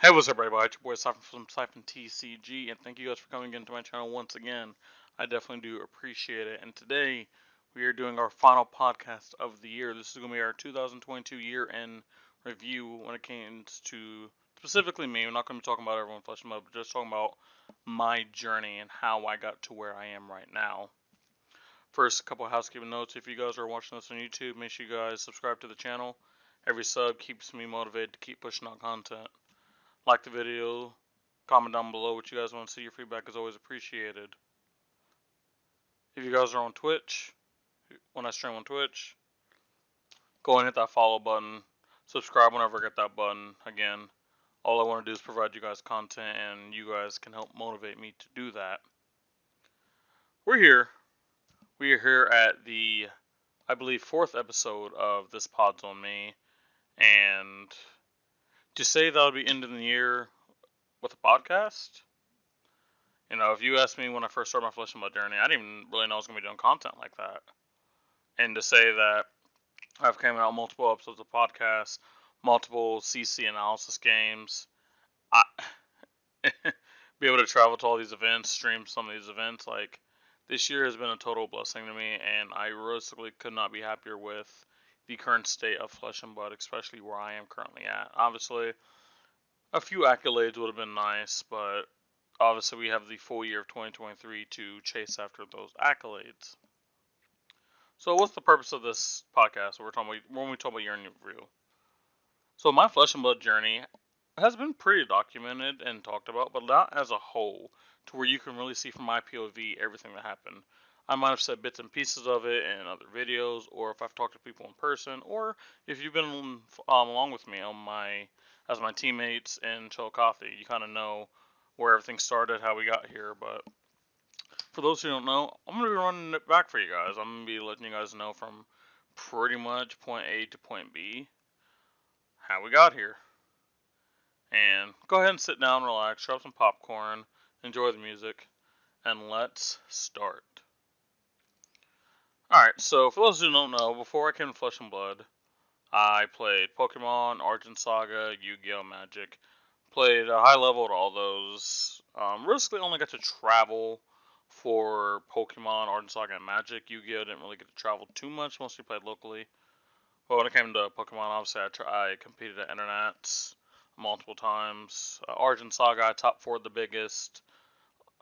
Hey, what's up, everybody? It's your boy Siphon from Siphon TCG, and thank you guys for coming into my channel once again. I definitely do appreciate it. And today, we are doing our final podcast of the year. This is going to be our 2022 year-end review when it comes to specifically me. We're not going to be talking about everyone Flesh and Blood, but just talking about my journey and how I got to where I am right now. First, a couple of housekeeping notes. If you guys are watching this on YouTube, make sure you guys subscribe to the channel. Every sub keeps me motivated to keep pushing out content. Like the video, comment down below what you guys want to see. Your feedback is always appreciated. If you guys are on Twitch, when I stream on Twitch, go and hit that follow button. Subscribe whenever I get that button. Again, all I want to do is provide you guys content, and you guys can help motivate me to do that. We're here. We are here at the, I believe, 4th episode of This Pod's on Me. And to say that I'll be ending the year with a podcast, you know, if you asked me when I first started my Flesh and Blood journey, I didn't even really know I was going to be doing content like that. And to say that I've came out multiple episodes of podcasts, multiple CC analysis games, I be able to travel to all these events, stream some of these events, like, this year has been a total blessing to me, and I realistically could not be happier with the current state of Flesh and Blood, especially where I am currently at. Obviously, a few accolades would have been nice, but obviously we have the full year of 2023 to chase after those accolades. So what's the purpose of this podcast when we talk about year in review? So my Flesh and Blood journey has been pretty documented and talked about, but not as a whole, to where you can really see from my POV everything that happened. I might have said bits and pieces of it in other videos, or if I've talked to people in person, or if you've been along with me on as my teammates in Chill Coffee, you kind of know where everything started, how we got here. But for those who don't know, I'm going to be running it back for you guys. I'm going to be letting you guys know from pretty much point A to point B how we got here. And go ahead and sit down, relax, grab some popcorn, enjoy the music, and let's start. Alright, so for those who don't know, before I came to Flesh and Blood, I played Pokemon, Argent Saga, Yu-Gi-Oh! Magic. Played a high level at all those. Realistically only got to travel for Pokemon, Argent Saga, and Magic. Yu-Gi-Oh! Didn't really get to travel too much, mostly played locally. But when it came to Pokemon, obviously I competed at Internets multiple times. Argent Saga, I top 4 the biggest,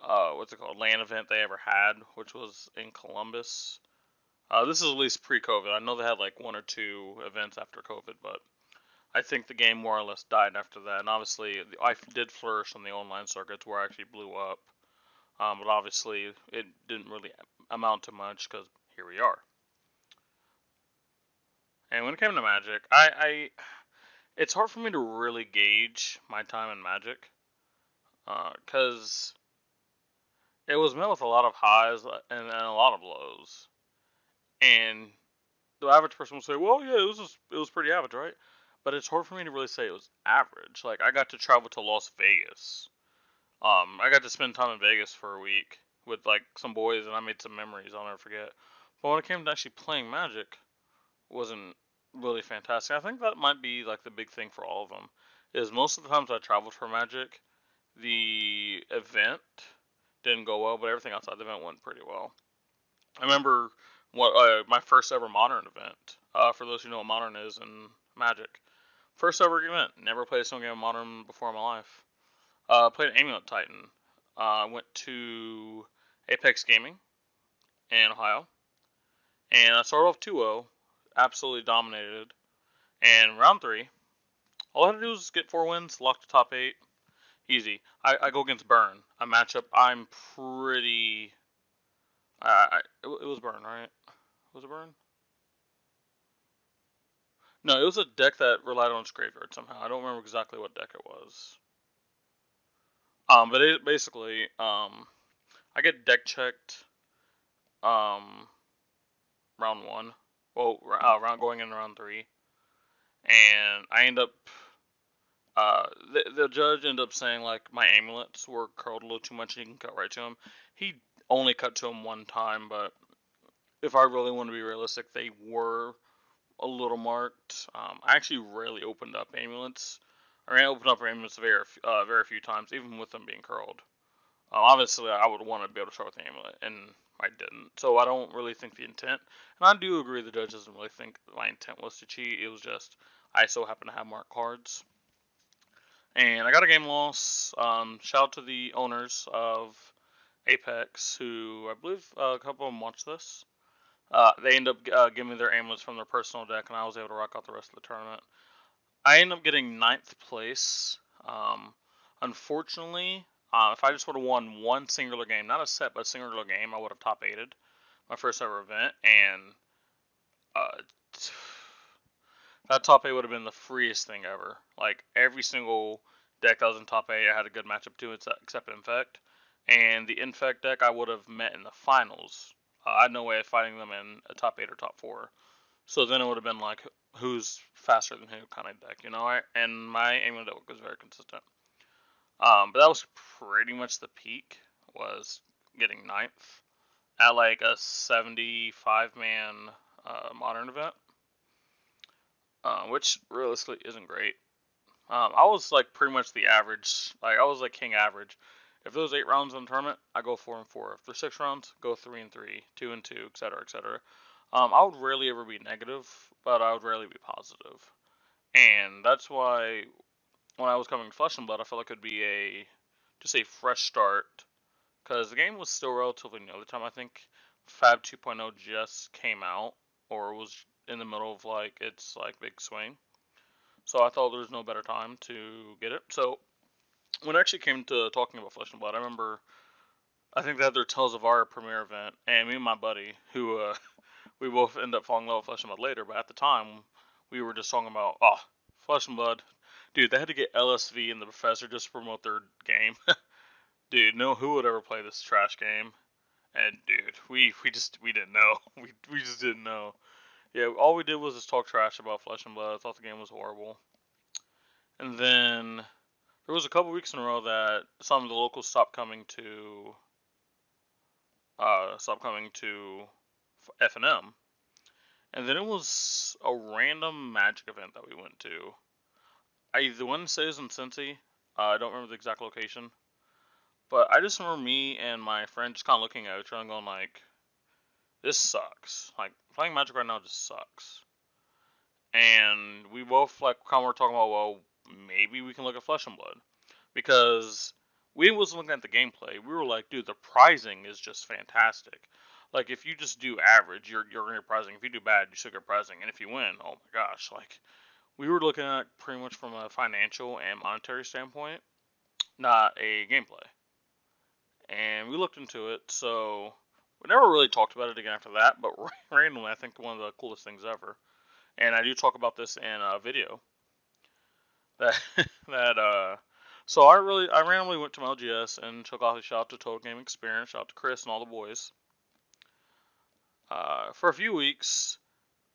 LAN event they ever had, which was in Columbus. This is at least pre-COVID. I know they had like 1 or 2 events after COVID, but I think the game more or less died after that. And obviously, I did flourish on the online circuits where I actually blew up. But obviously, it didn't really amount to much because here we are. And when it came to Magic, it's hard for me to really gauge my time in Magic, because it was met with a lot of highs and a lot of lows. And the average person will say, "Well, yeah, it was pretty average, right?" But it's hard for me to really say it was average. Like, I got to travel to Las Vegas. I got to spend time in Vegas for a week with like some boys, and I made some memories I'll never forget. But when it came to actually playing Magic, it wasn't really fantastic. I think that might be like the big thing for all of them. Is most of the times I traveled for Magic, the event didn't go well, but everything outside the event went pretty well. I remember my first ever Modern event. For those who know what Modern is in Magic, first ever event. Never played a single game of Modern before in my life. Played Amulet Titan. Went to Apex Gaming in Ohio, and I started off 2-0, absolutely dominated. And round 3, all I had to do was get 4 wins, lock the top 8, easy. I go against Burn, a matchup I'm pretty. It was Burn, right? Was it Burn? No, it was a deck that relied on its graveyard somehow. I don't remember exactly what deck it was. But it basically, I get deck checked, round 1. Well, round going into round 3, and I end up. The judge ended up saying like my amulets were curled a little too much, and he can cut right to him. He only cut to him 1 time, but if I really want to be realistic, they were a little marked. I actually rarely opened up amulets. I opened up amulets very few times, even with them being curled. Obviously, I would want to be able to start with the amulet, and I didn't. So I don't really think the intent, and I do agree the judge doesn't really think my intent was to cheat. It was just I so happen to have marked cards. And I got a game loss. Shout out to the owners of Apex, who I believe a couple of them watched this. They ended up giving me their amulets from their personal deck, and I was able to rock out the rest of the tournament. I ended up getting 9th place. Unfortunately, if I just would have won one singular game, not a set, but a singular game, I would have top 8'd my first ever event, and uh, that top 8 would have been the freest thing ever. Like, every single deck that was in top 8, I had a good matchup to, except Infect. And the Infect deck I would have met in the finals. I had no way of fighting them in a top 8 or top 4. So then it would have been like, who's faster than who kind of deck, you know? And my aiming deck was very consistent. But that was pretty much the peak, was getting 9th at like a 75-man modern event, which realistically isn't great. I was like pretty much the average. Like I was like king average. If there was 8 rounds in the tournament, I go 4 and 4. If there's 6 rounds, go 3 and 3, 2 and 2, etc., etc. I would rarely ever be negative, but I would rarely be positive, and that's why when I was coming Flesh and Blood, I felt like it'd be just a fresh start, because the game was still relatively new at the time. I think Fab 2.0 just came out, or was in the middle of like its like big swing. So I thought there was no better time to get it. So when it actually came to talking about Flesh and Blood, I remember I think they had their Tales of our premiere event, and me and my buddy, who we both ended up falling in love with Flesh and Blood later, but at the time we were just talking about Flesh and Blood. Dude, they had to get LSV and the Professor just to promote their game. Dude, no, who would ever play this trash game? And dude, we didn't know. We just didn't know. Yeah, all we did was just talk trash about Flesh and Blood. I thought the game was horrible. And then there was a couple weeks in a row that some of the locals stopped coming to F&M. And then it was a random Magic event that we went to. The one says in Cincy. I don't remember the exact location. But I just remember me and my friend just kind of looking at each other and going like, this sucks. Like, playing Magic right now just sucks. And we both like kind of were talking about, well, maybe we can look at Flesh and Blood, because we wasn't looking at the gameplay. We were like, dude, the prizing is just fantastic. Like, if you just do average, you're gonna get prizing. If you do bad, you still get prizing. And if you win, oh my gosh, like we were looking at pretty much from a financial and monetary standpoint, not a gameplay. And we looked into it, so we never really talked about it again after that. But randomly, I think one of the coolest things ever, and I do talk about this in a video that that. So I randomly went to my LGS and took off a shout out to Total Game Experience, shout out to Chris and all the boys. For a few weeks,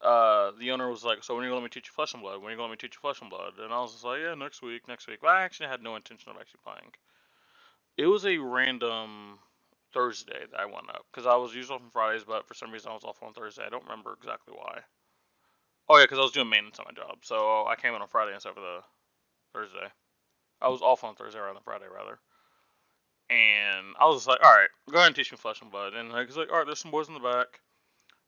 the owner was like, "So when are you gonna let me teach you Flesh and Blood? When are you gonna let me teach you Flesh and Blood?" And I was just like, "Yeah, next week, next week." But I actually had no intention of actually playing. It was a random Thursday that I went up, because I was usually off on Fridays, but for some reason I was off on Thursday. I don't remember exactly why. Oh yeah, because I was doing maintenance on my job, so I came in on Friday instead of the Thursday. I was off on Thursday rather than Friday, rather. And I was just like, all right, go ahead and teach me Flesh and Blood. And he's like, all right, there's some boys in the back.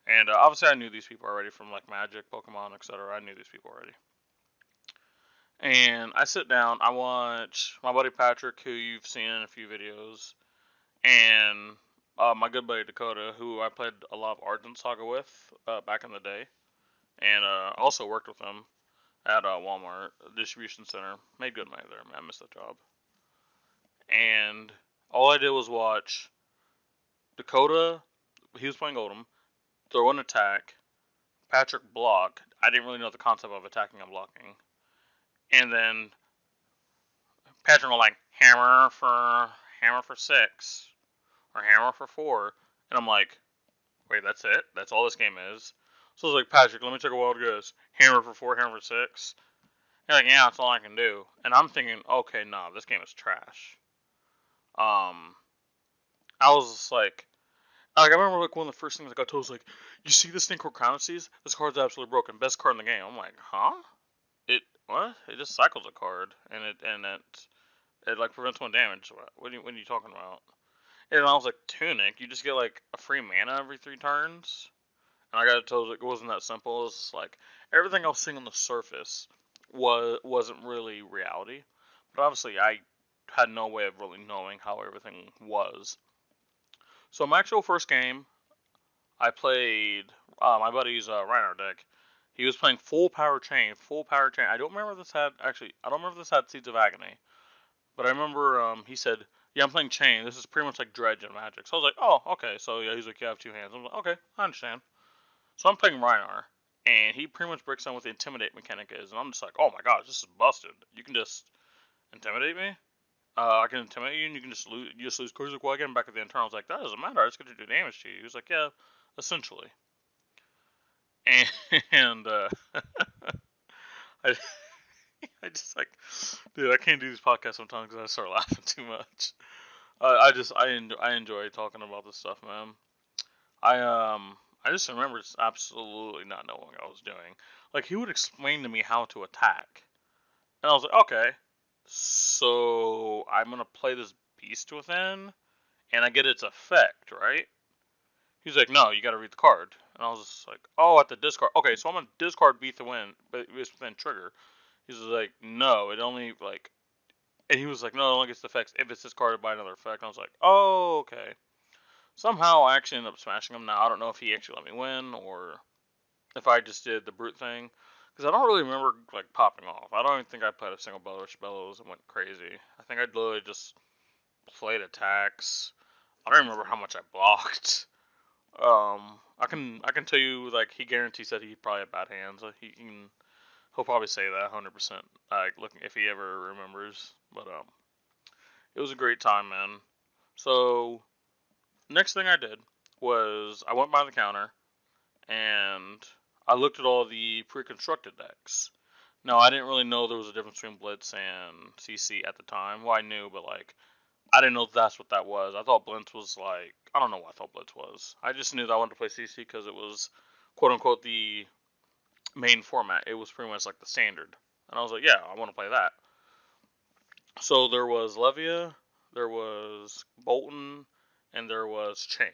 And obviously, I knew these people already from like Magic, Pokemon, etc. I knew these people already. And I sit down, I watch my buddy Patrick, who you've seen in a few videos, and my good buddy Dakota, who I played a lot of Argent Saga with back in the day, and also worked with him at Walmart distribution center. Made good money there, man. I missed that job. And all I did was watch Dakota. He was playing Oldham. Throw an attack. Patrick block. I didn't really know the concept of attacking and blocking. And then Patrick was like, hammer for 6 or hammer for 4, and I'm like, wait, that's it? That's all this game is? So I was like, Patrick, let me take a wild guess. Hammer for 4, hammer for 6. He's like, yeah, that's all I can do. And I'm thinking, okay, nah, this game is trash. I was just like I remember like one of the first things I got told was like, you see this thing called Crown Seas? This card's absolutely broken. Best card in the game. I'm like, huh? what? It just cycles a card, and it like prevents one damage. What are you talking about? And I was like, Tunic, you just get like a free mana every 3 turns. And I got told it wasn't that simple. It was like everything I was seeing on the surface wasn't really reality. But obviously, I had no way of really knowing how everything was. So my actual first game, I played my buddy's Reinhardt deck. He was playing full power chain, full power chain. I don't remember if this had actually. I don't remember if this had Seeds of Agony, but I remember he said, "Yeah, I'm playing chain. This is pretty much like Dredge and Magic." So I was like, "Oh, okay." So yeah, he's like, "You have 2 hands." I'm like, "Okay, I understand." So I'm playing Reinhardt, and he pretty much breaks down what the intimidate mechanic is, and I'm just like, "Oh my gosh, this is busted! You can just intimidate me. I can intimidate you, and you can just lose. You just lose cards. Like, well, I get him back at the end turn." I was like, "That doesn't matter. I just get to do damage to you." He was like, "Yeah, essentially." And I, I just like, dude, I can't do these podcasts sometimes because I start laughing too much. I enjoy talking about this stuff, man. I I just remember just absolutely not knowing what I was doing. Like he would explain to me how to attack, and I was like, okay, so I'm gonna play this Beast Within, and I get its effect, right? He's like, no, you gotta read the card, and I was just like, oh, at the discard. Okay, so I'm gonna discard Beast Within trigger. He's like, no, it only like, and he was like, no, it only gets the effects if it's discarded by another effect. And I was like, oh, okay. Somehow I actually ended up smashing him. Now I don't know if he actually let me win or if I just did the brute thing, because I don't really remember like popping off. I don't even think I played a single bellows and went crazy. I think I literally just played attacks. I don't remember how much I blocked. I can tell you like he guarantees that he probably had bad hands. He'll probably say that 100%. Like looking if he ever remembers. But it was a great time, man. So next thing I did was I went by the counter and I looked at all the pre-constructed decks. Now I didn't really know there was a difference between Blitz and CC at the time. Well, I knew, but like I didn't know that's what that was. I thought Blitz was like I don't know what I thought Blitz was. I just knew that I wanted to play CC because it was quote unquote the main format. It was pretty much like the standard, and I was like, yeah, I want to play that. So there was Levia, there was Bolton, and there was Chain.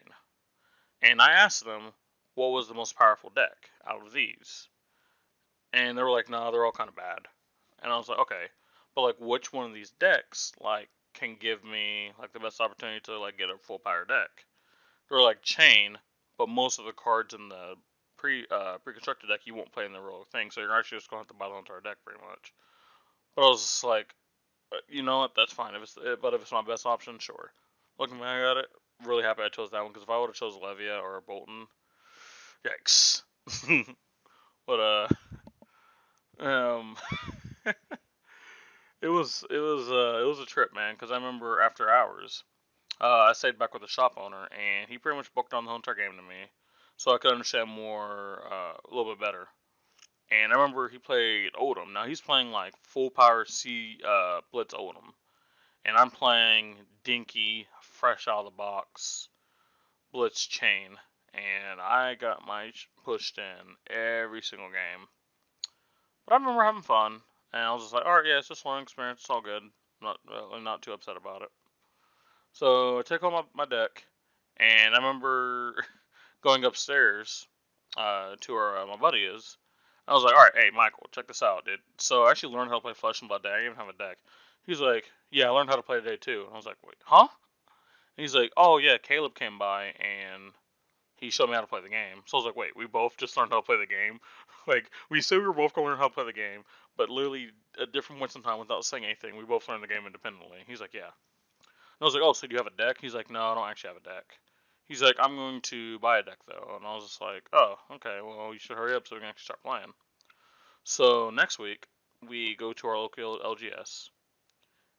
And I asked them what was the most powerful deck out of these. And they were like, "No, they're all kind of bad." And I was like, "Okay, but like, which one of these decks like can give me like the best opportunity to like get a full power deck?" They were like Chain, but most of the cards in the pre-constructed deck you won't play in the real thing, so you're actually just going to have to buy the entire deck pretty much. But I was just like, you know what? That's fine. But if it's my best option, sure. Looking back at it, really happy I chose that one because if I would have chose Levia or Bolton, yikes. But um, it was a trip, man. Because I remember after hours, I stayed back with the shop owner, and he pretty much booked on the whole entire game to me, so I could understand more a little bit better. And I remember he played Odom. Now he's playing like full power C Blitz Odom, and I'm playing Dinky, fresh out of the box Blitz Chain, and I got my pushed in every single game. But I remember having fun, and I was just like, all right, yeah, it's just a learning experience. It's all good. I'm not too upset about it. So I took home my deck, and I remember going upstairs to where my buddy is. I was like, all right, hey, Michael, check this out, dude. So I actually learned how to play Flesh and Blood Day. I didn't even have a deck. He's like, yeah, I learned how to play today, too. And I was like, wait, huh? And he's like, oh, yeah, Caleb came by, and he showed me how to play the game. So I was like, wait, we both just learned how to play the game? Like, we said we were both going to learn how to play the game, but literally at different points in time without saying anything, we both learned the game independently. He's like, yeah. And I was like, oh, so do you have a deck? He's like, no, I don't actually have a deck. He's like, I'm going to buy a deck, though. And I was just like, oh, okay, well, you should hurry up so we can actually start playing. So next week, we go to our local LGS.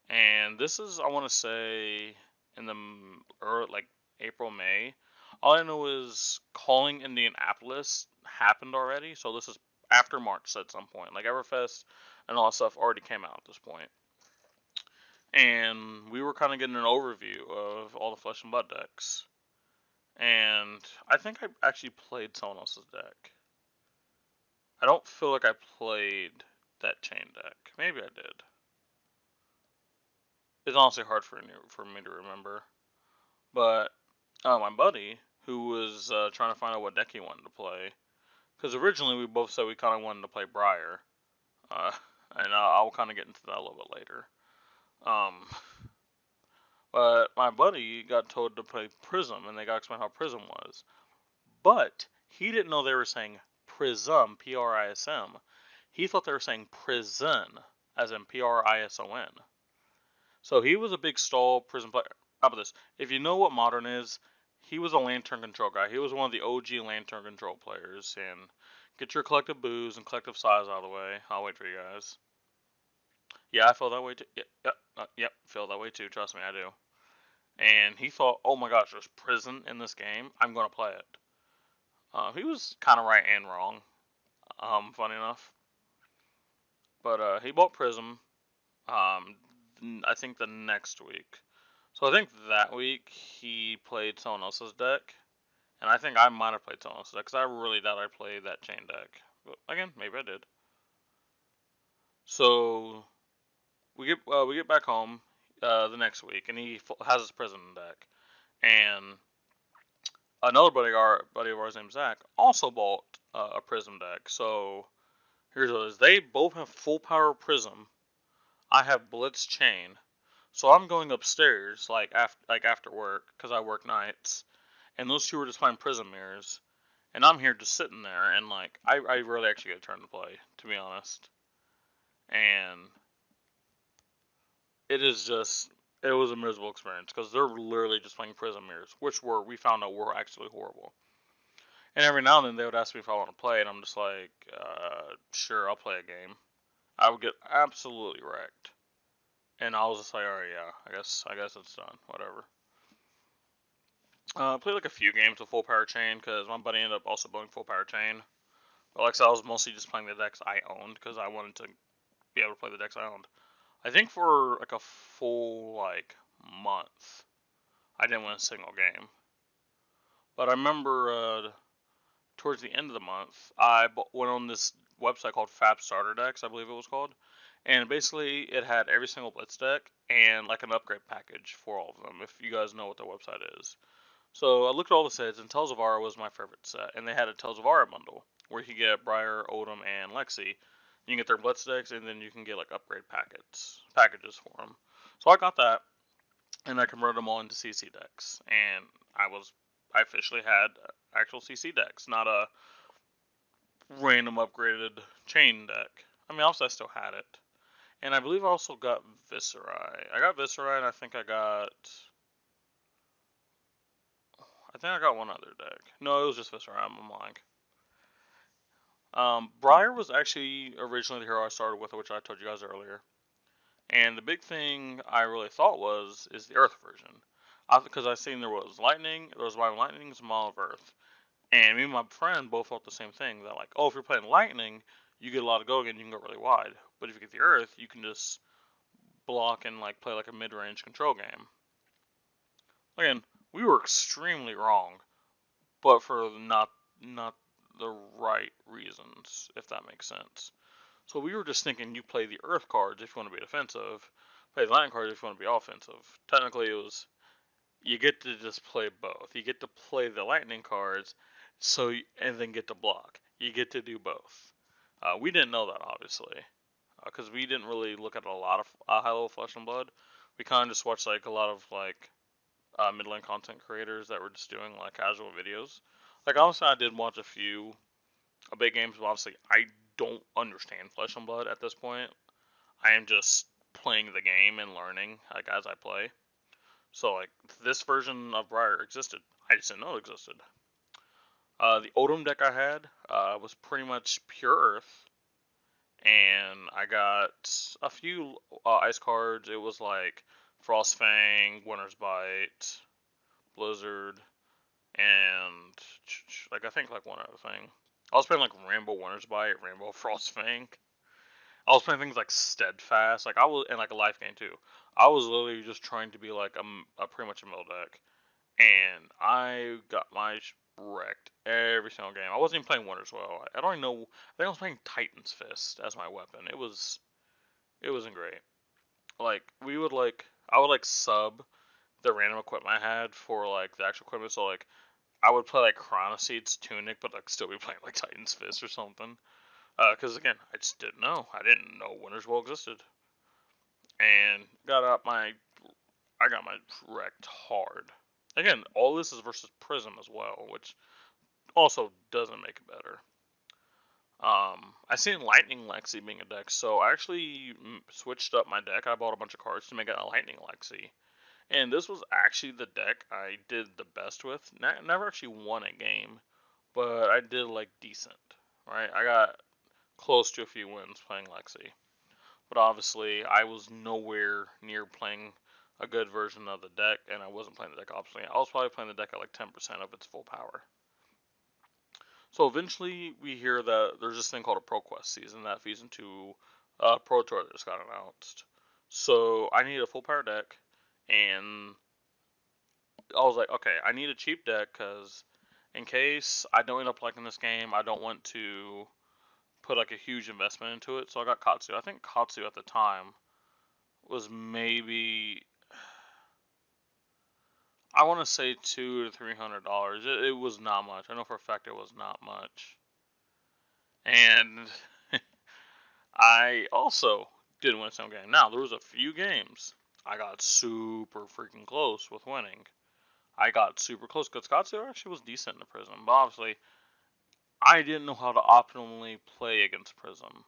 And this is, I want to say, in the like April, May. All I know is calling Indianapolis happened already, so this is after March at some point. Like Everfest and all that stuff already came out at this point. And we were kind of getting an overview of all the Flesh and Blood decks. And I think I actually played someone else's deck. I don't feel like I played that chain deck. Maybe I did. It's honestly hard for me to remember. But my buddy, who was trying to find out what deck he wanted to play, because originally we both said we kind of wanted to play Briar, uh, and I'll kind of get into that a little bit later. But my buddy got told to play Prism, and they got to explain how Prism was. But he didn't know they were saying Prism, Prism. He thought they were saying prison, as in Prison. So he was a big stall Prism player. How about this? If you know what Modern is, he was a Lantern Control guy. He was one of the OG Lantern Control players. And get your collective booze and collective size out of the way. I'll wait for you guys. Yeah, I feel that way too. Yep, feel that way too. Trust me, I do. And he thought, oh my gosh, there's prison in this game. I'm gonna play it. He was kind of right and wrong. Funny enough. But he bought Prism. I think the next week. So I think that week he played someone else's deck, and I think I might have played someone else's deck because I really doubt I played that chain deck. But again, maybe I did. So we get back home the next week, and he has his Prism deck, and another buddy of ours named Zach also bought a Prism deck. So here's what it is: they both have full power Prism. I have Blitz Chain. So I'm going upstairs after work because I work nights, and those two were just playing Prism Mirrors, and I'm here just sitting there, and like I rarely actually get a turn to play, to be honest, and it was a miserable experience because they're literally just playing Prism Mirrors, which we found out were actually horrible. And every now and then they would ask me if I want to play, and I'm just like, sure, I'll play a game. I would get absolutely wrecked. And I was just like, alright, yeah, I guess it's done. Whatever. I played like a few games with Full Power Chain because my buddy ended up also buying Full Power Chain. But like I said, I was mostly just playing the decks I owned because I wanted to be able to play the decks I owned. I think for like a full month, I didn't win a single game. But I remember towards the end of the month, I went on this website called Fab Starter Decks, I believe it was called. And basically, it had every single Blitz deck and like an upgrade package for all of them, if you guys know what the website is. So I looked at all the sets, and Tales of Aura was my favorite set. And they had a Tales of Aura bundle, where you could get Briar, Oldhim, and Lexi. You can get their Blitz decks, and then you can get like upgrade packages for them. So I got that, and I converted them all into CC decks. And I officially had actual CC decks, not a random upgraded chain deck. I mean, also I still had it. And I believe I also got Viserai. I got Viserai, and I think I got one other deck. No, it was just Viserai. I'm lying. Briar was actually originally the hero I started with, which I told you guys earlier. And the big thing I really thought is the Earth version. Because I seen there was Lightning, there was Wild Lightning, some of Earth. And me and my friend both thought the same thing. That like, oh, if you're playing Lightning, you get a lot of go again, you can go really wide. But if you get the Earth, you can just block and like play like a mid-range control game. Again, we were extremely wrong, but for not the right reasons, if that makes sense. So we were just thinking you play the Earth cards if you want to be defensive, play the Lightning cards if you want to be offensive. Technically, it was you get to just play both. You get to play the Lightning cards, and then get to block. You get to do both. We didn't know that obviously, because we didn't really look at a lot of high-level Flesh and Blood. We kind of just watched like a lot of mid-lane content creators that were just doing like casual videos. Like honestly, I did watch a few big games, but obviously I don't understand Flesh and Blood at this point. I am just playing the game and learning like as I play. So like this version of Briar existed. I just didn't know it existed. The Oldhim deck I had was pretty much pure Earth, and I got a few ice cards. It was like Frostfang, Winter's Bite, Blizzard, and like I think like one other thing. I was playing like Rainbow Winter's Bite, Rainbow Frostfang. I was playing things like Steadfast, and like a life game too. I was literally just trying to be like a pretty much a middle deck, and I got my wrecked every single game. I wasn't even playing Wonders well. I don't even know. I think I was playing Titan's Fist as my weapon. It wasn't great. Like I would like sub the random equipment I had for like the actual equipment. So like I would play like Chronoseed's Tunic, but like still be playing like Titan's Fist or something. Because again, I just didn't know. I didn't know Winters Well existed, and I got my wrecked hard. Again, all this is versus Prism as well, which also doesn't make it better. I seen Lightning Lexi being a deck, so I actually switched up my deck. I bought a bunch of cards to make it a Lightning Lexi, and this was actually the deck I did the best with. Never actually won a game, but I did like decent. Right, I got close to a few wins playing Lexi. But obviously, I was nowhere near playing a good version of the deck, and I wasn't playing the deck optimally. I was probably playing the deck at like 10% of its full power. So eventually, we hear that there's this thing called a ProQuest season that feeds into Pro Tour that just got announced. So I need a full power deck, and I was like, okay, I need a cheap deck because in case I don't end up liking this game, I don't want to put like a huge investment into it. So I got Katsu. I think Katsu at the time was maybe, I want to say $200 to $300. It was not much. I know for a fact it was not much. And I also did win some game. Now there was a few games I got super freaking close with winning. I got super close because Katsu actually was decent in the Prism, but obviously I didn't know how to optimally play against Prism.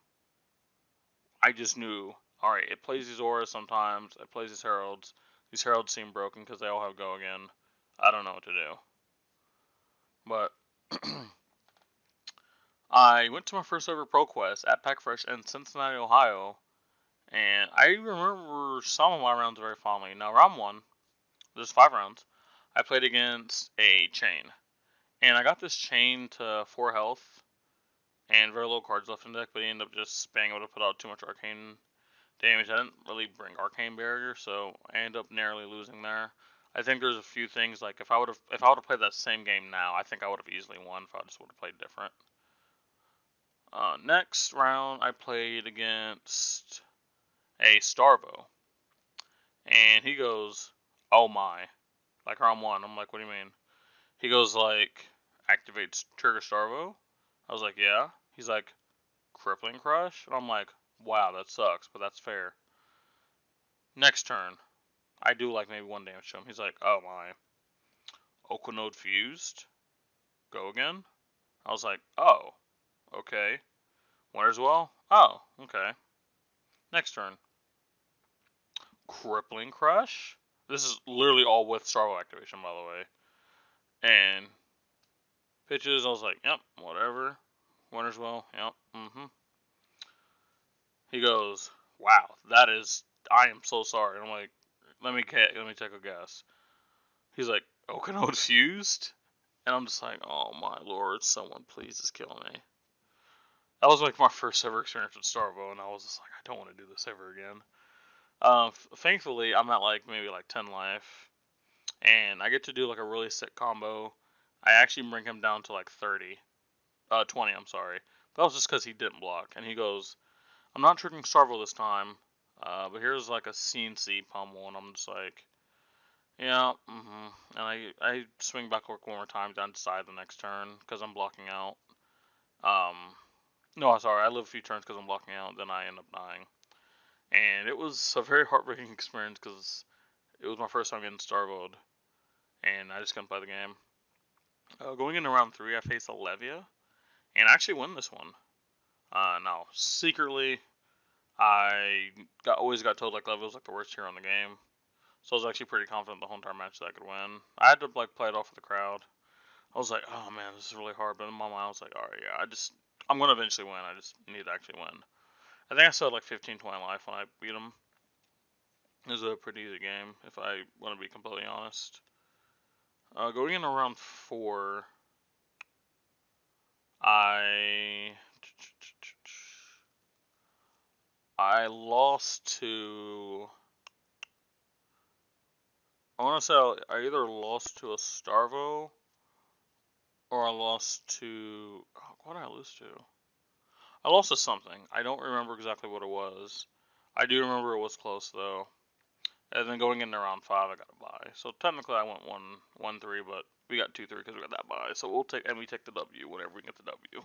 I just knew, alright, it plays these auras sometimes, it plays these heralds. These heralds seem broken because they all have go again. I don't know what to do. But I went to my first ever ProQuest at PackFresh in Cincinnati, Ohio, and I remember some of my rounds very fondly. Now, round one, there's 5 rounds, I played against a chain, and I got this chain to 4 health and very low cards left in the deck, but he ended up just being able to put out too much arcane damage. I didn't really bring arcane barrier, so I ended up narrowly losing there. I think there's a few things like if I would have played that same game now, I think I would have easily won if I just would have played different. Next round, I played against a Starvo, and he goes, "Oh my!" Like round one, I'm like, "What do you mean?" He goes like, "Activates Trigger Starvo." I was like, "Yeah." He's like, "Crippling Crush," and I'm like, "Wow, that sucks, but that's fair." Next turn, I do like maybe 1 damage to him. He's like, "Oh my!" Oakenode Fused. Go again. I was like, "Oh, okay." Winter as well. Oh, okay. Next turn, Crippling Crush. This is literally all with Starvo activation, by the way. And pitches, I was like, yep, whatever. Winter's well, yep, He goes, wow, that is, I am so sorry. I'm like, let me take a guess. He's like, Oakenode Fused? And I'm just like, oh my lord, someone please just kill me. That was like my first ever experience with Starvo, and I was just like, I don't want to do this ever again. Thankfully, I'm at like maybe like 10 life, and I get to do like a really sick combo. I actually bring him down to like 20, I'm sorry. But that was just because he didn't block, and he goes, I'm not tricking Starvo this time, but here's like a CNC pummel, and I'm just like, yeah, And I swing back one more time down to side the next turn because I'm blocking out. Um, no, I'm sorry, I live a few turns because I'm blocking out, then I end up dying. And it was a very heartbreaking experience because it was my first time getting Starvoed, and I just couldn't play the game. Going into round 3, I faced Alevia, and I actually won this one. Now, secretly, always got told like Levia was like the worst hero in the game, so I was actually pretty confident the whole entire match that I could win. I had to like play it off for the crowd. I was like, oh man, this is really hard, but in my mind I was like, alright, yeah, I'm gonna eventually win. I just need to actually win. I think I still had like 15, 20 life when I beat him. It was a pretty easy game, if I want to be completely honest. Going into round 4, I I lost to want to say I either lost to a Starvo or I lost to. What did I lose to? I lost to something. I don't remember exactly what it was. I do remember it was close though. And then going into round 5, I got a bye. So technically, I went 1-3, but we got 2-3 because we got that bye. So we take the W whenever we get the W.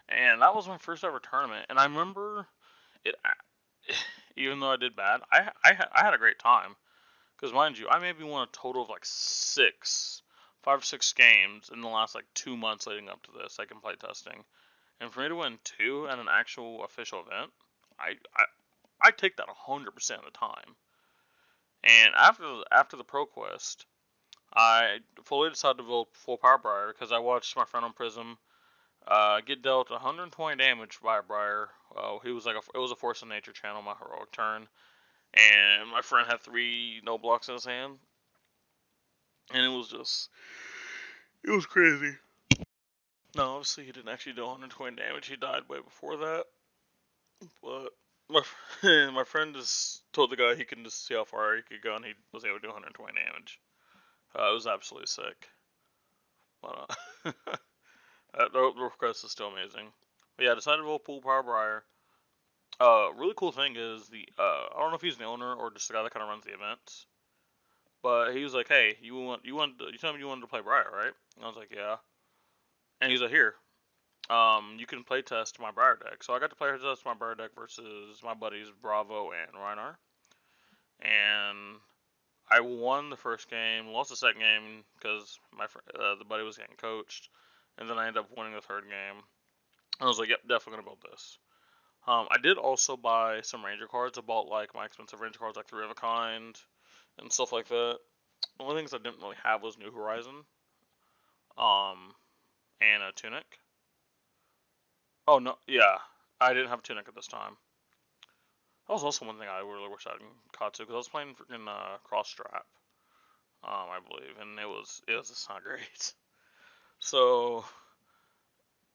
And that was my first ever tournament. And I remember it. Even though I did bad, I had a great time. Because mind you, I maybe won a total of like 5 or 6 games in the last like 2 months leading up to this. I can play testing, and for me to win 2 at an actual official event, I take that 100% of the time. And after the ProQuest, I fully decided to build full Power Briar because I watched my friend on Prism get dealt 120 damage by a Briar. He was it was a Force of Nature channel, my heroic turn, and my friend had 3 no blocks in his hand, and it was crazy. No, obviously he didn't actually do 120 damage. He died way before that. But my my friend just told the guy he can just see how far he could go, and he was able to do 120 damage. It was absolutely sick. But the request is still amazing. But yeah, I decided to roll Pool Power Briar. Really cool thing is I don't know if he's the owner or just the guy that kind of runs the events. But he was like, "Hey, you told me you wanted to play Briar, right?" And I was like, "Yeah." And he's like, "Here, you can play test my Briar deck." So I got to play test my Briar deck versus my buddies Bravo and Reinar, and I won the first game, lost the second game because the buddy was getting coached, and then I ended up winning the third game. I was like, "Yep, definitely gonna build this." I did also buy some Ranger cards. I bought like my expensive Ranger cards, like 3 of a Kind and stuff like that. The only things I didn't really have was New Horizon, um, and a Tunic. Oh no, yeah, I didn't have a Tunic at this time. That was also one thing I really wish I had caught to because I was playing in Cross Strap, I believe, and it was just not great. So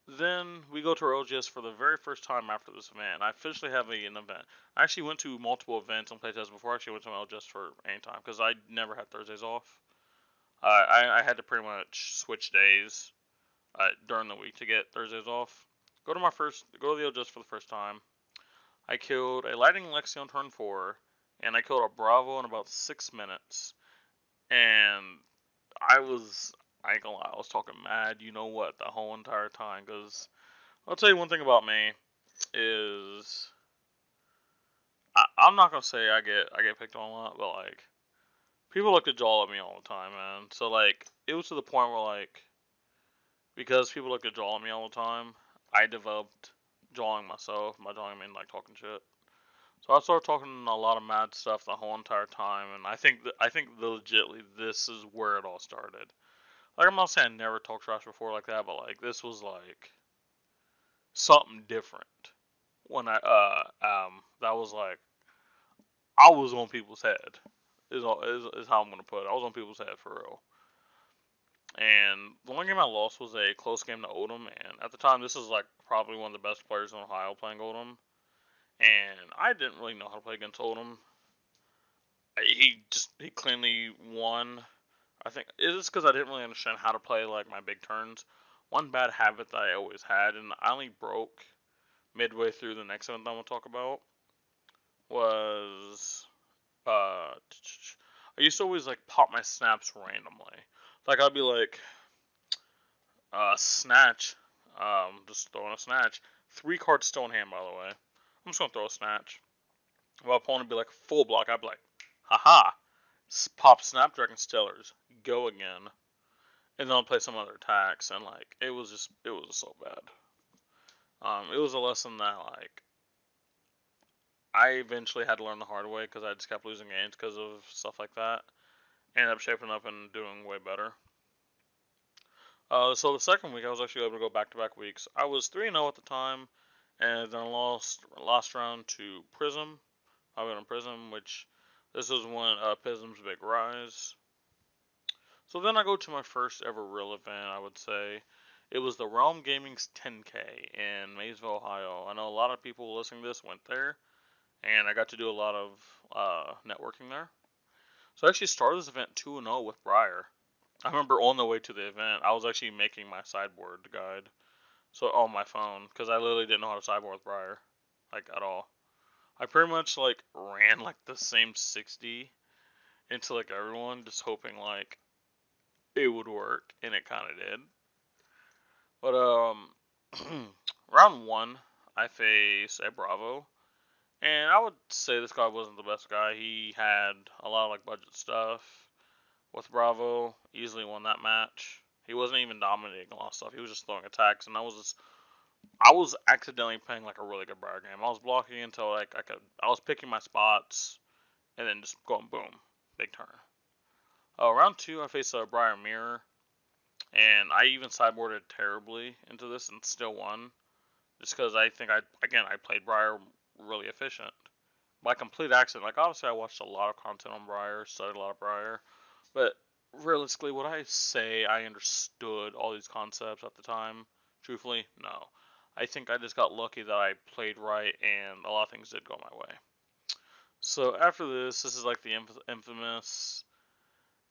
then we go to LGS for the very first time after this event. I officially have an event. I actually went to multiple events and playtests before I actually went to LGS for any time because I never had Thursdays off. I had to pretty much switch days during the week to get Thursdays off. Go to the LGS for the first time. I killed a Lightning Lexi on turn 4, and I killed a Bravo in about 6 minutes. And I ain't gonna lie, I was talking mad, you know what, the whole entire time. Because I'll tell you one thing about me is I'm not gonna say I get picked on a lot, but like people like to jaw at me all the time, man. So like it was to the point where like because people like to jaw at me all the time, I developed jawing myself. By jawing I mean like talking shit. So I started talking a lot of mad stuff the whole entire time, and I think legitly this is where it all started. Like I'm not saying I never talked trash before like that, but like this was like something different. When that was like I was on people's head. Is how I'm gonna put it. I was on people's head for real. And the one game I lost was a close game to Odom, and at the time this is like probably one of the best players in Ohio playing Odom, and I didn't really know how to play against Odom. He cleanly won. I think it's because I didn't really understand how to play like my big turns. One bad habit that I always had, and I only broke midway through the next event I'm gonna talk about, was I used to always like pop my snaps randomly. Like I'd be like, snatch, just throwing a snatch. 3 cards still in hand, by the way. I'm just gonna throw a snatch. My opponent would be like full block. I'd be like, haha, pop Snapdragon Stellars, go again, and then I'll play some other attacks, and like it was just so bad. It was a lesson that like I eventually had to learn the hard way because I just kept losing games because of stuff like that. Ended up shaping up and doing way better. So the second week, I was actually able to go back-to-back weeks. I was 3-0 at the time, and then lost last round to Prism. I went on Prism, which this was when Prism's big rise. So then I go to my first ever real event, I would say. It was the Realm Gaming's 10K in Maysville, Ohio. I know a lot of people listening to this went there, and I got to do a lot of networking there. So I actually started this event 2-0 with Briar. I remember on the way to the event, I was actually making my sideboard guide. So on my phone, because I literally didn't know how to sideboard with Briar, like at all. I pretty much like ran like the same 60 into like everyone, just hoping like it would work, and it kind of did. But round one, I faced a Bravo, and I would say this guy wasn't the best guy. He had a lot of like budget stuff with Bravo. Easily won that match. He wasn't even dominating a lot of stuff. He was just throwing attacks, and I was accidentally playing like a really good Briar game. I was blocking until like I was picking my spots, and then just going boom, big turn. Round two, I faced a Briar Mirror, and I even sideboarded terribly into this and still won. Just because I think I played Briar really efficient. By complete accident, like obviously I watched a lot of content on Briar, studied a lot of Briar, but realistically, would I say I understood all these concepts at the time? Truthfully, no. I think I just got lucky that I played right and a lot of things did go my way. So after this is like the infamous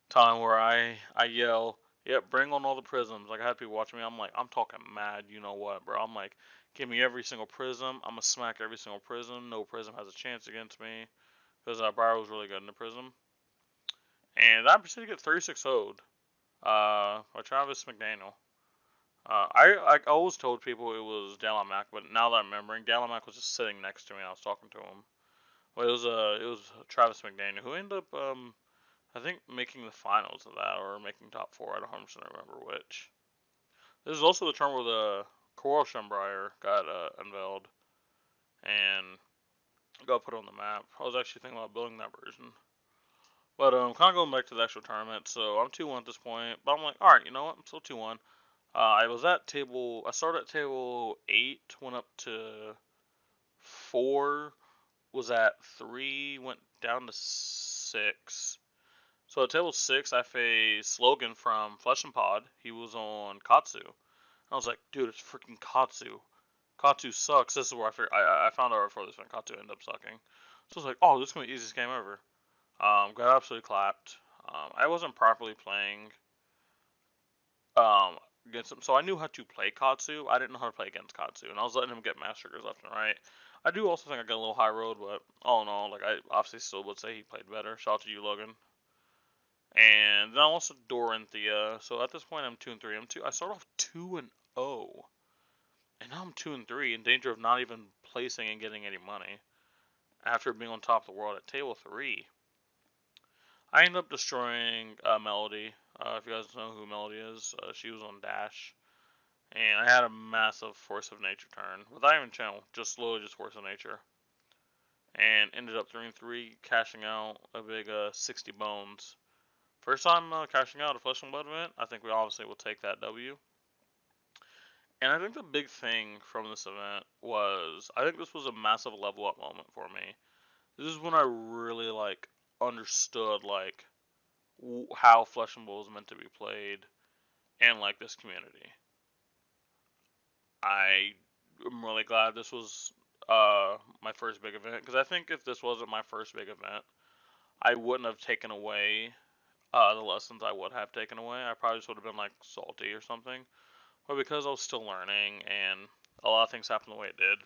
time where I yell, "Yep, bring on all the prisms!" Like I had people watching me. I'm talking mad. You know what, bro? I'm like, give me every single prism. I'm gonna smack every single prism. No prism has a chance against me because Briar was really good in the prism. And I proceeded to get 36 0'd by Travis McDaniel. I always told people it was Dallin Mack, but now that I'm remembering, Dallin Mack was just sitting next to me. And I was talking to him. Well, it was Travis McDaniel who ended up I think making the finals of that or making top four. I don't 100% remember which. This is also the term where the Coral Briar got unveiled and got put on the map. I was actually thinking about building that version. But kind of going back to the actual tournament, so I'm 2-1 at this point. But I'm like, all right, you know what? I'm still 2-1. I was at table. I started at table 8, went up to 4, was at 3, went down to 6. So at table 6, I faced Logan from Flesh and Pod. He was on Katsu. I was like, dude, it's freaking Katsu. Katsu sucks. This is where I found out before this one. Katsu ended up sucking. So I was like, oh, this is going to be the easiest game ever. Got absolutely clapped. I wasn't properly playing against him, so I knew how to play Katsu. I didn't know how to play against Katsu, and I was letting him get massacres left and right. I do also think I got a little high road, but all in all, like I obviously still would say he played better. Shout out to you, Logan. And then I'm also Dorinthia. So at this point, I'm 2-3. I start off 2-0, and now I'm 2-3, in danger of not even placing and getting any money after being on top of the world at table 3. I end up destroying Melody. If you guys know who Melody is, she was on Dash. And I had a massive Force of Nature turn. Without even channel, just literally just Force of Nature. And ended up 3-3, cashing out a big 60 bones. First time cashing out a Flesh and Blood event, I think we obviously will take that W. And I think the big thing from this event was, I think this was a massive level up moment for me. This is when I really like understood like how Flesh and Blood was meant to be played, and like this community. I am really glad this was my first big event, because I think if this wasn't my first big event, I wouldn't have taken away the lessons I would have taken away. I probably just would have been like salty or something. But because I was still learning and a lot of things happened the way it did,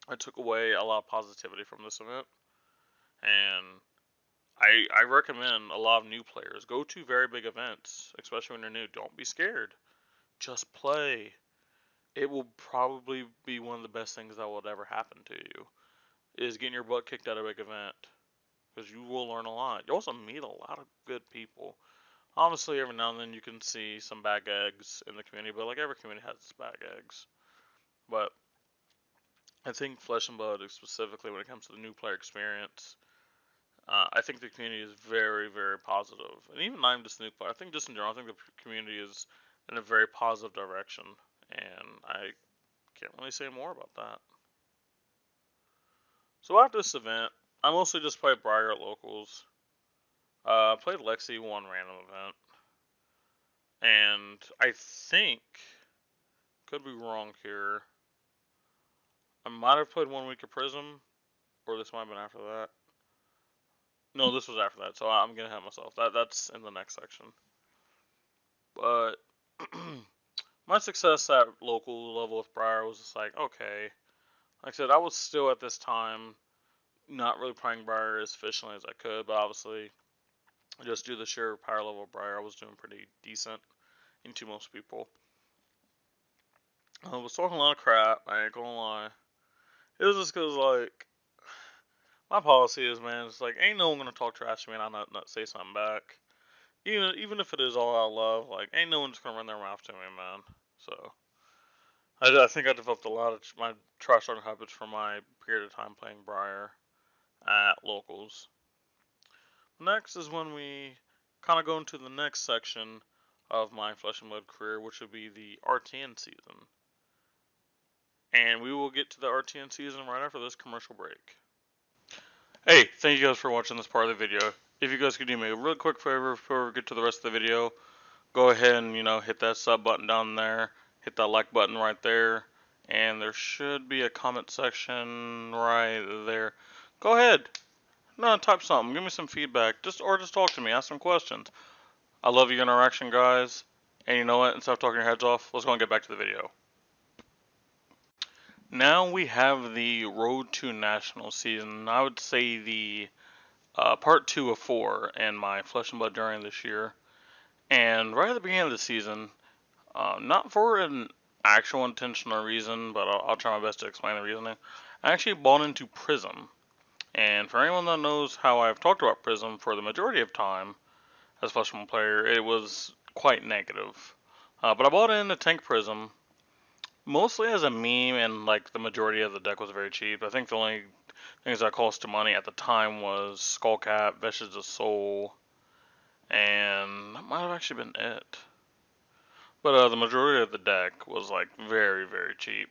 I took away a lot of positivity from this event. And I recommend a lot of new players go to very big events, especially when you're new. Don't be scared. Just play. It will probably be one of the best things that will ever happen to you, is getting your butt kicked at a big event, because you will learn a lot. You also meet a lot of good people. Obviously, every now and then you can see some bad eggs in the community, but like every community has its bad eggs. But I think Flesh and Blood, specifically when it comes to the new player experience, I think the community is very, very positive. And even not even just new player, I think just in general, I think the community is in a very positive direction. And I can't really say more about that. So after this event, I mostly just played Briar at locals. Played Lexi one random event. And I think, could be wrong here, I might have played 1 week of Prism, or this might have been after that. No, this was after that, so I'm gonna have myself. That's in the next section. But my success at local level with Briar was just like, okay. Like I said, I was still at this time not really playing Briar as efficiently as I could, but obviously, just due to the sheer power level of Briar, I was doing pretty decent into most people. I was talking a lot of crap, I ain't gonna lie. It was just because, like, my policy is, man, it's like, ain't no one gonna talk trash to me and I not say something back. Even if it is all out of love, like, ain't no one just gonna run their mouth to me, man. So, I think I developed a lot of my trash talking habits from my period of time playing Briar at locals. Next is when we kind of go into the next section of my Flesh and Blood career, which would be the RTN season. And we will get to the RTN season right after this commercial break. Hey, thank you guys for watching this part of the video. If you guys could do me a real quick favor before we get to the rest of the video, go ahead and, hit that sub button down there, hit that like button right there, and there should be a comment section right there. Go ahead. No, type something. Give me some feedback. Just talk to me. Ask some questions. I love your interaction, guys. And you know what? Instead of talking your heads off, let's go and get back to the video. Now we have the Road to National season. I would say the part 2 of 4 in my Flesh and Blood during this year. And right at the beginning of the season, not for an actual intentional reason, but I'll try my best to explain the reasoning. I actually bought into Prism. And for anyone that knows how I've talked about Prism for the majority of time, as a Flesh and Blood player, it was quite negative. But I bought in a Tank Prism, mostly as a meme, and like the majority of the deck was very cheap. I think the only things that cost money at the time was Skullcap, Vestige of Soul, and that might have actually been it. But the majority of the deck was like very, very cheap.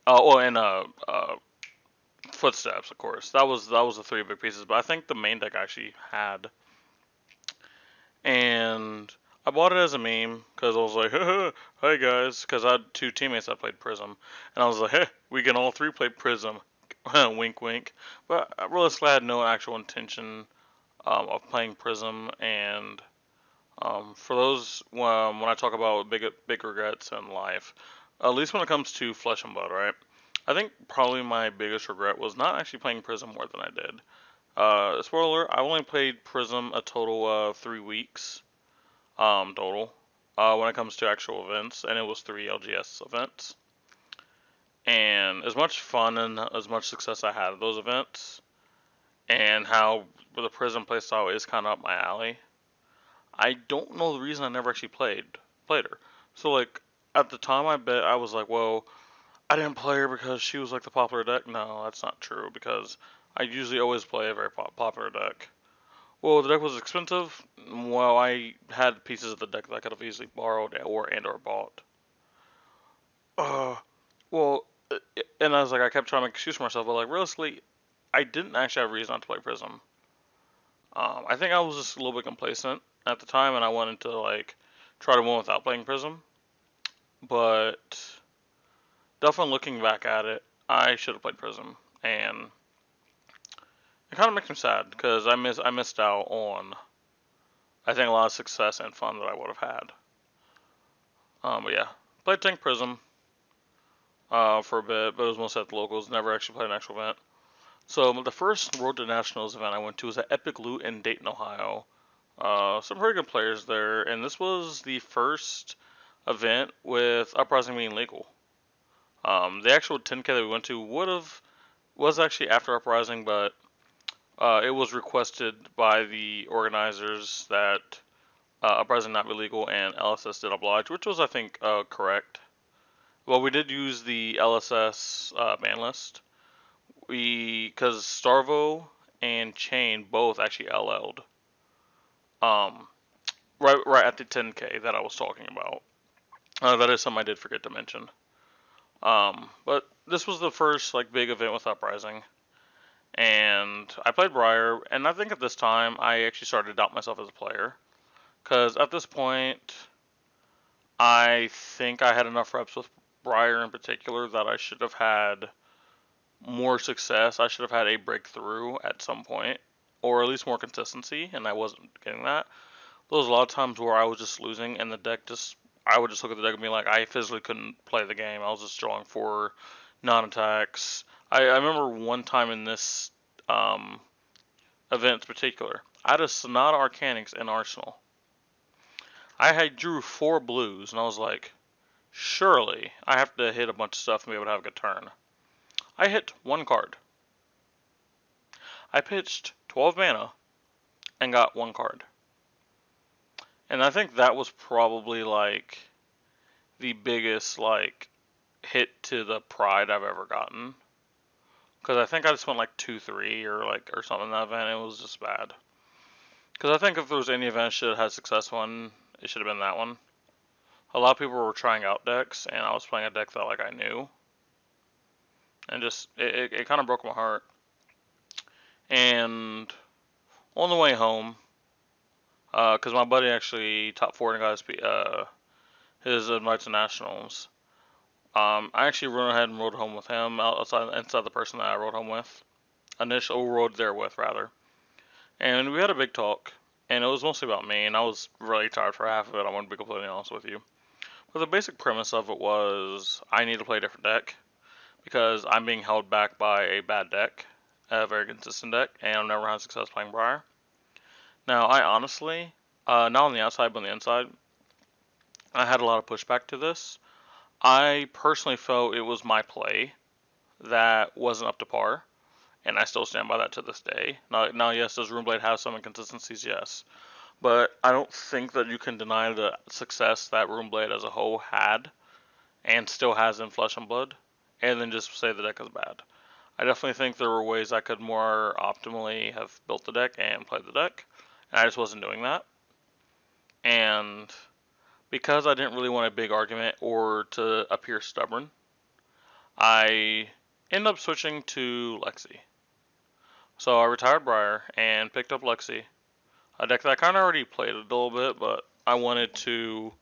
And Footsteps, of course. That was the three big pieces. But I think the main deck I actually had, and I bought it as a meme because I was like, "Hey guys," because I had two teammates that played Prism, and I was like, "Hey, we can all three play Prism." Wink, wink. But I realistically had no actual intention of playing Prism, and for those when I talk about big regrets in life, at least when it comes to Flesh and Blood, right? I think probably my biggest regret was not actually playing Prism more than I did. Spoiler: I only played Prism a total of 3 weeks, total, when it comes to actual events, and it was 3 LGS events. And as much fun and as much success I had at those events, and how the Prism playstyle is kind of up my alley, I don't know the reason I never actually played her. So like at the time, I was like, well, I didn't play her because she was like the popular deck. No, that's not true because I usually always play a very popular deck. Well, the deck was expensive. Well, I had pieces of the deck that I could have easily borrowed or bought. Uh, well, and I was like, I kept trying to make excuse for myself, but like realistically, I didn't actually have a reason not to play Prism. I think I was just a little bit complacent at the time, and I wanted to like try to win without playing Prism. But definitely looking back at it, I should have played Prism, and it kind of makes me sad because I missed out on I think a lot of success and fun that I would have had. But yeah, played Tank Prism for a bit, but it was mostly at the locals. Never actually played an actual event. So the first Road to Nationals event I went to was at Epic Loot in Dayton, Ohio. Some pretty good players there, and this was the first event with Uprising being legal. The actual 10K that we went to was actually after Uprising, but it was requested by the organizers that Uprising not be legal, and LSS did oblige, which was, I think, correct. Well, we did use the LSS ban list. Because Starvo and Chain both actually LL'd. Um, right at the 10K that I was talking about. That is something I did forget to mention. But this was the first like big event with Uprising, and I played Briar, and I think at this time I actually started to doubt myself as a player, because at this point I think I had enough reps with Briar in particular that I should have had more success. I should have had a breakthrough at some point. or at least more consistency, and I wasn't getting that. There was a lot of times where I was just losing, and the deck just, I would just look at the deck and be like, I physically couldn't play the game. I was just drawing for non-attacks. I remember one time in this um, event in particular, I had a Sonata Arcanix in Arsenal. I had drew 4 blues, and I was like, surely I have to hit a bunch of stuff and be able to have a good turn. I hit 1 card. I pitched 12 mana and got 1 card. And I think that was probably like the biggest like hit to the pride I've ever gotten. Because I think I just went like 2-3 or something in that event. It was just bad. Because I think if there was any event I should have had success on, it should have been that one. A lot of people were trying out decks, and I was playing a deck that like I knew, and just it kind of broke my heart. And on the way home, because my buddy actually top 4 and got his invite to nationals. I actually went ahead and rode home with him inside the person that I rode home with. Rode there with rather. And we had a big talk, and it was mostly about me, and I was really tired for half of it. I want to be completely honest with you. But the basic premise of it was I need to play a different deck because I'm being held back by a bad deck, a very consistent deck, and I've never had success playing Briar. Now, I honestly, not on the outside but on the inside, I had a lot of pushback to this. I personally felt it was my play that wasn't up to par, and I still stand by that to this day. Now, yes, does Runeblade have some inconsistencies? Yes. But I don't think that you can deny the success that Runeblade as a whole had, and still has in Flesh and Blood, and then just say the deck is bad. I definitely think there were ways I could more optimally have built the deck and played the deck, and I just wasn't doing that. And because I didn't really want a big argument or to appear stubborn, I ended up switching to Lexi. So I retired Briar and picked up Lexi, a deck that I kind of already played a little bit, but I wanted to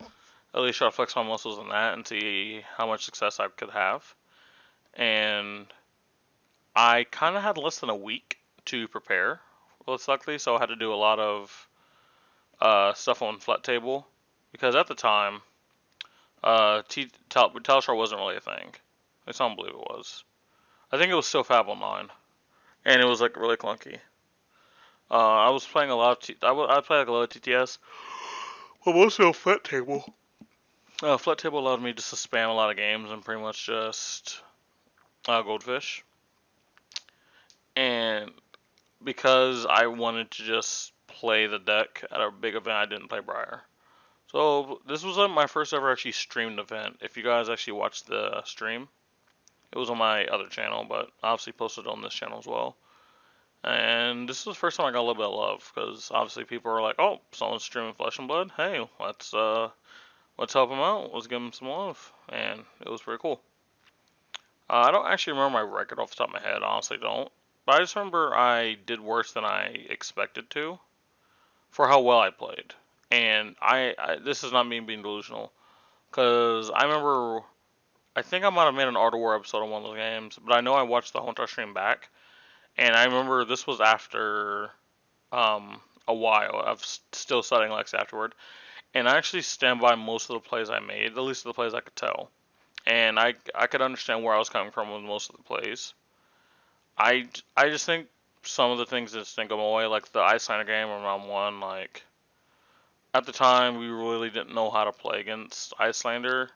at least try to flex my muscles in that and see how much success I could have. And I kind of had less than a week to prepare, most likely, so I had to do a lot of stuff on Flat Table, because at the time, Telshar wasn't really a thing. It's don't believe it was. I think it was still Fable 9, and it was like really clunky. I was playing a lot of I played like a lot of TTS, but mostly on Flat Table. Flat Table allowed me just to spam a lot of games and pretty much just Goldfish. And because I wanted to just play the deck at a big event, I didn't play Briar. So this was my first ever actually streamed event. If you guys actually watched the stream, it was on my other channel, but obviously posted on this channel as well. And this was the first time I got a little bit of love, because obviously people are like, "Oh, someone's streaming Flesh and Blood. Hey, let's help him out. Let's give him some love." And it was pretty cool. I don't actually remember my record off the top of my head. I honestly don't. But I just remember I did worse than I expected to for how well I played. And this is not me being delusional, because I remember, I think I might have made an Art of War episode on one of those games, but I know I watched the whole entire stream back, and I remember this was after a while of still studying Lex afterward, and I actually stand by most of the plays I made, at least the plays I could tell, and I could understand where I was coming from with most of the plays. I just think some of the things just didn't go my way, like the Iyslander game in round 1, like, at the time, we really didn't know how to play against Iyslander,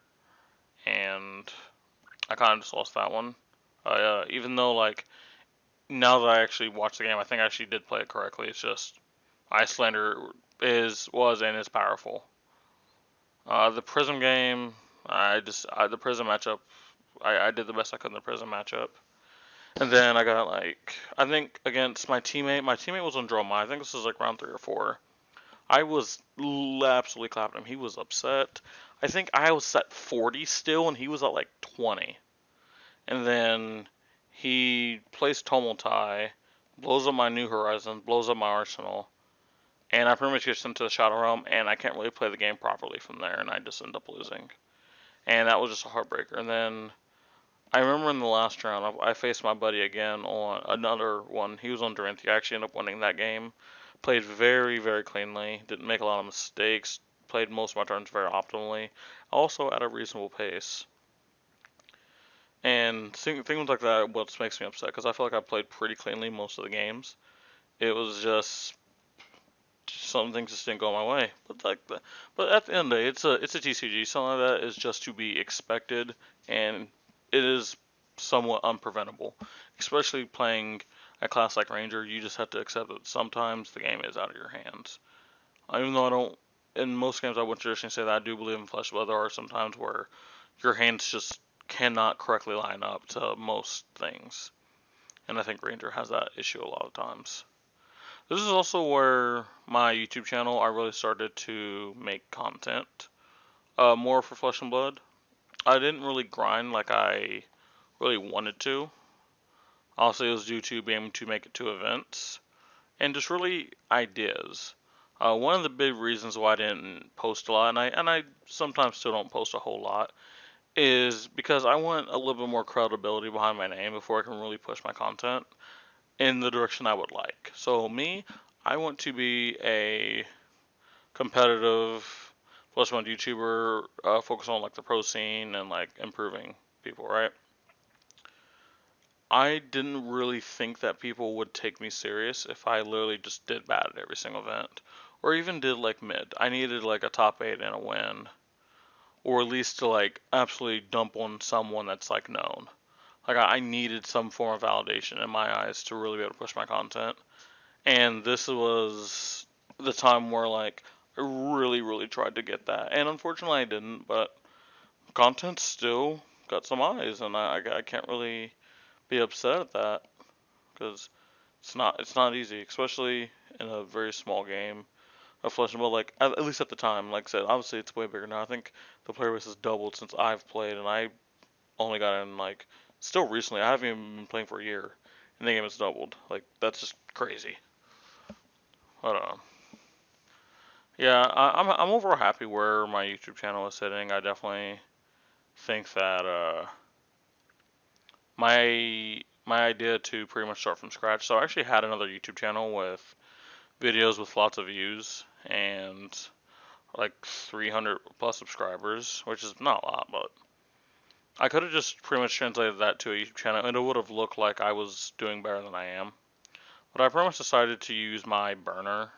and I kind of just lost that one. Even though, like, now that I actually watched the game, I think I actually did play it correctly. It's just Iyslander was and is powerful. The Prism game, the Prism matchup, I did the best I could in the Prism matchup. And then I got, like, I think against my teammate was on Droma. I think this was like round 3 or 4. I was absolutely clapping him. He was upset. I think I was at 40 still, and he was at like 20. And then he plays Tumultai, blows up my New Horizons, blows up my Arsenal, and I pretty much get sent to the Shadow Realm, and I can't really play the game properly from there, and I just end up losing. And that was just a heartbreaker. And then I remember in the last round, I faced my buddy again on another one. He was on Dorinthia. I actually ended up winning that game. Played very, very cleanly. Didn't make a lot of mistakes. Played most of my turns very optimally. Also at a reasonable pace. And things like that, what makes me upset, because I feel like I played pretty cleanly most of the games. It was just some things just didn't go my way. But at the end of the day, it's a TCG. Something like that is just to be expected, and it is somewhat unpreventable. Especially playing a class like Ranger, you just have to accept that sometimes the game is out of your hands. Even though I don't, in most games I wouldn't traditionally say that I do believe in Flesh, but there are some times where your hands just cannot correctly line up to most things, and I think Ranger has that issue a lot of times. This is also where my YouTube channel I really started to make content more for Flesh and Blood. I didn't really grind like I really wanted to. Honestly, it was due to being able to make it to events and just really ideas. One of the big reasons why I didn't post a lot, and I sometimes still don't post a whole lot, is because I want a little bit more credibility behind my name before I can really push my content in the direction I would like. So me, I want to be a competitive plus one YouTuber, focus on like the pro scene and like improving people, right? I didn't really think that people would take me serious if I literally just did bad at every single event, or even did like mid. I needed like a top 8 and a win, or at least to like absolutely dump on someone that's like known. Like I needed some form of validation in my eyes to really be able to push my content. And this was the time where like I really, really tried to get that, and unfortunately I didn't. But content still got some eyes, and I can't really be upset at that because it's not easy, especially in a very small game of Flesh and Blood. Like at least at the time, like I said, obviously it's way bigger now. I think the player base has doubled since I've played, and I only got in like still recently. I haven't even been playing for a year, and the game has doubled. Like that's just crazy. I don't know. Yeah, I'm overall happy where my YouTube channel is sitting. I definitely think that my idea to pretty much start from scratch. So I actually had another YouTube channel with videos with lots of views and like 300 plus subscribers, which is not a lot, but I could have just pretty much translated that to a YouTube channel, and it would have looked like I was doing better than I am. But I pretty much decided to use my burner.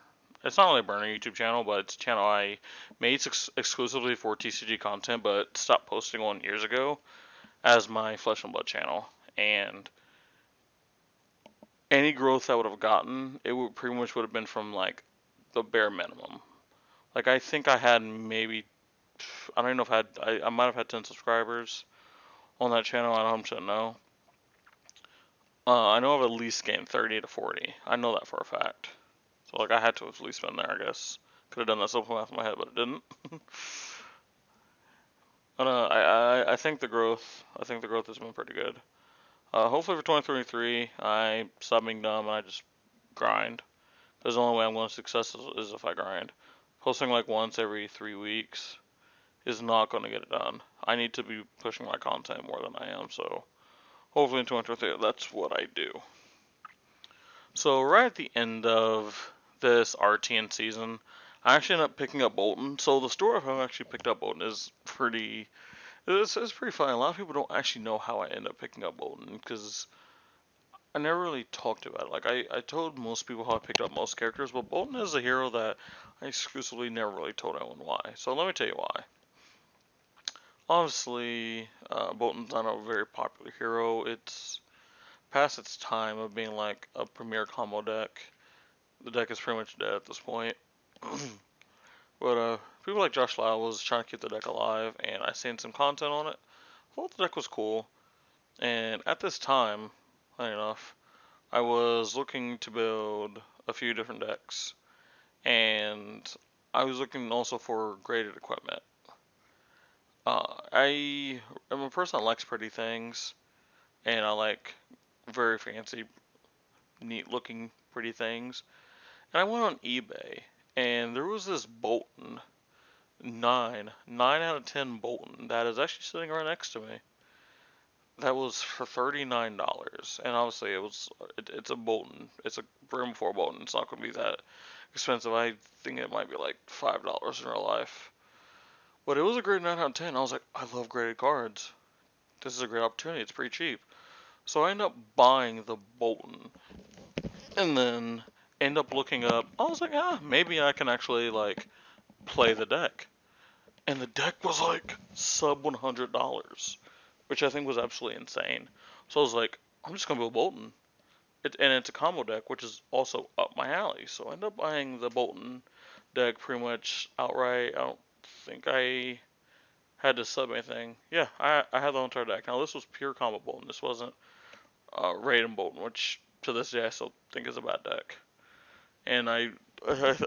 It's not really a burner YouTube channel, but it's a channel I made exclusively for TCG content, but stopped posting on years ago as my Flesh and Blood channel. And any growth I would have gotten, it would pretty much would have been from like the bare minimum. Like I think I had maybe I don't even know if I might have had 10 subscribers on that channel. I don't know. I know I've at least gained 30 to 40. I know that for a fact. So like I had to have at least been there, I guess. Could have done that simple math in my head, but it didn't. But I think the growth. I think the growth has been pretty good. Hopefully for 2023, I stop being dumb and I just grind. Because the only way I'm going to success is if I grind. Posting like once every 3 weeks is not going to get it done. I need to be pushing my content more than I am. So hopefully in 2023, that's what I do. So right at the end of this RTN season, I actually ended up picking up Boltyn. So the story of how I actually picked up Boltyn is it's pretty funny. A lot of people don't actually know how I ended up picking up Boltyn because I never really talked about it. Like I told most people how I picked up most characters, but Boltyn is a hero that I exclusively never really told anyone why. So let me tell you why. Obviously, Boltyn's not a very popular hero. It's past its time of being like a premier combo deck. The deck is pretty much dead at this point. But people like Josh Lyle was trying to keep the deck alive, and I seen some content on it. I thought the deck was cool, and at this time, funny enough, I was looking to build a few different decks, and I was looking also for graded equipment. I am a person that likes pretty things, and I like very fancy, neat looking pretty things. And I went on eBay, and there was this Boltyn 9 out of 10 Boltyn that is actually sitting right next to me. That was for $39, and obviously it's a Bolton. It's a Brim 4 Bolton. It's not gonna be that expensive. I think it might be like $5 in real life. But it was a great 9 out of 10. I was like, I love graded cards. This is a great opportunity. It's pretty cheap. So I ended up buying the Bolton, and then end up looking up. I was like, maybe I can actually like play the deck. And the deck was like sub $100, which I think was absolutely insane. So I was like, I'm just gonna go Bolton. And it's a combo deck, which is also up my alley. So I ended up buying the Bolton deck pretty much outright. I don't think I had to sub anything. Yeah, I had the whole entire deck. Now this was pure combo Bolton. This wasn't Raiden Bolton, which to this day I still think is a bad deck. And I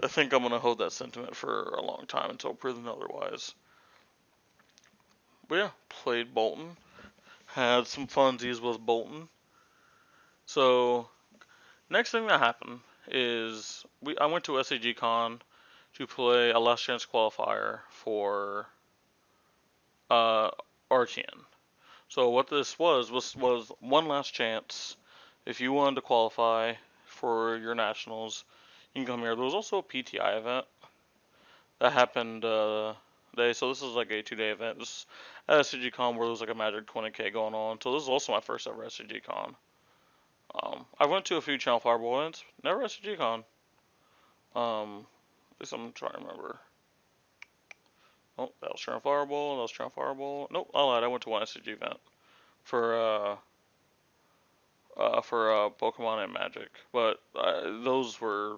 think I'm gonna hold that sentiment for a long time until proven otherwise. But yeah, played Bolton. Had some funsies with Bolton. So next thing that happened is I went to SCG Con to play a last chance qualifier for uh, RTN. So what this was one last chance. If you wanted to qualify for your nationals, you can come here. There was also a PTI event that happened day. So this is like a 2-day event. This at SCG Con where there was like a Magic 20K going on. So this is also my first ever SCG Con. I went to a few Channel Fireball events, never SCG Con. At least I'm trying to remember. Oh, that was Channel Fireball. That was Channel Fireball. Nope, I lied. I went to one SCG event for Pokemon and Magic, but those were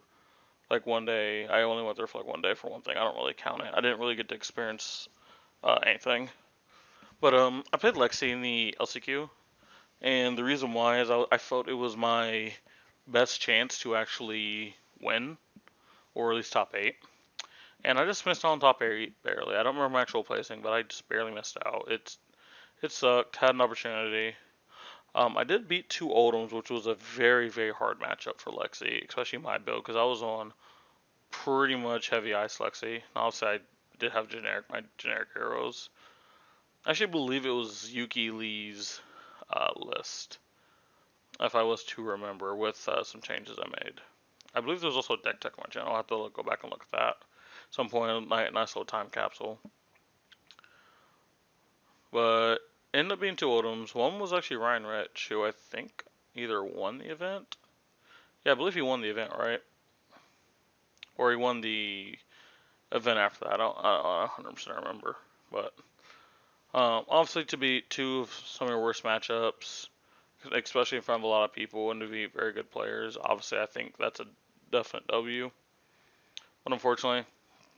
like one day. I only went there for like one day for one thing. I don't really count it. I didn't really get to experience anything. But I played Lexi in the LCQ, and the reason why is I felt it was my best chance to actually win, or at least top 8. And I just missed on top 8 barely. I don't remember my actual placing, but I just barely missed out. It sucked. Had an opportunity. I did beat 2 Oldhams, which was a very, very hard matchup for Lexi, especially my build, because I was on pretty much heavy ice Lexi. Obviously, I did have my generic arrows. I actually believe it was Yuki Lee's list, if I was to remember, with some changes I made. I believe there was also a deck tech on my channel. I'll have to go back and look at that. Some point, nice little time capsule. But ended up being 2 Oldhams. One was actually Ryan Rich, who I think either won the event. Yeah, I believe he won the event, right? Or he won the event after that. I don't 100% remember. But obviously to beat 2 of some of your worst matchups, especially in front of a lot of people and to be very good players, obviously I think that's a definite W. But unfortunately,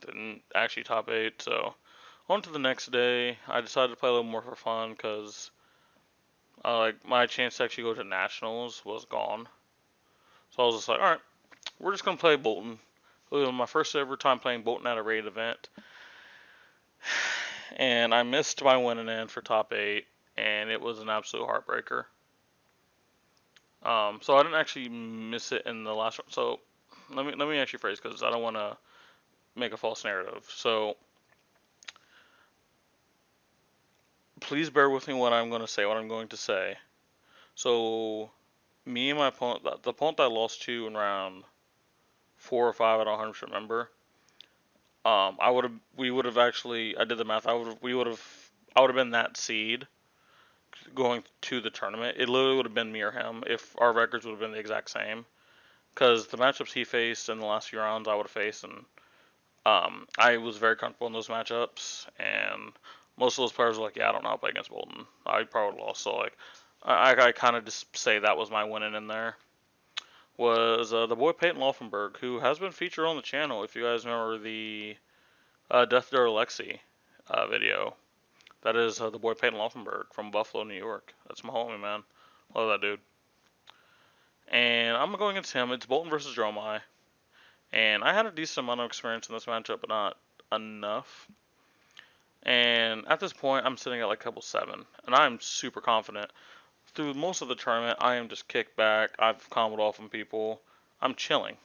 didn't actually top 8. So on to the next day. I decided to play a little more for fun because like my chance to actually go to nationals was gone. So I was just like, all right, we're just gonna play Bolton. It was my first ever time playing Bolton at a raid event, and I missed my winning end for top 8, and it was an absolute heartbreaker. So I didn't actually miss it in the last one. So let me actually phrase, because I don't want to make a false narrative. So please bear with me what I'm going to say. So me and my opponent, the opponent I lost to in round 4 or 5, I don't 100% remember. We would have actually, I did the math. I would have been that seed going to the tournament. It literally would have been me or him if our records would have been the exact same. Because the matchups he faced in the last few rounds, I would have faced, and I was very comfortable in those matchups. And most of those players were like, "Yeah, I don't know how to play against Bolton. I probably would have lost." So like, I kind of just say that was my winning in there. Was the boy Peyton Laufenberg, who has been featured on the channel. If you guys remember the Death Door Alexi video. That is the boy Peyton Laufenberg from Buffalo, New York. That's my homie, man. Love that dude. And I'm going against him. It's Bolton versus Dromai. And I had a decent amount of experience in this matchup, but not enough. And at this point, I'm sitting at like level 7. And I'm super confident. Through most of the tournament, I am just kicked back. I've comboed off on people. I'm chilling.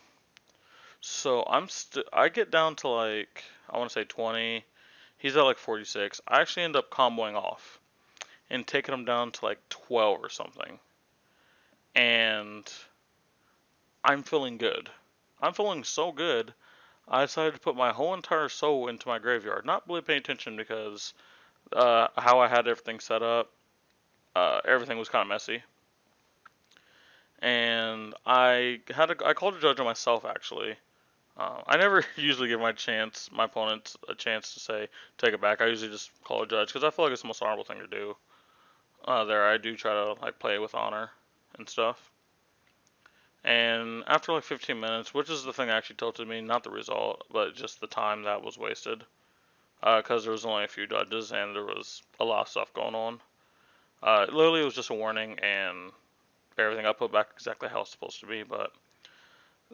So I get down to like, I want to say 20. He's at like 46. I actually end up comboing off. and taken them down to like 12 or something. And I'm feeling good. I'm feeling so good. I decided to put my whole entire soul into my graveyard. Not really paying attention because how I had everything set up, everything was kind of messy. And I called a judge on myself actually. I never usually give my opponents a chance to say take it back. I usually just call a judge because I feel like it's the most honorable thing to do. There I do try to like play with honor and stuff. And after like 15 minutes, which is the thing that actually tilted me, not the result, but just the time that was wasted, because there was only a few judges and there was a lot of stuff going on. Literally, it was just a warning and everything I put back exactly how it's supposed to be, but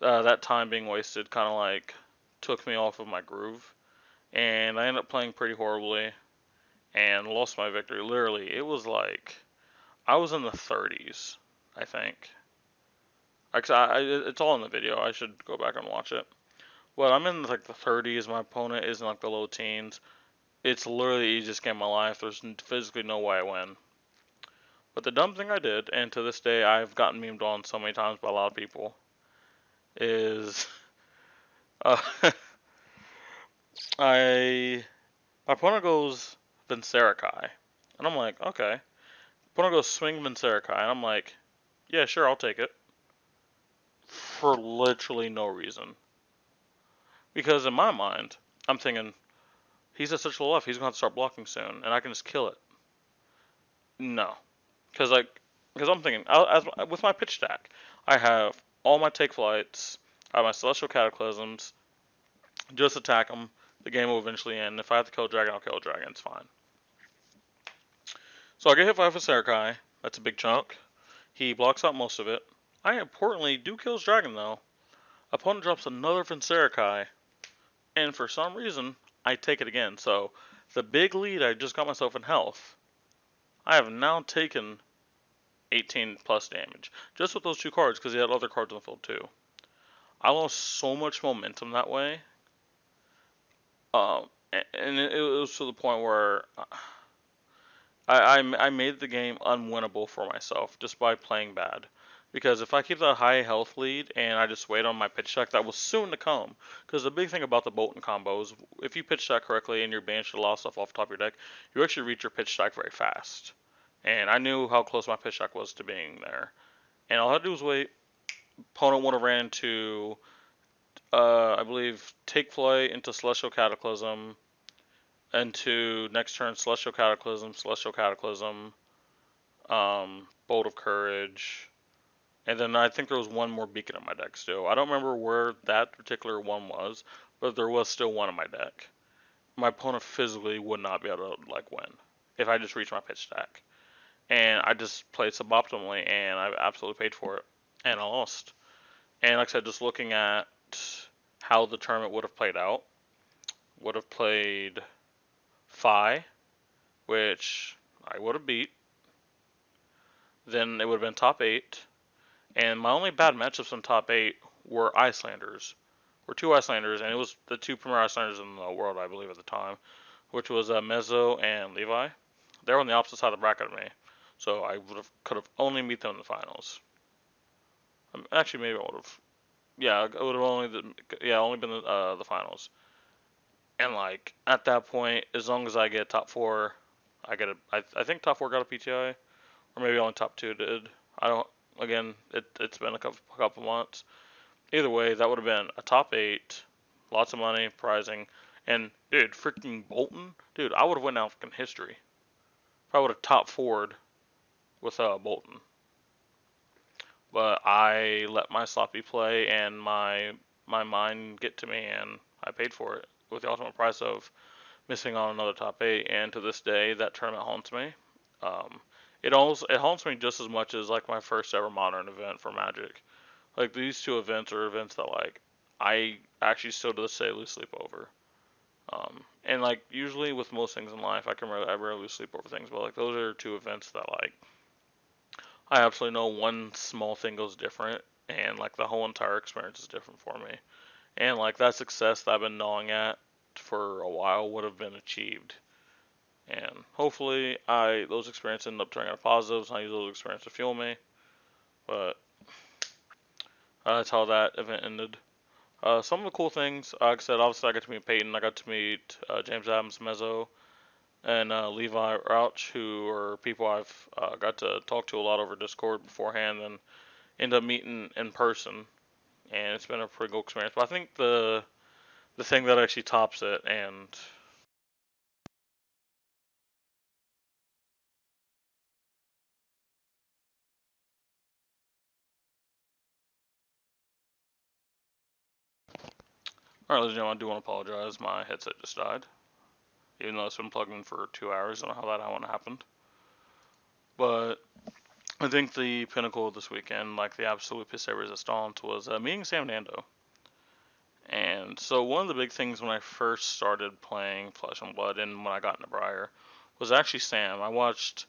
that time being wasted kind of like took me off of my groove, and I ended up playing pretty horribly and lost my victory. Literally, it was like I was in the 30s, I think. It's all in the video. I should go back and watch it. Well, I'm in like the 30s. My opponent is in like the low teens. It's literally the easiest game of my life. There's physically no way I win. But the dumb thing I did, and to this day I've gotten memed on so many times by a lot of people, is uh, I my opponent goes Vincerakai, and I'm like, okay. Opponent goes swing Vincerakai, and I'm like, yeah, sure, I'll take it. For literally no reason. Because in my mind, I'm thinking, he's at such low life, he's going to have to start blocking soon, and I can just kill it. No. Because I'm thinking, with my pitch stack, I have all my take flights, I have my Celestial Cataclysms, just attack them, the game will eventually end. If I have to kill a dragon, I'll kill a dragon, it's fine. So I get hit by Vincerakai, that's a big chunk. He blocks out most of it. I importantly do kill his dragon though. Opponent drops another Vincerakai, and for some reason, I take it again. So the big lead I just got myself in health, I have now taken 18 plus damage. Just with those two cards, because he had other cards on the field too. I lost so much momentum that way. And it was to the point where I made the game unwinnable for myself just by playing bad. Because if I keep that high health lead and I just wait on my pitch deck, that was soon to come. Because the big thing about the Boltyn combo is if you pitch deck correctly and you're banished a lot of stuff off the top of your deck, you actually reach your pitch deck very fast. And I knew how close my pitch deck was to being there. And all I had to do was wait. Opponent would have ran into, I believe, Take Flight into Celestial Cataclysm, into next turn Celestial Cataclysm, Bolt of Courage, and then I think there was one more beacon in my deck still. I don't remember where that particular one was, but there was still one in my deck. My opponent physically would not be able to like win if I just reached my pitch stack. And I just played suboptimally, and I absolutely paid for it, and I lost. And like I said, just looking at how the tournament would have played out, would have played Phi, which I would have beat. Then it would have been top 8. And my only bad matchups in top 8 were Icelanders. Were two Icelanders, and it was the two premier Icelanders in the world, I believe, at the time, which was Mezzo and Levi. They were on the opposite side of the bracket of me, so I could have only meet them in the finals. Actually, maybe I would have. Yeah, it would have only been the finals. And like at that point, as long as I get top 4, I get a. I think top 4 got a PTI, or maybe only top 2 did. I don't. Again, it's been a couple months. Either way, that would have been a top 8, lots of money, prizing, and dude, freaking Boltyn, dude, I would have went down in history if I would have top 4'd with Boltyn. But I let my sloppy play and my mind get to me, and I paid for it with the ultimate price of missing on another top 8. And to this day, that tournament haunts me. It haunts me just as much as like my first ever modern event for Magic. Like these two events are events that like I actually still to this day lose sleep over. And like usually with most things in life, I rarely lose sleep over things, but like those are two events that like I absolutely know one small thing goes different, and like the whole entire experience is different for me. And like that success that I've been gnawing at for a while would have been achieved. and hopefully those experiences end up turning out positives, and I use those experiences to fuel me. But that's how that event ended. Some of the cool things, like I said, obviously I got to meet Peyton, I got to meet James Adams, Mezzo, and Levi Rauch, who are people I've got to talk to a lot over Discord beforehand, and end up meeting in person, and it's been a pretty cool experience. But I think the thing that actually tops it, and alright, ladies and gentlemen, I do want to apologize. My headset just died, even though it's been plugged in for 2 hours. I don't know how that one happened, but I think the pinnacle of this weekend, like the absolute piece de resistance, was meeting Sam Nando. And so one of the big things when I first started playing Flesh and Blood and when I got into Briar was actually Sam. I watched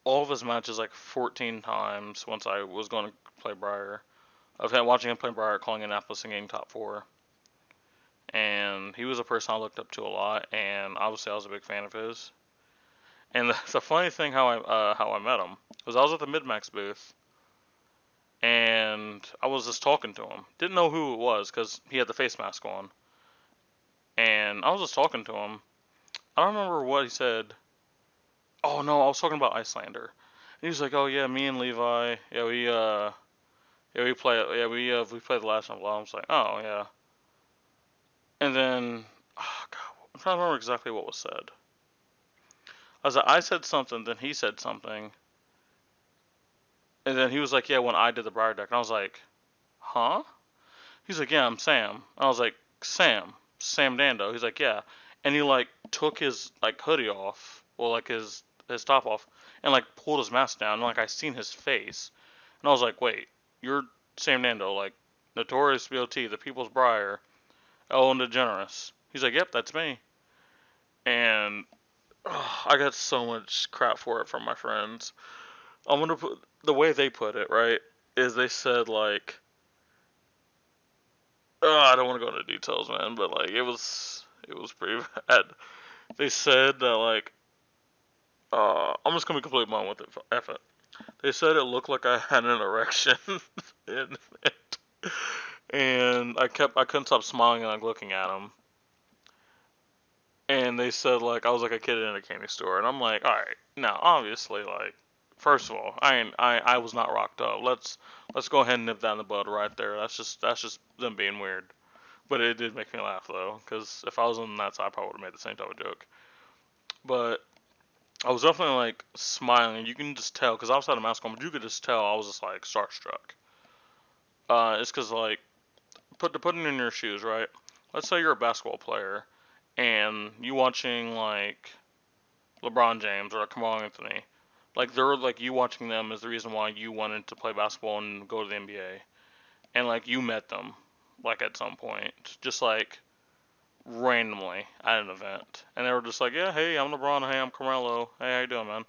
all of his matches like 14 times once I was going to play Briar. I've had watching him play Briar, calling Annapolis and getting top 4. And he was a person I looked up to a lot, and obviously I was a big fan of his. And the funny thing how I met him was I was at the Midmax booth, and I was just talking to him. Didn't know who it was because he had the face mask on. And I was just talking to him. I don't remember what he said. Oh no, I was talking about Icelander. And he was like, "Oh yeah, me and Levi, we play, we played the last one." I was like, "Oh yeah." And then, oh god, I'm trying to remember exactly what was said. I said something, then he said something, and then he was like, "Yeah, when I did the Briar deck," and I was like, "Huh?" He's like, "Yeah, I'm Sam." And I was like, Sam Dando." He's like, "Yeah," and he like took his like hoodie off, or like his top off, and like pulled his mask down, and like I seen his face, and I was like, "Wait, you're Sam Dando, like Notorious B.O.T., the People's Briar, Ellen DeGeneres." He's like, "Yep, that's me," and I got so much crap for it from my friends. I'm gonna put the way they put it, right, is they said like, I don't want to go into details, man, but like it was pretty bad. They said that like, I'm just gonna be completely blunt with it. F it. They said it looked like I had an erection, and, and I couldn't stop smiling and like looking at them. And they said like I was like a kid in a candy store, and I'm like, all right, now obviously like, first of all, I was not rocked up. Let's go ahead and nip that in the bud right there. That's just them being weird. But it did make me laugh though, because if I was on that side, I probably would have made the same type of joke. But I was definitely like smiling. You can just tell because I was had a mask on, but you could just tell I was just like starstruck. It's because like put it in your shoes, right? Let's say you're a basketball player and you watching like LeBron James or Carmelo Anthony. Like they're like you watching them is the reason why you wanted to play basketball and go to the NBA. And like you met them like at some point, just like randomly at an event, and they were just like, "Yeah, hey, I'm LeBron. Hey, I'm Carmelo. Hey, how you doing, man?"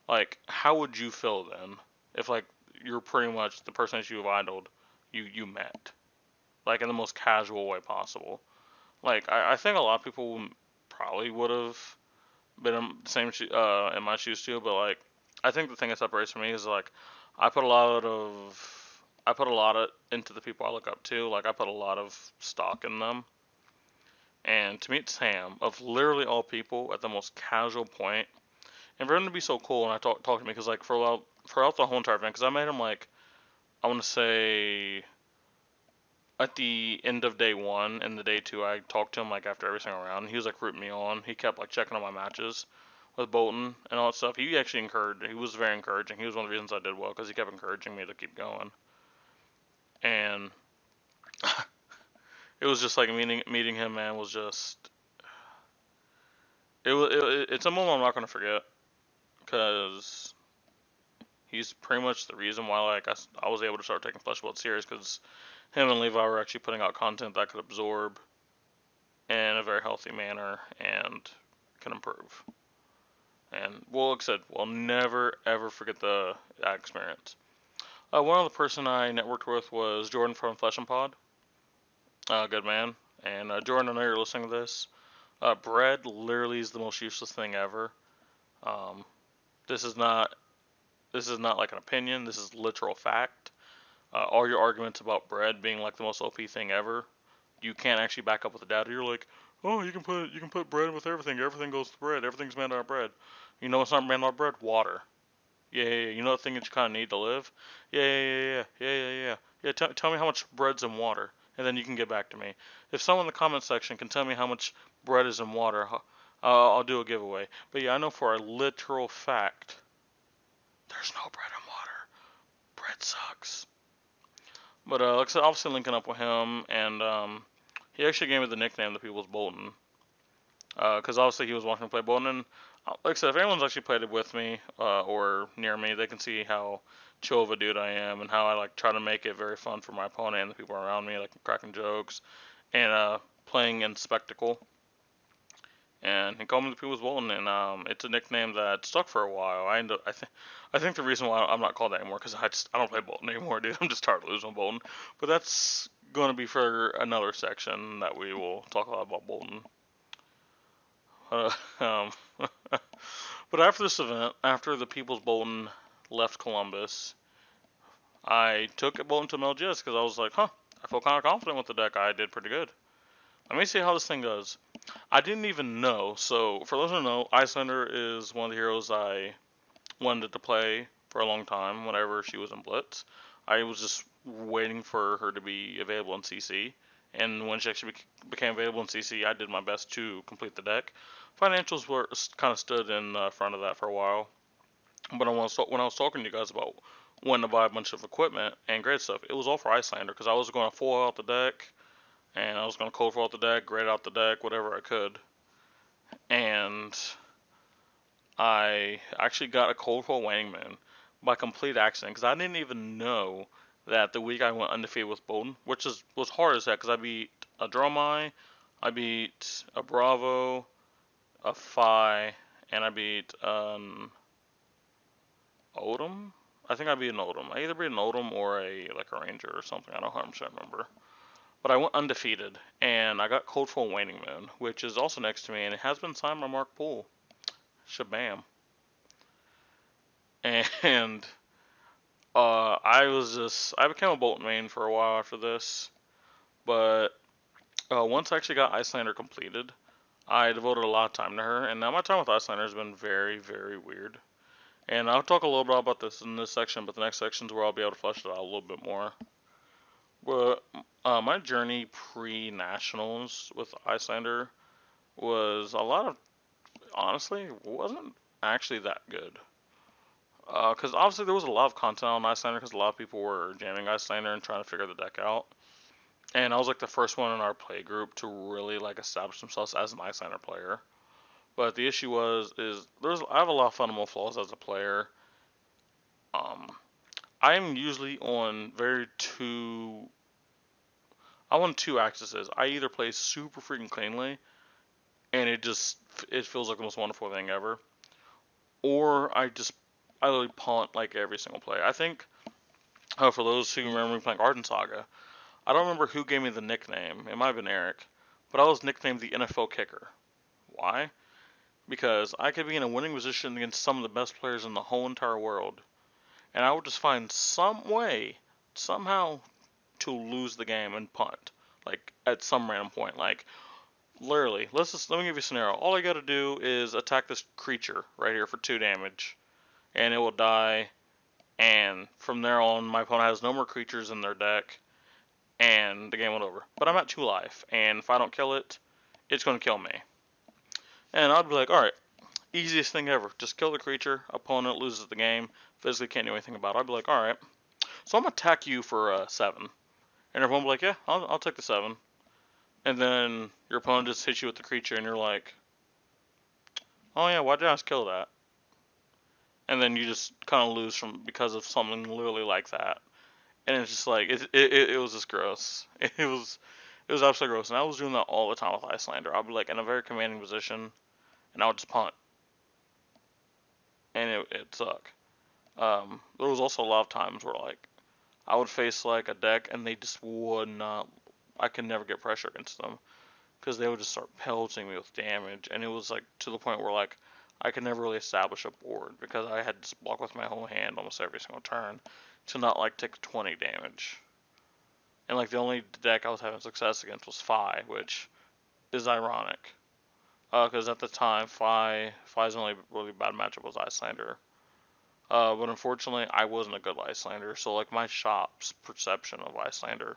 Like, how would you feel then if like you're pretty much the person that you've idoled, you met like in the most casual way possible? Like, I think a lot of people probably would have been in the same in my shoes too, but like, I think the thing that separates me is like, I put a lot of I put a lot of into the people I look up to. Like, I put a lot of stock in them. And to meet Sam, of literally all people, at the most casual point, and for him to be so cool and I talk to me, because like throughout the whole entire event, because I met him like, I want to say at the end of day one and the day two, I talked to him like after every single round. He was like rooting me on. He kept like checking on my matches with Bolton and all that stuff. He actually encouraged. He was very encouraging. He was one of the reasons I did well because he kept encouraging me to keep going. And it was just like meeting him, man, was just it's a moment I'm not gonna forget because he's pretty much the reason why like I was able to start taking Flesh Blood serious, because him and Levi were actually putting out content that could absorb in a very healthy manner and can improve. And well, like I said, we'll never ever forget that experience. One other person I networked with was Jordan from Flesh and Pod. Good man. And Jordan, I know you're listening to this. Bread literally is the most useless thing ever. Um, this is not like an opinion. This is literal fact. All your arguments about bread being like the most OP thing ever, you can't actually back up with the data. You're like, oh, you can put bread with everything. Everything goes to bread. Everything's made out of bread. You know what's not made out of bread? Water. Yeah, yeah, yeah. You know the thing that you kind of need to live? Yeah, yeah, yeah, yeah, yeah, yeah, yeah. Yeah, tell me how much bread's in water, and then you can get back to me. If someone in the comment section can tell me how much bread is in water, I'll do a giveaway. But yeah, I know for a literal fact, there's no bread in water. Bread sucks. But like I said, obviously linking up with him, and he actually gave me the nickname the People's Bolton. Because obviously he was watching me play Bolton, and like I said, if anyone's actually played it with me or near me, they can see how chill of a dude I am, and how I like try to make it very fun for my opponent and the people around me, like cracking jokes and playing in spectacle. And he called me the People's Bolton, and it's a nickname that stuck for a while. I think the reason why I'm not called that anymore because I don't play Bolton anymore, dude. I'm just tired of losing Bolton. But that's going to be for another section that we will talk a lot about Bolton. Uh, um, but after this event, after the People's Bolton left Columbus, I took Bolton to MLGS because I was like, I feel kind of confident with the deck. I did pretty good. Let me see how this thing goes. I didn't even know. So, for those who know, Iyslander is one of the heroes I wanted to play for a long time whenever she was in Blitz. I was just waiting for her to be available in CC. And when she actually became available in CC, I did my best to complete the deck. Financials were kind of stood in front of that for a while. But when I was talking to you guys about when to buy a bunch of equipment and grade stuff, it was all for Iyslander because I was going to full out the deck and I was going to cold full out the deck, grade out the deck, whatever I could. And I actually got a cold full Waning Moon by complete accident because I didn't even know that the week I went undefeated with Bolton, which was hard as heck because I beat a Dromai, I beat a Bravo, a Phi, and I beat an Odom. I think I beat an Odom. I either beat an Odom or a Ranger or something. I don't 100% remember. But I went undefeated, and I got Cold Full Waning Moon, which is also next to me, and it has been signed by Mark Poole. Shabam. And I became a Bolton main for a while after this, but once I actually got Iyslander completed, I devoted a lot of time to her, and now my time with Iyslander has been very, very weird. And I'll talk a little bit about this in this section, but the next section is where I'll be able to flesh it out a little bit more. But my journey pre-nationals with Iyslander was a lot of, honestly, wasn't actually that good. Because obviously there was a lot of content on Iyslander because a lot of people were jamming Iyslander and trying to figure the deck out. And I was like the first one in our play group to really like establish themselves as an Iyslander player. But the issue is I have a lot of fundamental flaws as a player. I'm usually on I'm on two axes. I either play super freaking cleanly, and it feels like the most wonderful thing ever, or I literally punt like every single play. I think for those who remember me playing Arden Saga, I don't remember who gave me the nickname. It might have been Eric, but I was nicknamed the NFL kicker. Why? Because I could be in a winning position against some of the best players in the whole entire world, and I would just find some way, somehow, to lose the game and punt, like at some random point. Like literally, let me give you a scenario. All I got to do is attack this creature right here for 2 damage, and it will die. And from there on, my opponent has no more creatures in their deck, and the game went over. But I'm at 2 life, and if I don't kill it, it's going to kill me. And I'd be like, alright, easiest thing ever. Just kill the creature, opponent loses the game, physically can't do anything about it. I'd be like, alright, so I'm going to attack you for 7. And everyone will be like, yeah, I'll take the 7. And then your opponent just hits you with the creature, and you're like, oh yeah, why did I just kill that? And then you just kind of lose because of something literally like that. And it's just like, it was just gross. It was absolutely gross. And I was doing that all the time with Iyslander. I'd be like in a very commanding position, and I would just punt. And it sucked. There was also a lot of times where like I would face like a deck and they just would not. I could never get pressure against them. because they would just start pelting me with damage, and it was like to the point where like I could never really establish a board because I had to block with my whole hand almost every single turn to not like take 20 damage. And like the only deck I was having success against was Fi, which is ironic. Because at the time, Fi's only really bad matchup was Iyslander. But unfortunately, I wasn't a good Iyslander, so like my shop's perception of Iyslander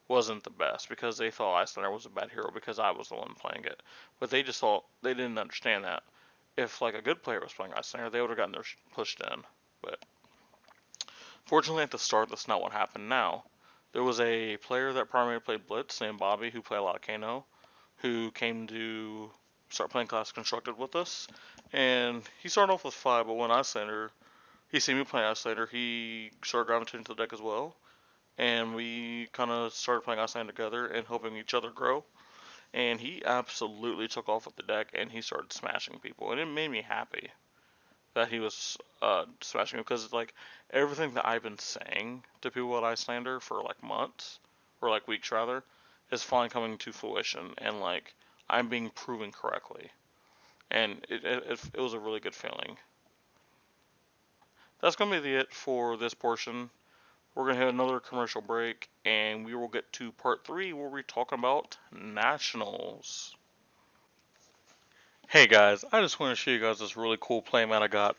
wasn't the best because they thought Iyslander was a bad hero because I was the one playing it. But they just thought they didn't understand that if like a good player was playing Iyslander, they would have gotten their pushed in. But fortunately, at the start, that's not what happened. Now, there was a player that primarily played Blitz named Bobby who played a lot of Kano, who came to start playing Class Constructed with us, and he started off with 5, but when Iyslander, he seen me playing Iyslander, he started gravitating to the deck as well, and we kind of started playing Iyslander together and helping each other grow. And he absolutely took off with the deck, and he started smashing people, and it made me happy that he was smashing people because like everything that I've been saying to people at Iyslander for like months or like weeks rather is finally coming to fruition, and like I'm being proven correctly, and it was a really good feeling. That's gonna be it for this portion. We're gonna hit another commercial break, and we will get to part 3 where we talk about nationals. Hey guys, I just want to show you guys this really cool playmat I got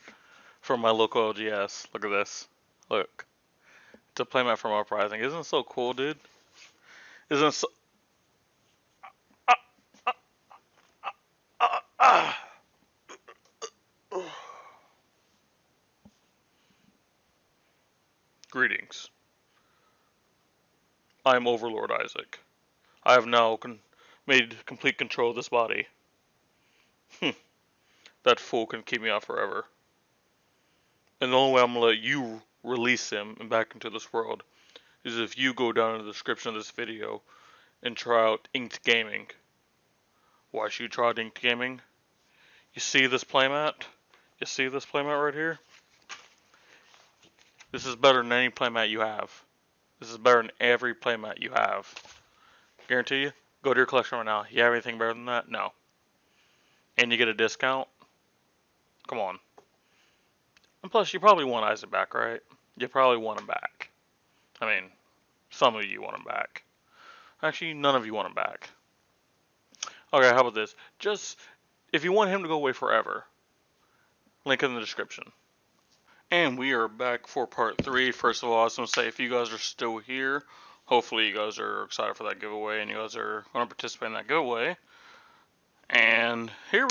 from my local LGS. Look at this. Look. It's a playmat from Uprising. Isn't it so cool, dude? Isn't it so... Ah, ah, ah, ah. Greetings. I am Overlord Isaac. I have now made complete control of this body. That fool can keep me out forever. And the only way I'm going to let you release him and back into this world is if you go down in the description of this video and try out Inked Gaming. Why should you try out Inked Gaming? You see this playmat? You see this playmat right here? This is better than any playmat you have. This is better than every playmat you have. Guarantee you. Go to your collection right now. You have anything better than that? No. And you get a discount? Come on. And plus, you probably want Isaac back, right? You probably want him back. I mean, some of you want him back. Actually, none of you want him back. Okay, how about this? Just, if you want him to go away forever, link in the description. And we are back for part 3. First of all, I was going to say, if you guys are still here, hopefully you guys are excited for that giveaway and you guys are going to participate in that giveaway. And here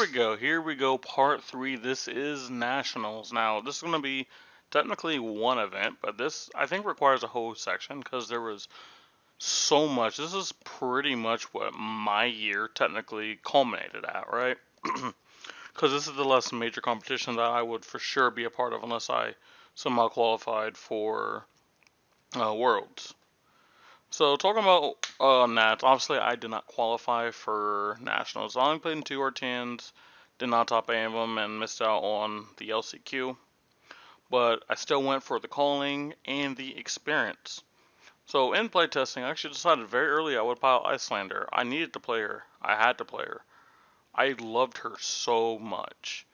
we go, part 3. This is Nationals. Now, this is going to be technically one event, but this, I think, requires a whole section because there was so much. This is pretty much what my year technically culminated at, right? Because this is the last major competition that I would for sure be a part of unless I somehow qualified for Worlds. So talking about Nats, obviously I did not qualify for Nationals. I only played in 2 R10s, did not top any of them, and missed out on the LCQ. But I still went for the calling and the experience. So in playtesting, I actually decided very early I would pile Iyslander. I needed to play her. I had to play her. I loved her so much.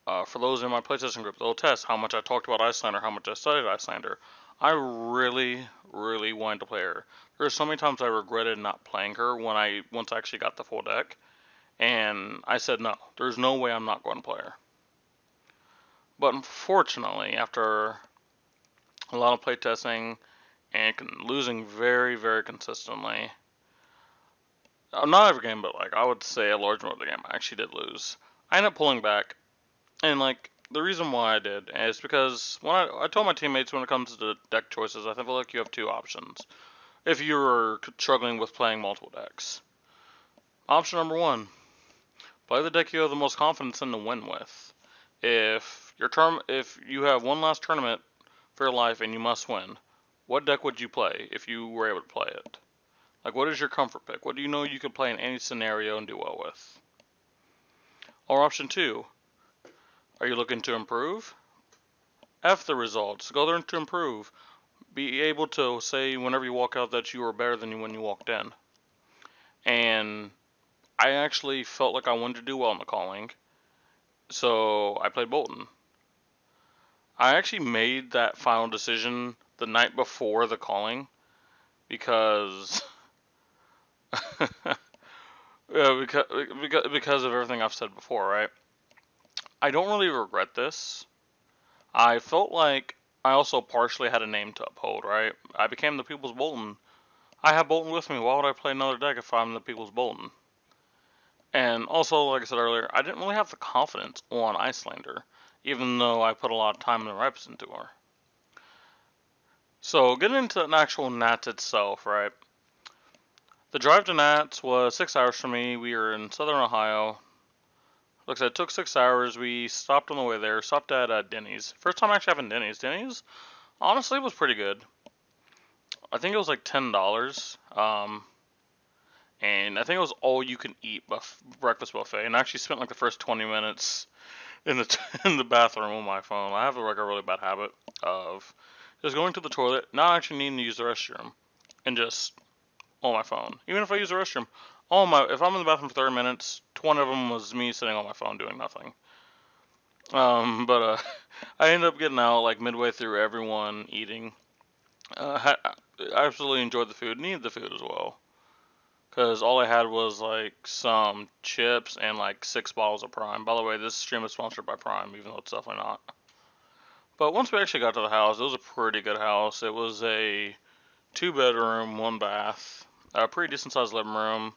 For those in my playtesting group, they'll test how much I talked about Iyslander, how much I studied Iyslander. I really, really wanted to play her. There's so many times I regretted not playing her once I actually got the full deck. And I said, no, there's no way I'm not going to play her. But unfortunately, after a lot of playtesting and losing very, very consistently, not every game, but like I would say a large amount of the game, I actually did lose. I ended up pulling back, and like the reason why I did is because when I told my teammates when it comes to deck choices, I feel like you have 2 options if you're struggling with playing multiple decks. Option number 1, play the deck you have the most confidence in to win with. If you have one last tournament for your life and you must win, what deck would you play if you were able to play it? Like, what is your comfort pick? What do you know you could play in any scenario and do well with? Or option 2, are you looking to improve? F the results. Go there to improve. Be able to say whenever you walk out that you were better than when you walked in. And I actually felt like I wanted to do well in the calling, so I played Bolton. I actually made that final decision the night before the calling because because of everything I've said before, right? I don't really regret this. I felt like I also partially had a name to uphold, right? I became the People's Bolton. I have Bolton with me. Why would I play another deck if I'm the People's Bolton? And also, like I said earlier, I didn't really have the confidence on Icelander, even though I put a lot of time and reps into her. So, getting into an actual Nats itself, right? The drive to Nats was 6 hours for me. We were in southern Ohio. Like I said, it took 6 hours. We stopped on the way there. Stopped at Denny's. First time actually having Denny's. Denny's, honestly, was pretty good. I think it was like $10. And I think it was all you can eat breakfast buffet. And I actually spent like the first 20 minutes in the in the bathroom on my phone. I have like a really bad habit of just going to the toilet, not actually needing to use the restroom, and just on my phone. Even if I use the restroom, if I'm in the bathroom for 30 minutes, 20 of them was me sitting on my phone doing nothing. But I ended up getting out like midway through everyone eating. I absolutely enjoyed the food, needed the food as well. Because all I had was like some chips and like 6 bottles of Prime. By the way, this stream is sponsored by Prime, even though it's definitely not. But once we actually got to the house, it was a pretty good house. It was a 2 bedroom, 1 bath, a pretty decent sized living room.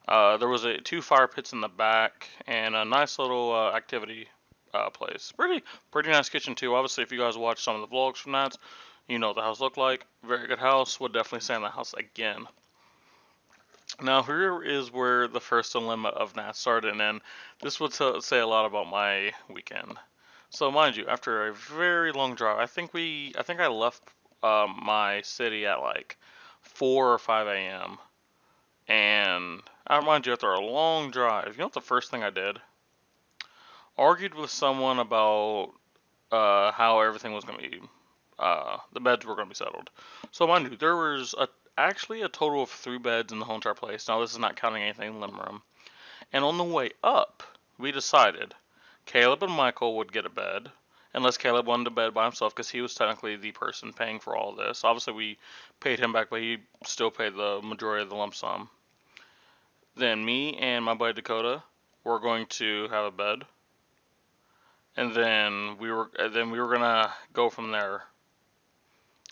There was 2 fire pits in the back and a nice little activity place. Pretty nice kitchen too. Obviously, if you guys watch some of the vlogs from that, you know what the house looked like. Very good house. Would definitely stay in the house again. Now here is where the first dilemma of Nat started, and this would say a lot about my weekend. So mind you, after a very long drive, I think I left my city at like 4 or 5 a.m. And I mind you, after a long drive, you know what the first thing I did? Argued with someone about how everything was going to be, the beds were going to be settled. So mind you, there was actually a total of 3 beds in the whole entire place. Now this is not counting anything in the living room. And on the way up, we decided Caleb and Michael would get a bed, unless Caleb wanted a bed by himself, because he was technically the person paying for all this. Obviously, we paid him back, but he still paid the majority of the lump sum. Then me and my buddy Dakota were going to have a bed, and then we were gonna go from there.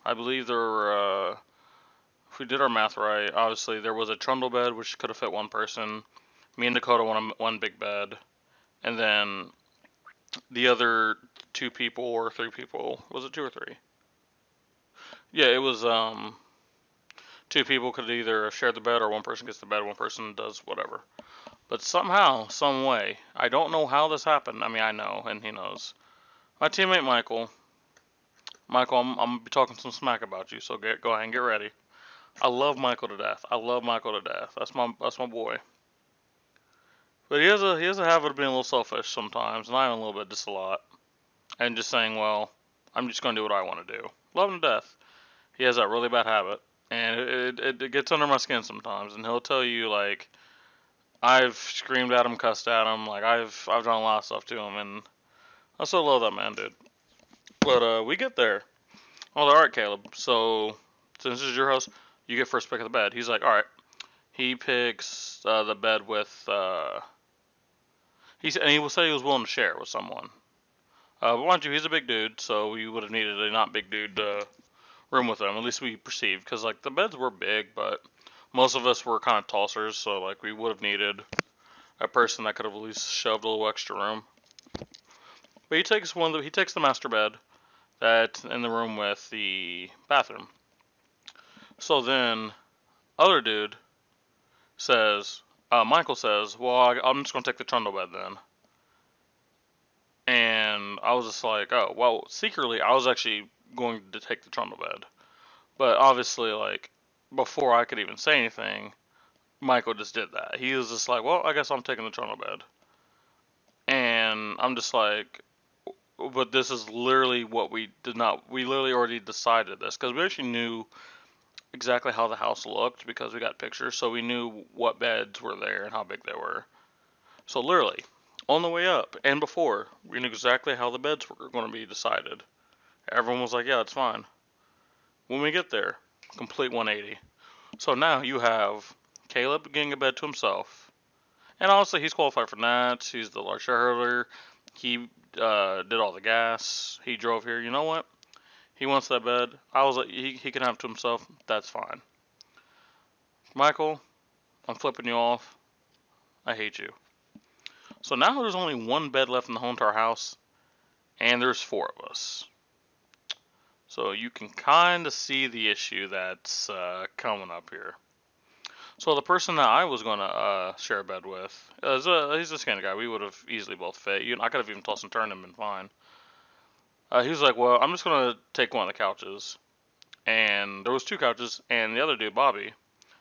I believe there were, if we did our math right, obviously there was a trundle bed which could have fit one person. Me and Dakota wanted one big bed, and then the other 2 people or 3 people. Was it 2 or 3? Yeah, it was 2 people could either share the bed or one person gets the bed, one person does whatever. But somehow, some way, I don't know how this happened. I mean, I know, and he knows. My teammate Michael, I'm gonna be talking some smack about you, so go ahead and get ready. I love Michael to death. I love Michael to death. That's my boy. But he has a habit of being a little selfish sometimes, and I am a little bit just a lot, and just saying, well, I'm just gonna do what I want to do. Love him to death. He has that really bad habit, and it gets under my skin sometimes, and he'll tell you like I've screamed at him, cussed at him, like I've done a lot of stuff to him, and I still love that man, dude. But we get there. Oh, all right, Caleb. So since this is your house, you get first pick of the bed. He's like, all right. He picks the bed with. He will say he was willing to share with someone. But mind you, he's a big dude, so we would have needed a not big dude room with him. At least we perceived, because like the beds were big, but most of us were kind of tossers, so like we would have needed a person that could have at least shoved a little extra room. But he takes the master bed that's in the room with the bathroom. So then, other dude says, Michael says, well, I'm just going to take the trundle bed then. And I was just like, oh, well, secretly, I was actually going to take the trundle bed. But obviously, like, before I could even say anything, Michael just did that. He was just like, well, I guess I'm taking the trundle bed. And I'm just like, but this is literally what we literally already decided this. Because we actually knew exactly how the house looked because we got pictures, so we knew what beds were there and how big they were. So literally, on the way up and before, we knew exactly how the beds were going to be decided. Everyone was like, yeah, it's fine. When we get there, complete 180. So now you have Caleb getting a bed to himself. And honestly, he's qualified for that. He's the large shareholder. He did all the gas. He drove here. You know what? He wants that bed. I was like, he can have it to himself. That's fine. Michael, I'm flipping you off. I hate you. So now there's only one bed left in the whole entire house, and there's four of us. So you can kind of see the issue that's coming up here. So the person that I was going to share a bed with, he's this kind of guy. We would have easily both fit. I could have even tossed and turned him and fine. He was like, well, I'm just going to take one of the couches. And there was two couches, and the other dude, Bobby,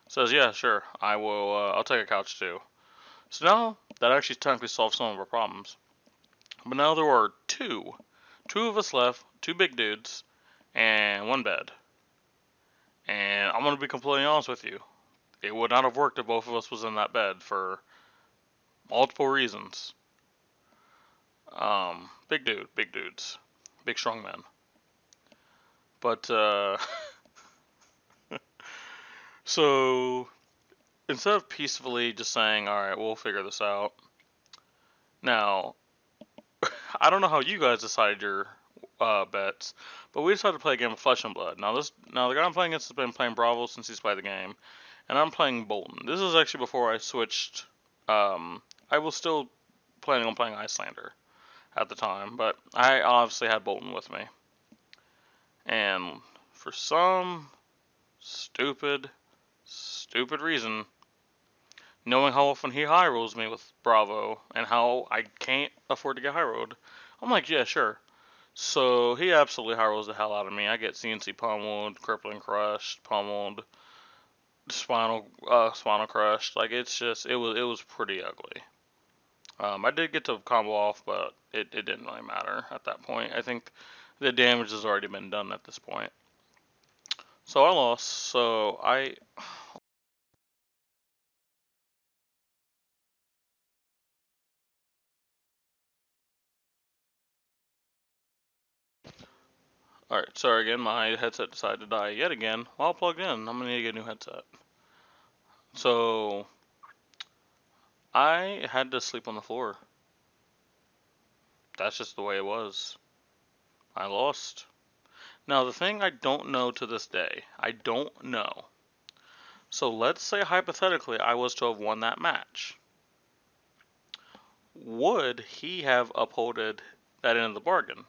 says, yeah, sure, I will, I'll take a couch too. So now that actually technically solves some of our problems. But now there are two. Two of us left, two big dudes, and one bed. And I'm going to be completely honest with you. It would not have worked if both of us was in that bed for multiple reasons. Big dudes, big strong men. But so instead of peacefully just saying, "All right, we'll figure this out." Now, I don't know how you guys decided your bets, but we decided to play a game of Flesh and Blood. Now the guy I'm playing against has been playing Bravo since he's played the game, and I'm playing Bolton. This is actually before I switched. I was still planning on playing Icelander at the time, but I obviously had Bolton with me. And for some stupid reason, knowing how often he high rolls me with Bravo and how I can't afford to get high rolled, I'm like, yeah, sure. So he absolutely high rolls the hell out of me. I get CNC pummeled, crippling crushed, pummeled, spinal crushed. Like it was pretty ugly. I did get to combo off, but it didn't really matter at that point. I think the damage has already been done at this point. So I lost. Alright, sorry again, my headset decided to die yet again while plugged in. I'm gonna need to get a new headset. So, I had to sleep on the floor. That's just the way it was. I lost. Now, the thing I don't know to this day, I don't know. So, let's say hypothetically I was to have won that match. Would he have upholded that end of the bargain?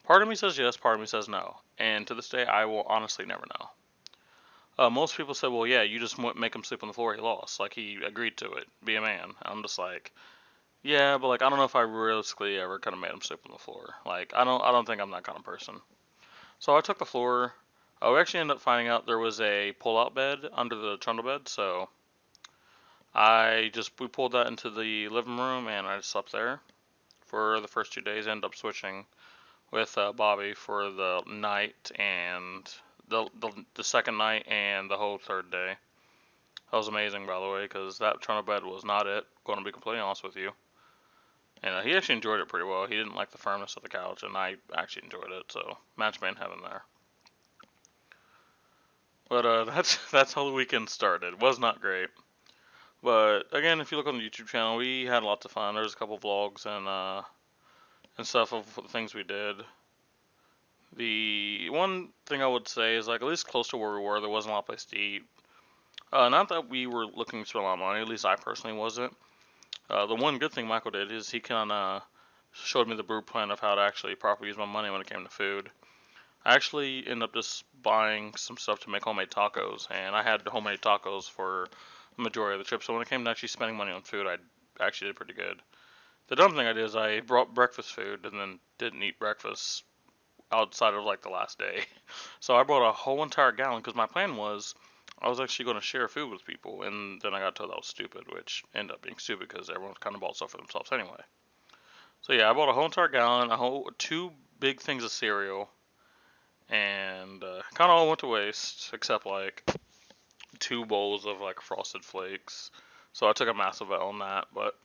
Part of me says yes, part of me says no. And to this day, I will honestly never know. Most people say, well, yeah, you just make him sleep on the floor, he lost. Like, he agreed to it. Be a man. I'm just like, yeah, but, like, I don't know if I realistically ever kind of made him sleep on the floor. Like, I don't think I'm that kind of person. So I took the floor. We actually ended up finding out there was a pull-out bed under the trundle bed, so we pulled that into the living room, and I just slept there for the first 2 days. Ended up switching with Bobby for the night and the second night and the whole third day. That was amazing, by the way, because that trundle bed was not it. Going to be completely honest with you. And he actually enjoyed it pretty well. He didn't like the firmness of the couch, and I actually enjoyed it. So match made in heaven there. But that's how the weekend started. It was not great. But again, if you look on the YouTube channel, we had lots of fun. There's a couple vlogs and stuff of the things we did. The one thing I would say is, like, at least close to where we were, there wasn't a lot of place to eat. Not that we were looking to spend a lot of money, at least I personally wasn't. The one good thing Michael did is he kind of showed me the blueprint of how to actually properly use my money when it came to food. I actually ended up just buying some stuff to make homemade tacos, and I had homemade tacos for the majority of the trip. So when it came to actually spending money on food, I actually did pretty good. The dumb thing I did is I brought breakfast food and then didn't eat breakfast outside of like the last day. So I brought a whole entire gallon because my plan was I was actually going to share food with people, and then I got told that was stupid, which ended up being stupid because everyone kind of bought stuff for themselves anyway. So yeah, I bought a whole entire gallon, two big things of cereal, and kind of all went to waste except like 2 bowls of like Frosted Flakes. So I took a massive L on that, but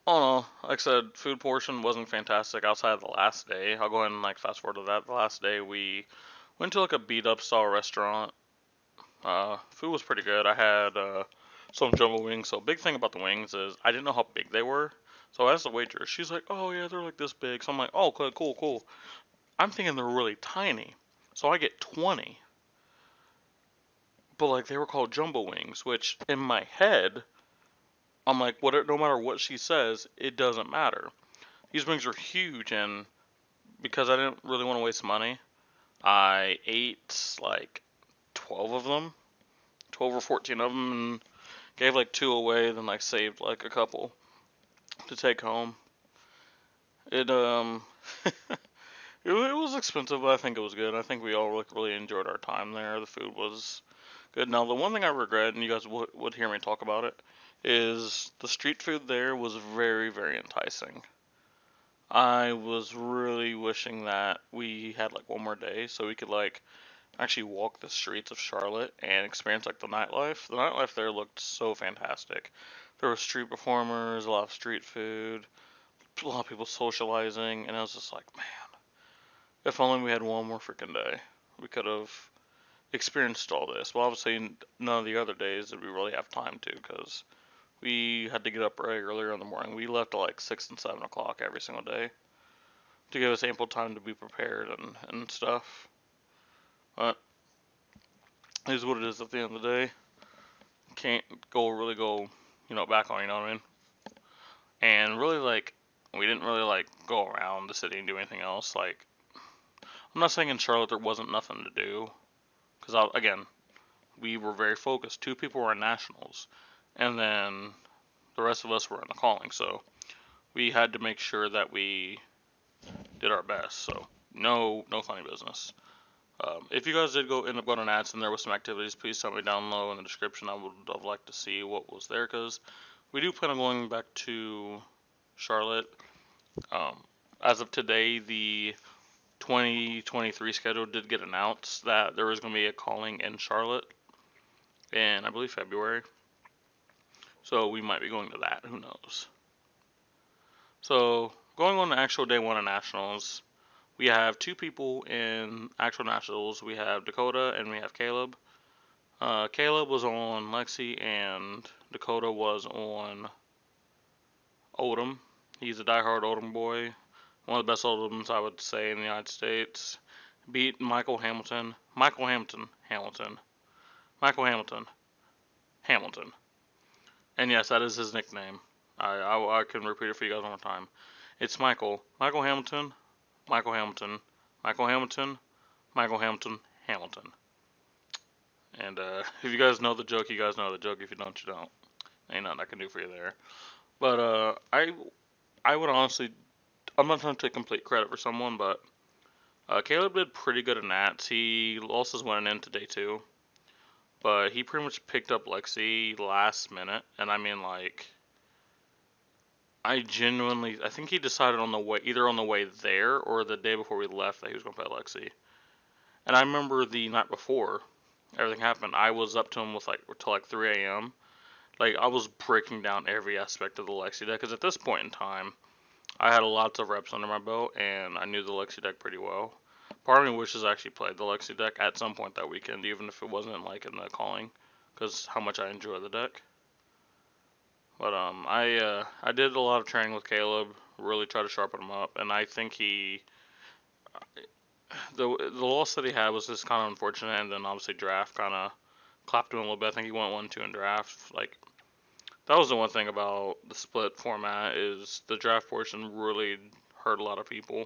oh no, like I said, food portion wasn't fantastic outside of the last day. I'll go ahead and like fast forward to that. The last day we went to like a beat up style restaurant. Food was pretty good. I had some jumbo wings. So big thing about the wings is I didn't know how big they were. So I asked the waitress. She's like, "Oh yeah, they're like this big." So I'm like, "Oh, cool, cool, cool." I'm thinking they're really tiny. So I get 20. But like they were called jumbo wings, which in my head I'm like, what? No matter what she says, it doesn't matter. These wings are huge, and because I didn't really want to waste money, I ate like 12 of them, 12 or 14 of them, and gave like 2 away. Then like saved like a couple to take home. It it was expensive, but I think it was good. I think we all really enjoyed our time there. The food was good. Now the one thing I regret, and you guys would hear me talk about it, is the street food there was very very enticing. I was really wishing that we had like one more day so we could like actually walk the streets of Charlotte and experience like the nightlife. The nightlife there looked so fantastic. There were street performers, a lot of street food, a lot of people socializing, and I was just like, man, if only we had one more freaking day, we could have experienced all this. Well, obviously none of the other days did we really have time to, because we had to get up very earlier in the morning. We left at like 6 and 7 o'clock every single day to give us ample time to be prepared and stuff. But it is what it is at the end of the day. Can't really go, back on, you know what I mean? And really, like, we didn't really, like, go around the city and do anything else. Like, I'm not saying in Charlotte there wasn't nothing to do. Because, again, we were very focused. 2 people were in nationals. And then the rest of us were in the calling. So we had to make sure that we did our best. So no funny business. If you guys did end up going on ads and there was some activities, please tell me down low in the description. I would have liked to see what was there, because we do plan on going back to Charlotte. Um, as of today, the 2023 schedule did get announced that there was going to be a calling in Charlotte in, I believe, February. So we might be going to that. Who knows? So going on to actual day 1 of nationals, we have 2 people in actual nationals. We have Dakota and we have Caleb. Caleb was on Lexi and Dakota was on Oldham. He's a diehard Oldham boy. One of the best Oldhams, I would say, in the United States. Beat Michael Hamilton. Hamilton. And yes, that is his nickname. I can repeat it for you guys one more time. It's Michael Hamilton, Michael Hamilton, Michael Hamilton, Michael Hamilton, Hamilton. And if you guys know the joke, you guys know the joke. If you don't, you don't. Ain't nothing I can do for you there. But I would honestly, I'm not trying to take complete credit for someone, but Caleb did pretty good in Nats. He lost his winning into day 2, but he pretty much picked up Lexi last minute, and I mean like, I think he decided on the way, either on the way there or the day before we left, that he was going to play Lexi. And I remember the night before everything happened, I was up to him with like till like 3 a.m. Like I was breaking down every aspect of the Lexi deck, because at this point in time, I had lots of reps under my belt, and I knew the Lexi deck pretty well. Part of me wishes I actually played the Lexi deck at some point that weekend, even if it wasn't like in the calling, because how much I enjoy the deck. But I did a lot of training with Caleb, really try to sharpen him up, and I think the loss that he had was just kind of unfortunate, and then obviously draft kind of clapped him a little bit. I think he went 1-2 in draft. Like, that was the one thing about the split format, is the draft portion really hurt a lot of people.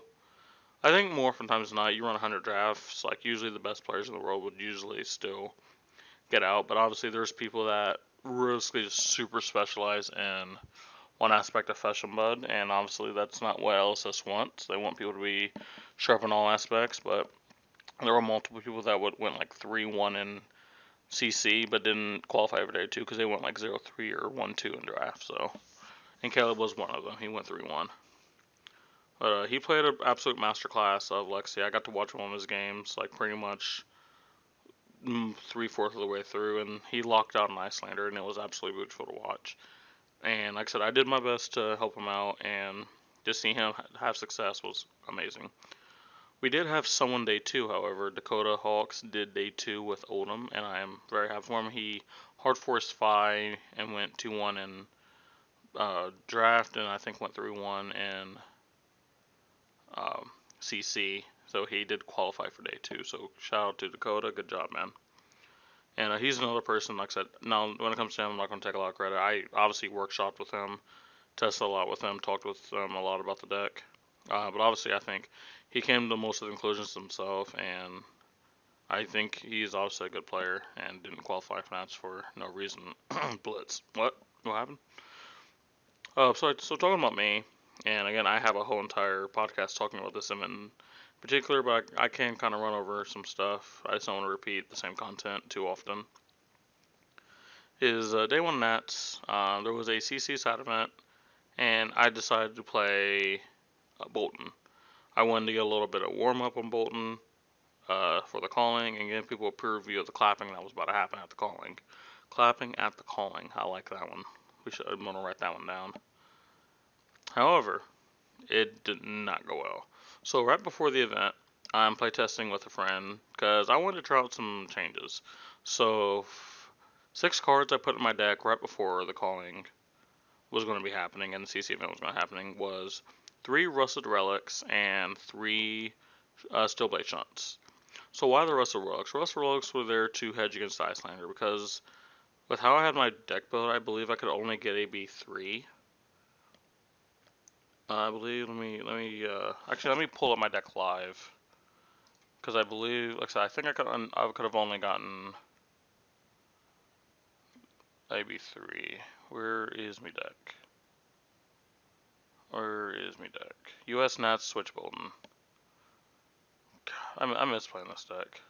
I think more often times than not, you run 100 drafts, like usually the best players in the world would usually still get out, but obviously there's people that really just super specialize in one aspect of Flesh and Blood, and obviously that's not what LSS wants. They want people to be sharp in all aspects, but there were multiple people that went like 3-1 in CC, but didn't qualify every day too, because they went like 0-3 or 1-2 in draft. So, and Caleb was one of them. He went 3-1. He played an absolute masterclass of Lexi. I got to watch one of his games, like pretty much 3/4 of the way through, and he locked out an Icelander, and it was absolutely beautiful to watch. And like I said, I did my best to help him out, and just seeing him have success was amazing. We did have someone day 2, however. Dakota Hawks did day 2 with Oldham, and I am very happy for him. He hard forced Phi and went 2-1 in draft, and I think went 3-1 in CC. So he did qualify for day 2. So shout out to Dakota. Good job, man. And he's another person, like I said, now when it comes to him, I'm not going to take a lot of credit. I obviously workshopped with him, tested a lot with him, talked with him a lot about the deck. But obviously, I think he came to most of the conclusions himself, and I think he's obviously a good player and didn't qualify for Nats for no reason. Blitz. What? What happened? So talking about me, and again, I have a whole entire podcast talking about this in particular, but I can kind of run over some stuff. I just don't want to repeat the same content too often. Is day 1 Nats, there was a CC side event, and I decided to play Bolton. I wanted to get a little bit of warm up on Bolton for the calling and give people a preview of the clapping that was about to happen at the calling. Clapping at the calling. I like that one. I'm going to write that one down. However, it did not go well. So right before the event, I'm playtesting with a friend because I wanted to try out some changes. So 6 cards I put in my deck right before the calling was going to be happening and the CC event was going to be happening was 3 Rusted Relics and 3 Steelblade Shunts. So why the Rusted Relics? Rusted Relics were there to hedge against Icelander because with how I had my deck built, I believe I could only get a B3. I believe. Let me pull up my deck live because I believe, like I said, I think I could have only gotten a B3. Where is my deck? Where is my deck? U.S. Nats Switch Bolton. I miss playing this deck.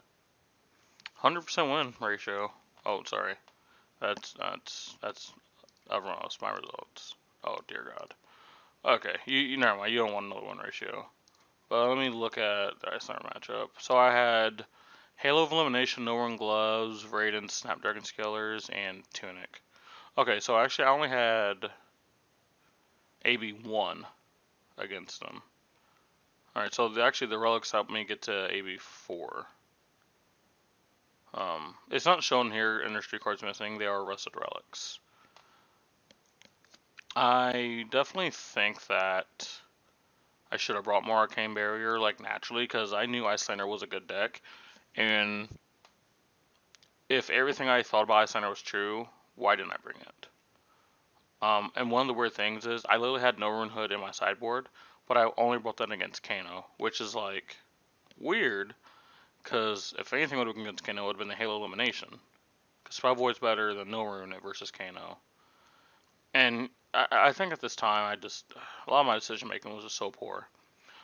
100% win ratio. Oh, sorry. That's everyone else. My results. Oh dear God. Okay, you never mind. You don't want another win ratio. But let me look at the Icelander matchup. So I had Halo of Elimination, No Run Gloves, Raiden, Snapdragon Scalers, and Tunic. Okay, so actually I only had AB1 against them. Alright, so actually the relics helped me get to AB4. It's not shown here, Industry Cards Missing, they are Rusted Relics. I definitely think that I should have brought more Arcane Barrier, like, naturally, because I knew Icelander was a good deck, and if everything I thought about Icelander was true, why didn't I bring it? And one of the weird things is, I literally had no Rune Hood in my sideboard, but I only brought that against Kano, which is, like, weird, because if anything would have been against Kano, it would have been the Halo Elimination. Because Spell Void's better than no Rune versus Kano. And I think at this time, a lot of my decision making was just so poor.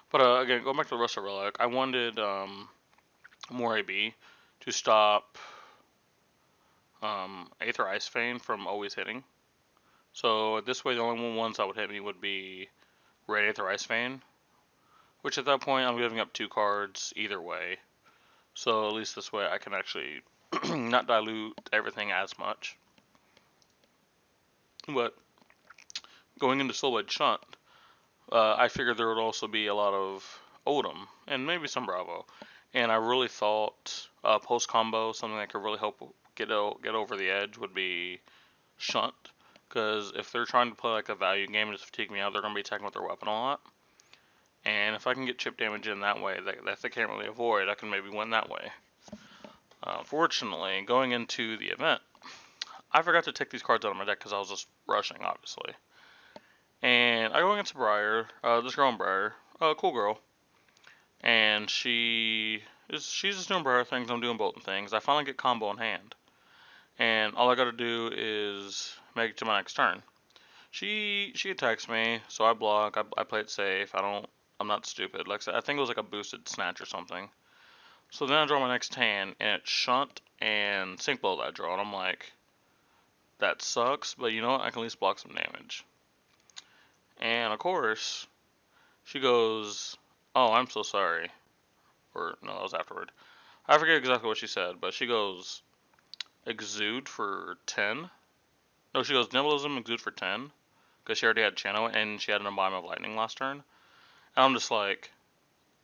But again, going back to the Rusted Relic, I wanted more AB to stop Aether Icebane from always hitting. So this way, the only ones that would hit me would be Red Aether Icebane, which at that point I'm giving up 2 cards either way. So at least this way I can actually not dilute everything as much. But going into Soulblade Shunt, I figured there would also be a lot of Oldham and maybe some Bravo. And I really thought post combo, something that could really help get over the edge would be Shunt. Because if they're trying to play like a value game and just fatigue me out, they're going to be attacking with their weapon a lot. And if I can get chip damage in that way, that they can't really avoid, I can maybe win that way. Fortunately, going into the event, I forgot to take these cards out of my deck because I was just rushing, obviously. And I go against Briar, this girl in Briar, cool girl. And she's just doing Briar things, I'm doing Bolton things. I finally get combo in hand. And all I gotta do is make it to my next turn. She attacks me, so I block, I play it safe, I'm not stupid. Like I said, I think it was like a boosted snatch or something. So then I draw my next hand, and it's Shunt and Sync Blow that I draw, and I'm like, that sucks, but you know what, I can at least block some damage. And of course, She goes, "Oh, I'm so sorry." Or, no, that was afterward. I forget exactly what she said, but she goes, "Exude for 10?" No, she goes, "Nimblism, Exude for 10." Because she already had Channel, and she had an Embodiment of Lightning last turn. And I'm just like,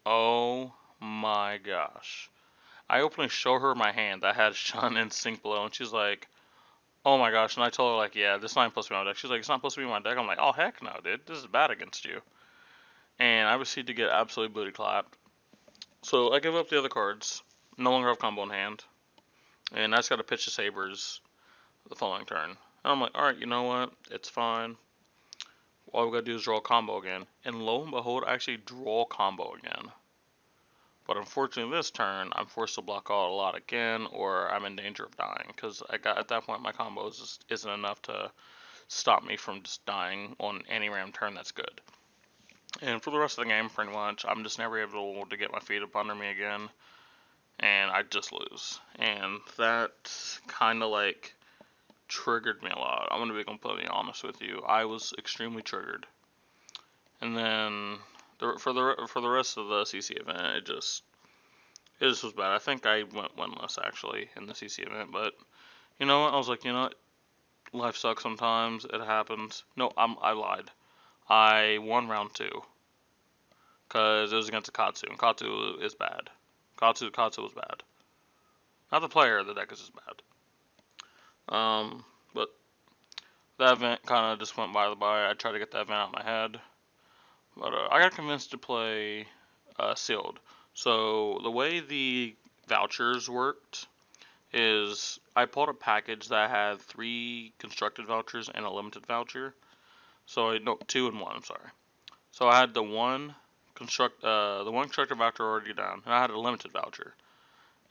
oh my gosh. I openly show her my hand that had Shun and Sync below, and she's like, oh my gosh. And I told her, like, yeah, this is not supposed to be my deck. She's like, it's not supposed to be my deck. I'm like, oh heck no, dude. This is bad against you. And I proceed to get absolutely booty clapped. So I give up the other cards. No longer have combo in hand. And I just got to pitch the Sabers the following turn. And I'm like, alright, you know what? It's fine. All we gotta do is draw a combo again. And lo and behold, I actually draw a combo again. But unfortunately this turn, I'm forced to block out a lot again, or I'm in danger of dying. Because at that point, my combo isn't enough to stop me from just dying on any random turn that's good. And for the rest of the game, pretty much, I'm just never able to get my feet up under me again. And I just lose. And that kind of like triggered me a lot. I'm going to be completely honest with you. I was extremely triggered. And then for the rest of the CC event, it just was bad. I think I went winless actually in the CC event, but you know what? I was like, you know what? Life sucks sometimes. It happens. No, I lied. I won round 2 because it was against a Katsu, and Katsu is bad. Katsu was bad. Not the player. The deck is just bad. But that event kind of just went by the by. I tried to get that event out of my head, but I got convinced to play sealed. So the way the vouchers worked is I pulled a package that had 3 constructed vouchers and a limited voucher. So no, 2 and 1. I'm sorry. So I had the one constructed voucher already done, and I had a limited voucher,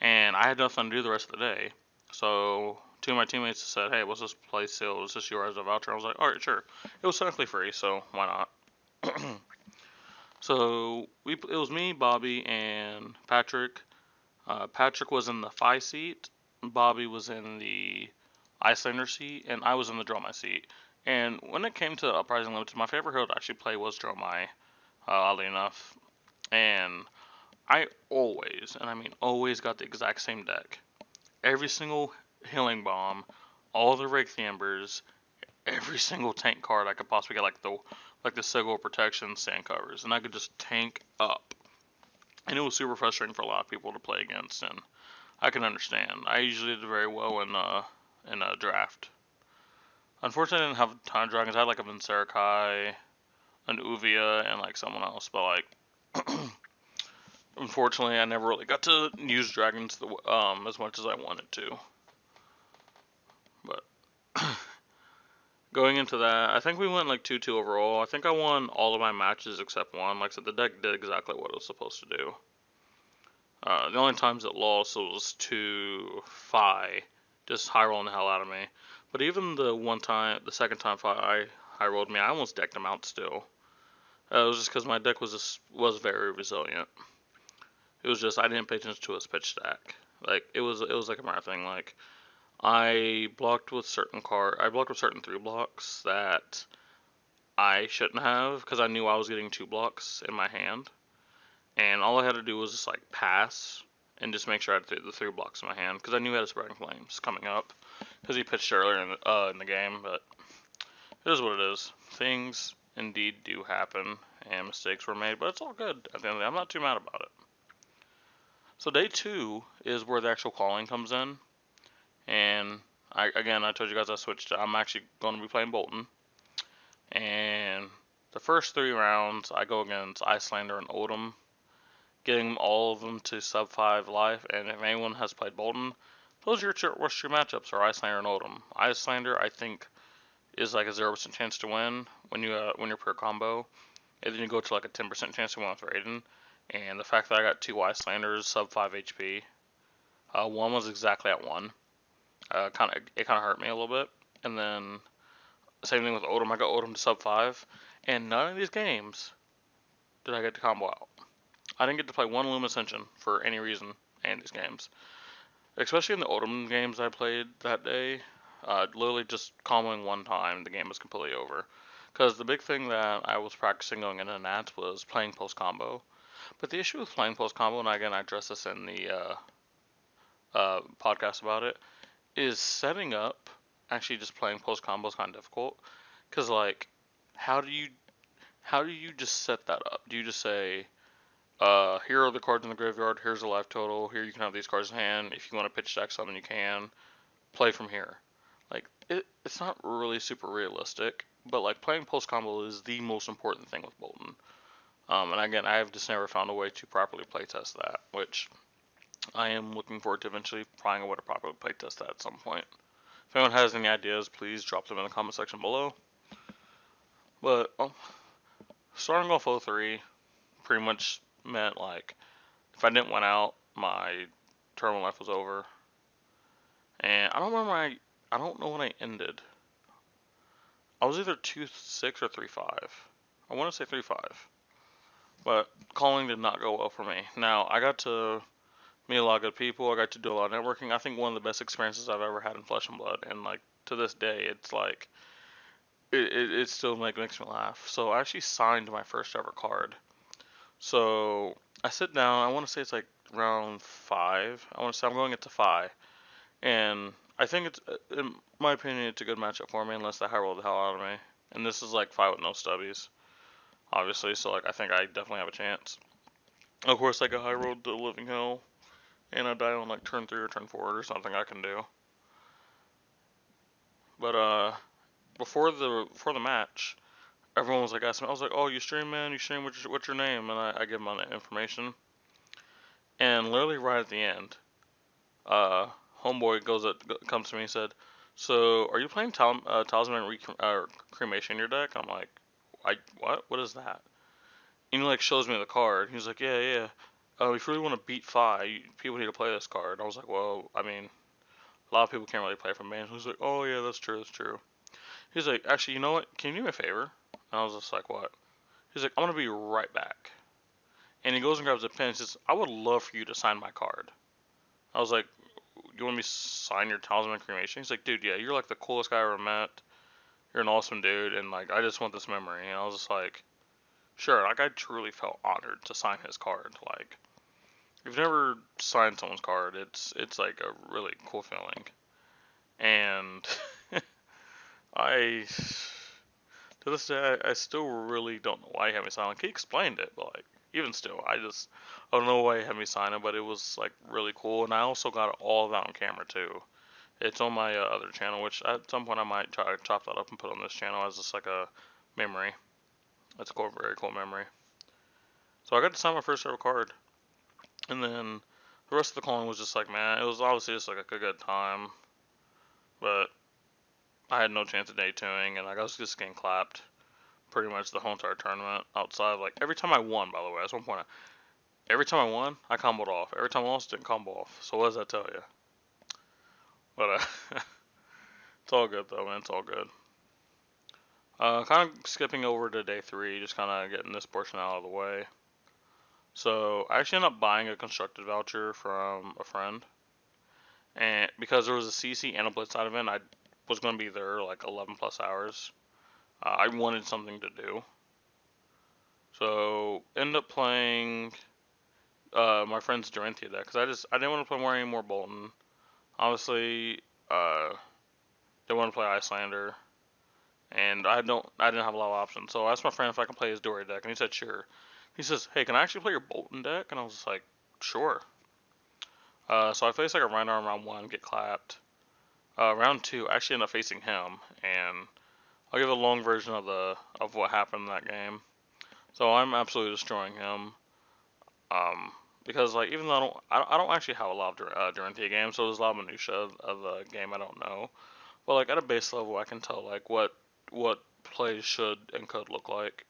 and I had nothing to do the rest of the day. So 2 of my teammates said, "Hey, let's just play sealed. Is this yours as a voucher?" I was like, "All right, sure." It was technically free, so why not? So it was me, Bobby, and Patrick. Patrick was in the Phi seat, Bobby was in the Icelander seat, and I was in the Dromai seat. And when it came to Uprising Limited, my favorite hero to actually play was Dromai, oddly enough. And I always, and I mean always, got the exact same deck. Every single Healing Bomb, all the Embers, every single tank card I could possibly get, like the Sigil Protection Sand Covers, and I could just tank up. And it was super frustrating for a lot of people to play against, and I can understand. I usually did very well in a draft. Unfortunately, I didn't have a ton of dragons. I had like a Vincerakai, an Uvia, and like someone else, but like unfortunately, I never really got to use dragons as much as I wanted to. But going into that, I think we went like 2-2 overall. I think I won all of my matches except one. Like I said, the deck did exactly what it was supposed to do. The only times it lost was to Phi, just high rolling the hell out of me. But even the second time Phi high rolled me, I almost decked him out still. It was just because my deck was very resilient. It was just I didn't pay attention to his pitch stack. Like it was like a minor thing. Like I blocked with certain 3 blocks that I shouldn't have because I knew I was getting 2 blocks in my hand, and all I had to do was just like pass and just make sure I had the 3 blocks in my hand because I knew he had a Spreading Flames coming up because he pitched earlier in the game. But it is what it is. Things indeed do happen, and mistakes were made, but it's all good at the end of the day. I'm not too mad about it. So day 2 is where the actual calling comes in, and I told you guys I switched. I'm actually going to be playing Boltyn, and the first 3 rounds I go against Icelander and Oldhim, getting all of them to sub 5 life. And if anyone has played Boltyn, those are your worst 2 matchups are Icelander and Oldhim. Icelander, I think, is like a 0% chance to win when you're per combo, and then you go to like a 10% chance to win with Raiden. And the fact that I got 2 Icelanders sub 5 HP, one was exactly at 1. It kind of hurt me a little bit. And then same thing with Oldhim. I got Oldhim to sub 5, and none of these games did I get to combo out. I didn't get to play one Loom Ascension for any reason in these games. Especially in the Oldhim games I played that day, literally just comboing one time, the game was completely over. Because the big thing that I was practicing going into Nats was playing post combo. But the issue with playing post combo, and again I addressed this in the podcast about it, is setting up. Actually, just playing post combo is kind of difficult. Because like, how do you just set that up? Do you just say, here are the cards in the graveyard, here's the life total, here you can have these cards in hand, if you want to pitch deck something you can, play from here. Like, it's not really super realistic, but like playing post combo is the most important thing with Bolton. And again, I have just never found a way to properly playtest that, which I am looking forward to eventually finding a way to properly playtest that at some point. If anyone has any ideas, please drop them in the comment section below. But starting off 03 pretty much meant like if I didn't win out, my terminal life was over. And I don't remember I don't know when I ended. I was either 2-6 or 3-5. I want to say 3-5. But calling did not go well for me. Now, I got to meet a lot of good people. I got to do a lot of networking. I think one of the best experiences I've ever had in Flesh and Blood. And like to this day, it's like it still makes me laugh. So I actually signed my first ever card. So I sit down. I want to say it's like round 5. I want to say I'm going into 5, and I think it's, in my opinion, it's a good matchup for me unless they high roll the hell out of me. And this is like 5 with no stubbies, obviously. So like I think I definitely have a chance. Of course, I got high rolled the living hell, and I die on like turn 3 or turn 4 or something I can do. But before the match, everyone was like asking me. I was like, "Oh, you stream, man? You stream? What's your name?" And I give them all the information. And literally right at the end, homeboy comes to me and said, "So are you playing Talisman Cremation in your deck?" I'm like, what? What is that?" And he like shows me the card. He's like, "Yeah, yeah. If you really want to beat Fi, people need to play this card." And I was like, "Well, I mean, a lot of people can't really play from bans." He's like, "Oh yeah, that's true, that's true." He's like, "Actually, you know what? Can you do me a favor?" And I was just like, "What?" He's like, "I'm gonna be right back." And he goes and grabs a pen and says, "I would love for you to sign my card." I was like, "You want me to sign your Talisman Cremation?" He's like, "Dude, yeah, you're like the coolest guy I ever met. You're an awesome dude, and like I just want this memory." And I was just like, "Sure." Like I truly felt honored to sign his card. Like, if you've never signed someone's card, it's like a really cool feeling. And I to this day I still really don't know why he had me sign. Like he explained it, but like even still, I don't know why he had me sign it, but it was like really cool. And I also got all of that on camera too. It's on my other channel, which at some point I might try to chop that up and put on this channel as just like a memory. That's a cool, very cool memory. So I got to sign my first ever card, and then the rest of the calling was just like, man, it was obviously just like a good time, but I had no chance of day twoing, and like, I was just getting clapped pretty much the whole entire tournament. Outside of like every time I won, by the way, at one point, every time I won, I comboed off. Every time I lost, didn't combo off. So what does that tell you? But it's all good though, man. It's all good. Kind of skipping over to day 3, just kind of getting this portion out of the way. So I actually ended up buying a constructed voucher from a friend, and because there was a CC and a Blitz side event, I was going to be there like 11 plus hours. I wanted something to do, so ended up playing my friend's Dorinthia deck because I didn't want to play more anymore Bolton. Obviously, didn't want to play Icelander, and I didn't have a lot of options. So I asked my friend if I can play his Dory deck, and he said sure. He says, "Hey, can I actually play your Bolton deck?" And I was just like, "Sure." So I faced like a Rhino in round 1, get clapped. Round 2, I actually end up facing him, and I'll give a long version of what happened in that game. So I'm absolutely destroying him. Um, because like even though I don't actually have a lot of Dorinthia games, so there's a lot of minutia of the game I don't know. But like at a base level, I can tell like what plays should and could look like.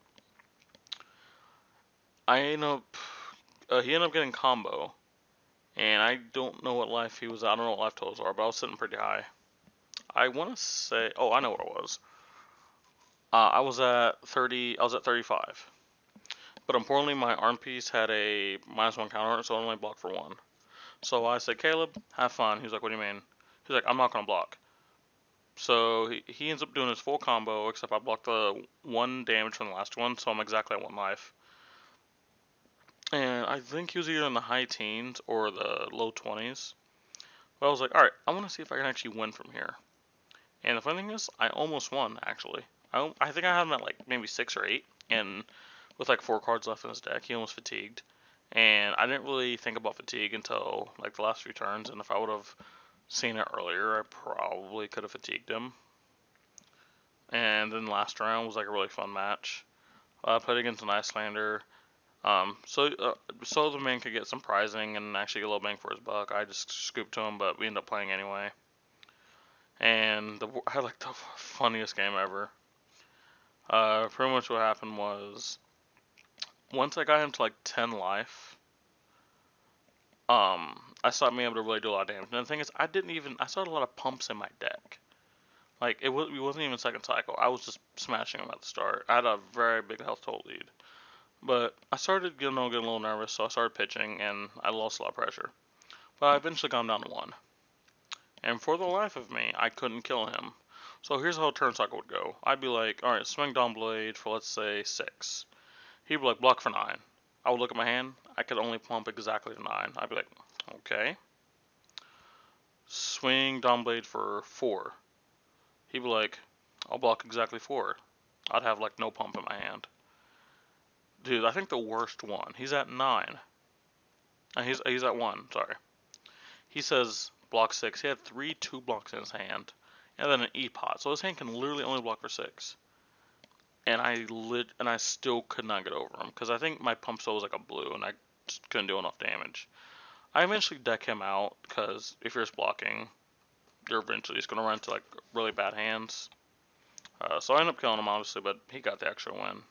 I end up he ended up getting combo, and I don't know what life he was at. I don't know what life totals are, but I was sitting pretty high. I want to say, oh, I know what it was. I was at 30. I was at 35. But importantly, my arm piece had a -1 counter, so it only blocked for 1. So I said, "Caleb, have fun." He's like, "What do you mean?" He's like, "I'm not gonna block." So he ends up doing his full combo, except I blocked the 1 damage from the last one, so I'm exactly at 1 life. And I think he was either in the high teens or the low 20s. But I was like, alright, I want to see if I can actually win from here. And the funny thing is, I almost won, actually. I think I had him at like maybe 6 or 8, and with like 4 cards left in his deck, he almost fatigued. And I didn't really think about fatigue until like the last few turns, and if I would have seen it earlier, I probably could have fatigued him. And then last round was like a really fun match. I played against an Icelander. So the man could get some prizing and actually get a little bang for his buck. I just scooped to him, but we ended up playing anyway. And I had like the funniest game ever. Pretty much what happened was once I got him to like 10 life, I stopped being able to really do a lot of damage. And the thing is, I still had a lot of pumps in my deck. Like it wasn't even second cycle. I was just smashing him at the start. I had a very big health total lead. But I started getting a little nervous, so I started pitching, and I lost a lot of pressure. But I eventually got him down to 1. And for the life of me, I couldn't kill him. So here's how a turn cycle would go. I'd be like, alright, swing Dawnblade for, let's say, 6. He'd be like, block for 9. I would look at my hand. I could only pump exactly to 9. I'd be like, okay. Swing Dawnblade for 4. He'd be like, I'll block exactly 4. I'd have, like, no pump in my hand. Dude, I think the worst one. He's at 9. He's at 1, sorry. He says block 6. He had 3 2 blocks in his hand, and then an E-pot. So his hand can literally only block for 6. And I still could not get over him because I think my pump still was like a blue, and I just couldn't do enough damage. I eventually deck him out because if you're just blocking, you're eventually just gonna run into like really bad hands. So I ended up killing him obviously, but he got the extra win.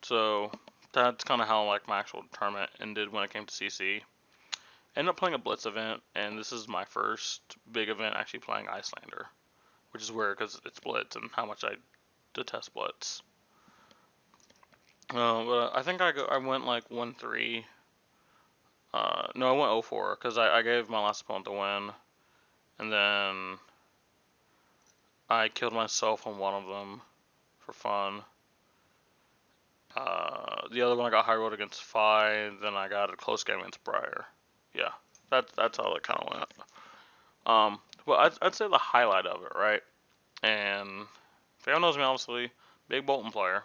So that's kind of how like my actual tournament ended when it came to CC. I ended up playing a Blitz event, and this is my first big event actually playing Icelander, which is weird because it's Blitz and how much I detest Blitz. But I think I went like 1-3. No, I went 0-4 because I gave my last opponent the win, and then I killed myself on one of them for fun. The other one I got high rolled against Fi, then I got a close game against Briar. Yeah, that's how it kind of went. But I'd say the highlight of it, right? And if anyone knows me, obviously, big Bolton player.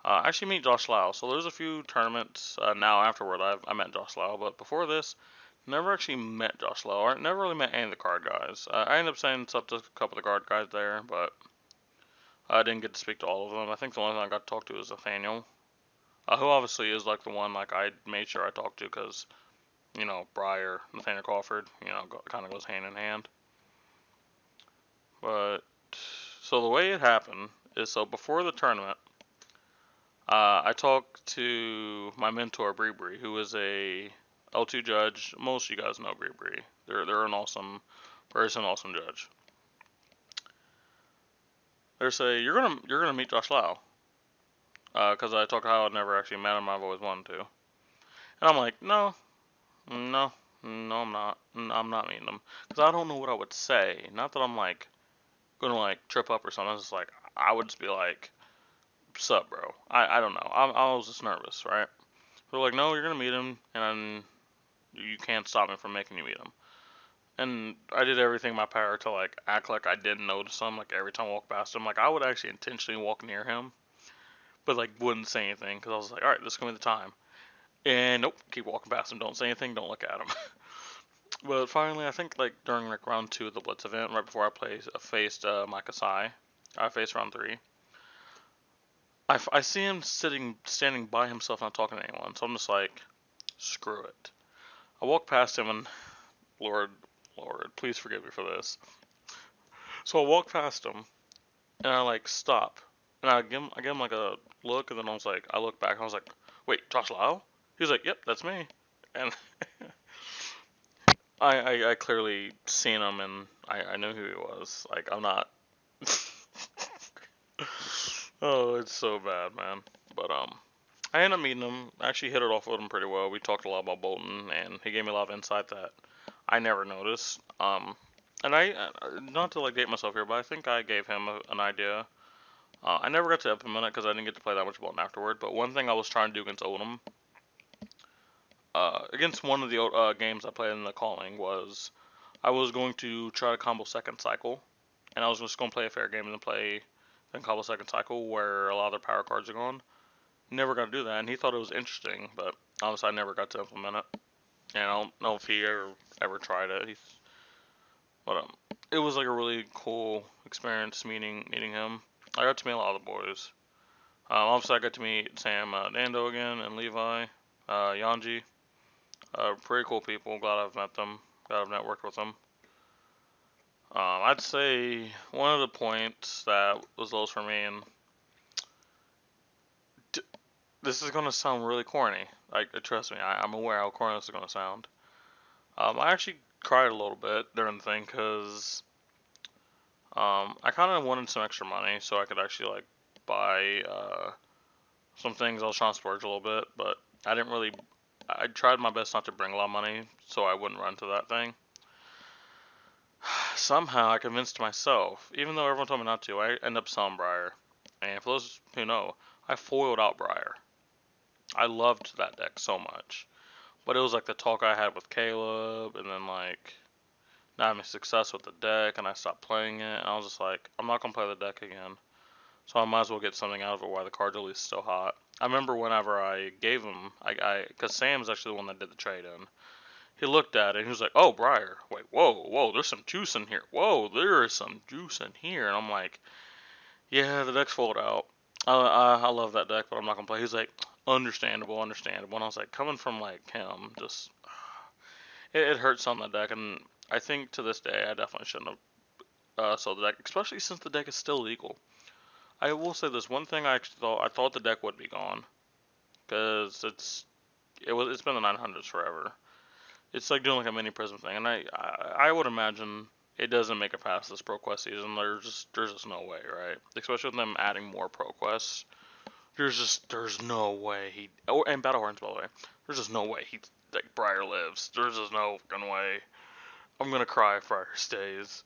I actually meet Josh Lau, so there's a few tournaments now afterward I met Josh Lau, but before this, never actually met Josh Lau. I never really met any of the card guys. I ended up saying what's up to a couple of the card guys there, but I didn't get to speak to all of them. I think the only one I got to talk to was Nathaniel, who obviously is like the one like I made sure I talked to because, you know, Briar, Nathaniel Crawford, you know, kind of goes hand in hand. But, so the way it happened is so before the tournament, I talked to my mentor, Bree Bree, who is a L2 judge. Most of you guys know Bree Bree. They're an awesome person, awesome judge. They say you're gonna meet Josh Lau, because I talked how I'd never actually met him. I've always wanted to, and I'm like, no, no, no, I'm not. I'm not meeting him because I don't know what I would say. Not that I'm like gonna like trip up or something. It's just like I would just be like, sup, bro. I don't know. I was just nervous, right? They're like, no, you're gonna meet him, and you can't stop me from making you meet him. And I did everything in my power to like act like I didn't notice him. Like every time I walked past him, like I would actually intentionally walk near him, but like wouldn't say anything because I was like, all right, this is gonna be the time. And nope, keep walking past him. Don't say anything. Don't look at him. But finally, I think like during like round 2 of the Blitz event, right before faced Micah Sai, I faced round 3. I see him standing by himself, not talking to anyone. So I'm just like, screw it. I walk past him and Lord, please forgive me for this. So I walk past him and I like stop and I give him like a look and then I look back and I was like, wait, Josh Lau? He was like, yep, that's me. And I clearly seen him and I knew who he was. Like I'm not. Oh, it's so bad, man. But I ended up meeting him. I actually hit it off with him pretty well. We talked a lot about Bolton, and he gave me a lot of insight that I never noticed. And not to like date myself here, but I think I gave him an idea. I never got to implement it because I didn't get to play that much Bolton afterward. But one thing I was trying to do against Oldham, against one of the games I played in the calling, was I was going to try to combo second cycle, and I was just going to play a fair game and then play then combo second cycle where a lot of their power cards are gone. Never got to do that, and he thought it was interesting, but honestly, I never got to implement it. And I don't know if he ever tried it. But it was like a really cool experience meeting him. I got to meet a lot of the boys. Obviously, I got to meet Sam Nando again and Levi, Yanji. Pretty cool people. Glad I've met them. Glad I've networked with them. I'd say one of the points that was lows for me, and this is gonna sound really corny. Like, trust me, I'm aware how corny this is gonna sound. I actually cried a little bit during the thing because I kind of wanted some extra money so I could actually like buy some things. I was trying to splurge a little bit, but I didn't really. I tried my best not to bring a lot of money so I wouldn't run to that thing. Somehow I convinced myself, even though everyone told me not to, I ended up selling Briar. And for those who know, I foiled out Briar. I loved that deck so much. But it was like the talk I had with Caleb, and then like not having success with the deck, and I stopped playing it, and I was just like, I'm not gonna play the deck again. So I might as well get something out of it while the card's at least still hot. I remember whenever I gave him, because Sam's actually the one that did the trade in. He looked at it and he was like, "Oh, Briar, wait, whoa, there's some juice in here. Whoa, there is some juice in here." And I'm like, "Yeah, the deck's full out. I love that deck, but I'm not gonna play." He's like, "Understandable." And I was like, coming from like him, just it hurts on the deck, and I think to this day I definitely shouldn't have sold the deck, especially since the deck is still legal. I will say this one thing: I thought the deck would be gone because it's been the 900s forever. It's like doing like a mini Prism thing, and I would imagine it doesn't make it past this ProQuest season. There's just no way, right? Especially with them adding more ProQuests. There's no way he and Battle Horns, by the way. There's just no way he like Briar lives. There's just no fucking way. I'm gonna cry if Briar stays,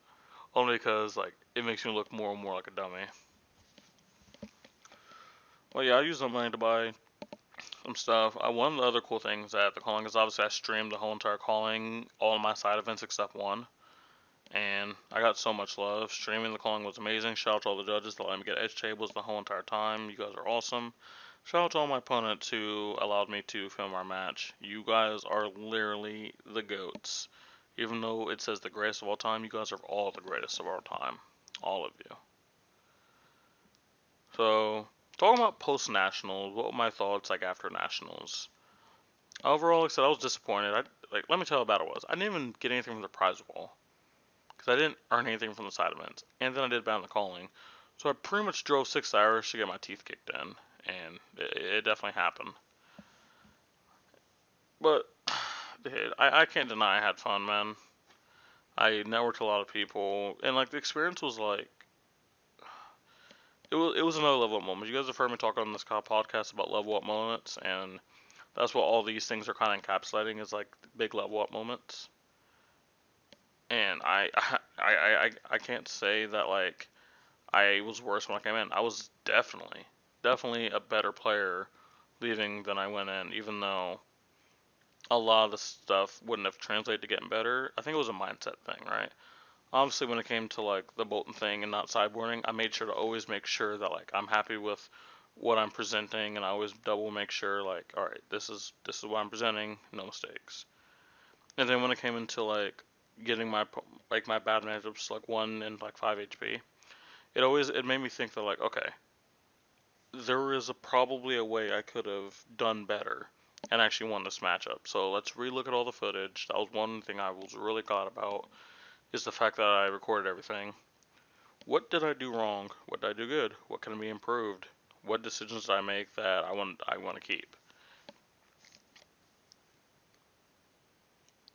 only because like it makes me look more and more like a dummy. Well, yeah, I used some money to buy some stuff. One of the other cool things at the calling is obviously I streamed the whole entire calling, all of my side events except one. And I got so much love. Streaming the calling was amazing. Shout out to all the judges that let me get edge tables the whole entire time. You guys are awesome. Shout out to all my opponents who allowed me to film our match. You guys are literally the GOATs. Even though it says the greatest of all time, you guys are all the greatest of all time. All of you. So, talking about post Nationals, what were my thoughts like after Nationals? Overall, like I said, I was disappointed. Let me tell you how bad it was. I didn't even get anything from the prize wall because I didn't earn anything from the side events, and then I did bad in the calling. So I pretty much drove 6 hours to get my teeth kicked in, and it definitely happened. But I can't deny I had fun, man. I networked a lot of people, and like the experience was like it was another level up moment. You guys have heard me talk on this podcast about level up moments, and that's what all these things are kind of encapsulating is like big level up moments. And I can't say that like I was worse when I came in. I was definitely a better player leaving than I went in, even though a lot of the stuff wouldn't have translated to getting better. I think it was a mindset thing, right? Obviously, when it came to like the Bolton thing and not sideboarding, I made sure to always make sure that like I'm happy with what I'm presenting, and I always double make sure like, all right, this is what I'm presenting, no mistakes. And then when it came into like getting my bad matchups like 1 and like 5 HP, it made me think that like, okay, there is probably a way I could have done better and actually won this matchup. So let's relook at all the footage. That was one thing I was really glad about, is the fact that I recorded everything. What did I do wrong? What did I do good? What can be improved? What decisions did I make that I want to keep?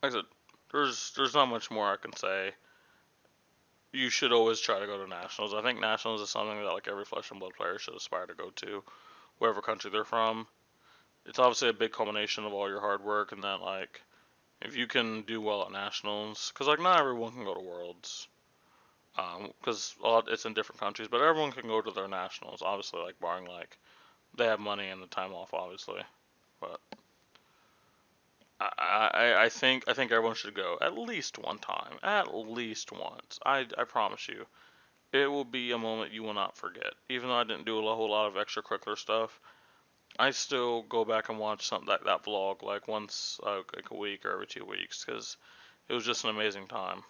Like I said, there's not much more I can say. You should always try to go to nationals. I think nationals is something that like every Flesh and Blood player should aspire to go to, wherever country they're from. It's obviously a big culmination of all your hard work, and that like if you can do well at nationals, because like not everyone can go to worlds, because it's in different countries, but everyone can go to their nationals. Obviously, like barring like they have money and the time off, obviously. But I think everyone should go at least one time, at least once. I promise you, it will be a moment you will not forget. Even though I didn't do a whole lot of extracurricular stuff, I still go back and watch something like that vlog like once like a week or every 2 weeks because it was just an amazing time.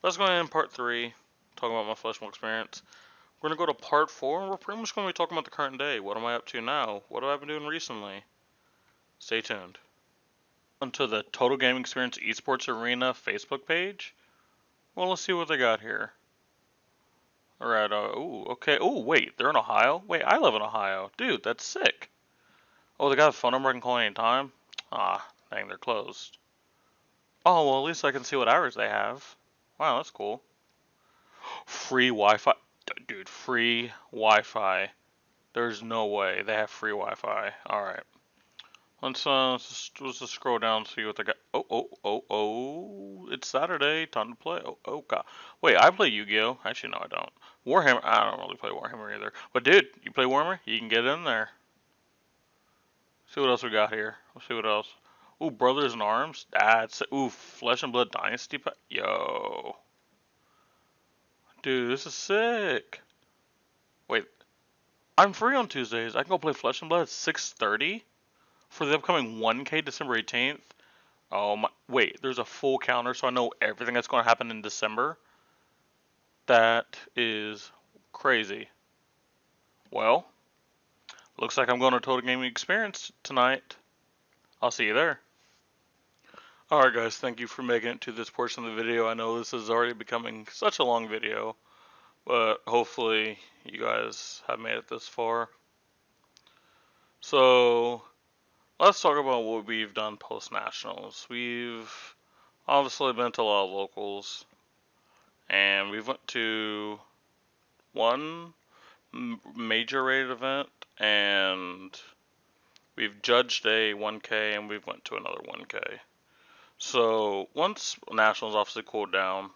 Let's go in part 3, talking about my Fleshmo experience. We're going to go to part 4, and we're pretty much going to be talking about the current day. What am I up to now? What have I been doing recently? Stay tuned. Onto the Total Gaming Experience Esports Arena Facebook page. Well, let's see what they got here. Alright, ooh, okay. Oh, wait, they're in Ohio? Wait, I live in Ohio. Dude, that's sick. Oh, they got a phone number I can call anytime? Ah, dang, they're closed. Oh, well, at least I can see what hours they have. Wow, that's cool. Free Wi-Fi. Dude, free Wi-Fi. There's no way they have free Wi-Fi. Alright. Let's just scroll down and see what they got. Oh, it's Saturday. Time to play. Oh, God. Wait, I play Yu-Gi-Oh! Actually, no, I don't. Warhammer, I don't really play Warhammer either. But, dude, you play Warhammer? You can get in there. See what else we got here. Let's see what else. Ooh, Brothers in Arms. Ooh, Flesh and Blood Dynasty. Yo. Dude, this is sick. Wait, I'm free on Tuesdays. I can go play Flesh and Blood at 6:30 for the upcoming 1K December 18th. Oh my, wait, there's a full counter so I know everything that's going to happen in December. That is crazy. Well, looks like I'm going to Total Gaming Experience tonight. I'll see you there. Alright guys, thank you for making it to this portion of the video. I know this is already becoming such a long video, but hopefully you guys have made it this far. So, let's talk about what we've done post-nationals. We've obviously been to a lot of locals, and we went to one major rated event, and we've judged a 1K, and we've went to another 1K. So once nationals obviously cooled down,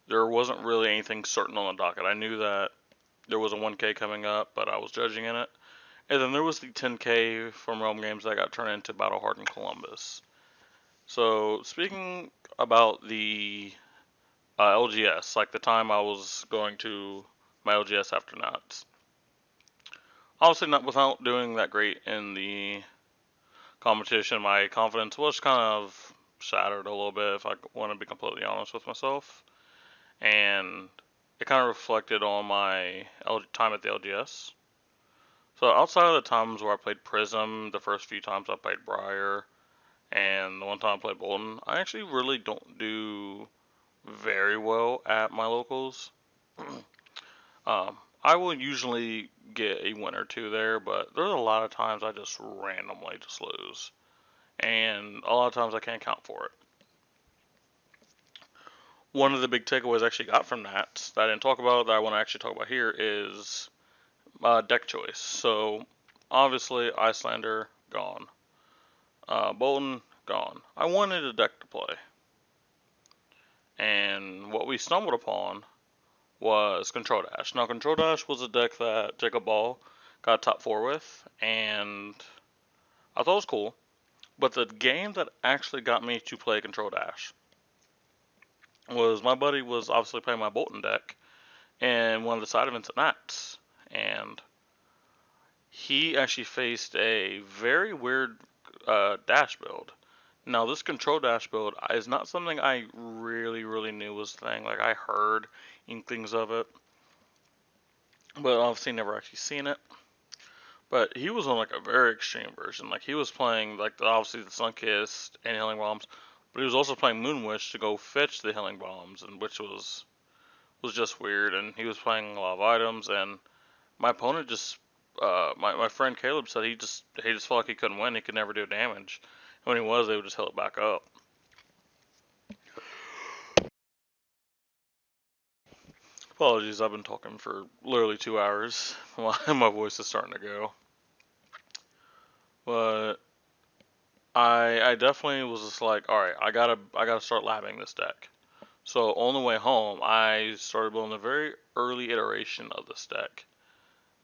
there wasn't really anything certain on the docket. I knew that there was a 1K coming up, but I was judging in it. And then there was the 10K from Realm Games that got turned into Battle Hardened Columbus. So speaking about the LGS, like the time I was going to my LGS after Nats. Obviously, not without doing that great in the competition, my confidence was kind of shattered a little bit, if I want to be completely honest with myself. And it kind of reflected on my time at the LGS. So outside of the times where I played Prism, the first few times I played Briar, and the one time I played Bolton, I actually really don't do very well at my locals. I will usually get a win or two there, but there's a lot of times I just randomly just lose. And a lot of times I can't account for it. One of the big takeaways I actually got from that I didn't talk about, that I want to actually talk about here, is deck choice. So, obviously, Iyslander, gone. Bolton, gone. I wanted a deck to play. And what we stumbled upon was Control Dash. Now, Control Dash was a deck that Jacob Ball got top 4 with, and I thought it was cool. But the game that actually got me to play Control Dash was my buddy was obviously playing my Bolton deck in one of the side events at Nats. And he actually faced a very weird dash build. Now, this Control Dash build is not something I really knew was the thing. Like, I heard inklings of it, but obviously never actually seen it. But he was on like a very extreme version. Like, he was playing like obviously the Sunkist and Healing Bombs, but he was also playing Moonwish to go fetch the Healing Bombs, and which was just weird. And he was playing a lot of items, and my opponent just my friend Caleb said he just felt like he couldn't win. He could never do damage. And when he was, they would just heal it back up. Apologies, I've been talking for literally 2 hours. My voice is starting to go. But I definitely was just like, all right, I gotta start labbing this deck. So on the way home, I started building a very early iteration of this deck.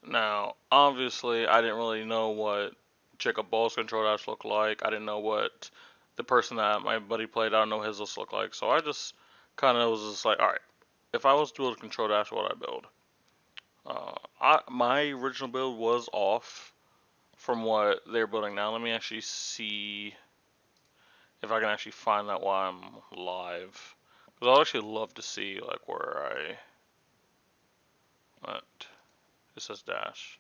Now, obviously, I didn't really know what Jacob Ball's control dash looked like. I didn't know what the person that my buddy played, I don't know his list looked like. So I just kind of was just like, all right, if I was to build a control dash, what would I build? My original build was off from what they're building now. Let me actually see if I can actually find that while I'm live. Because I'd actually love to see like where I went. It says dash.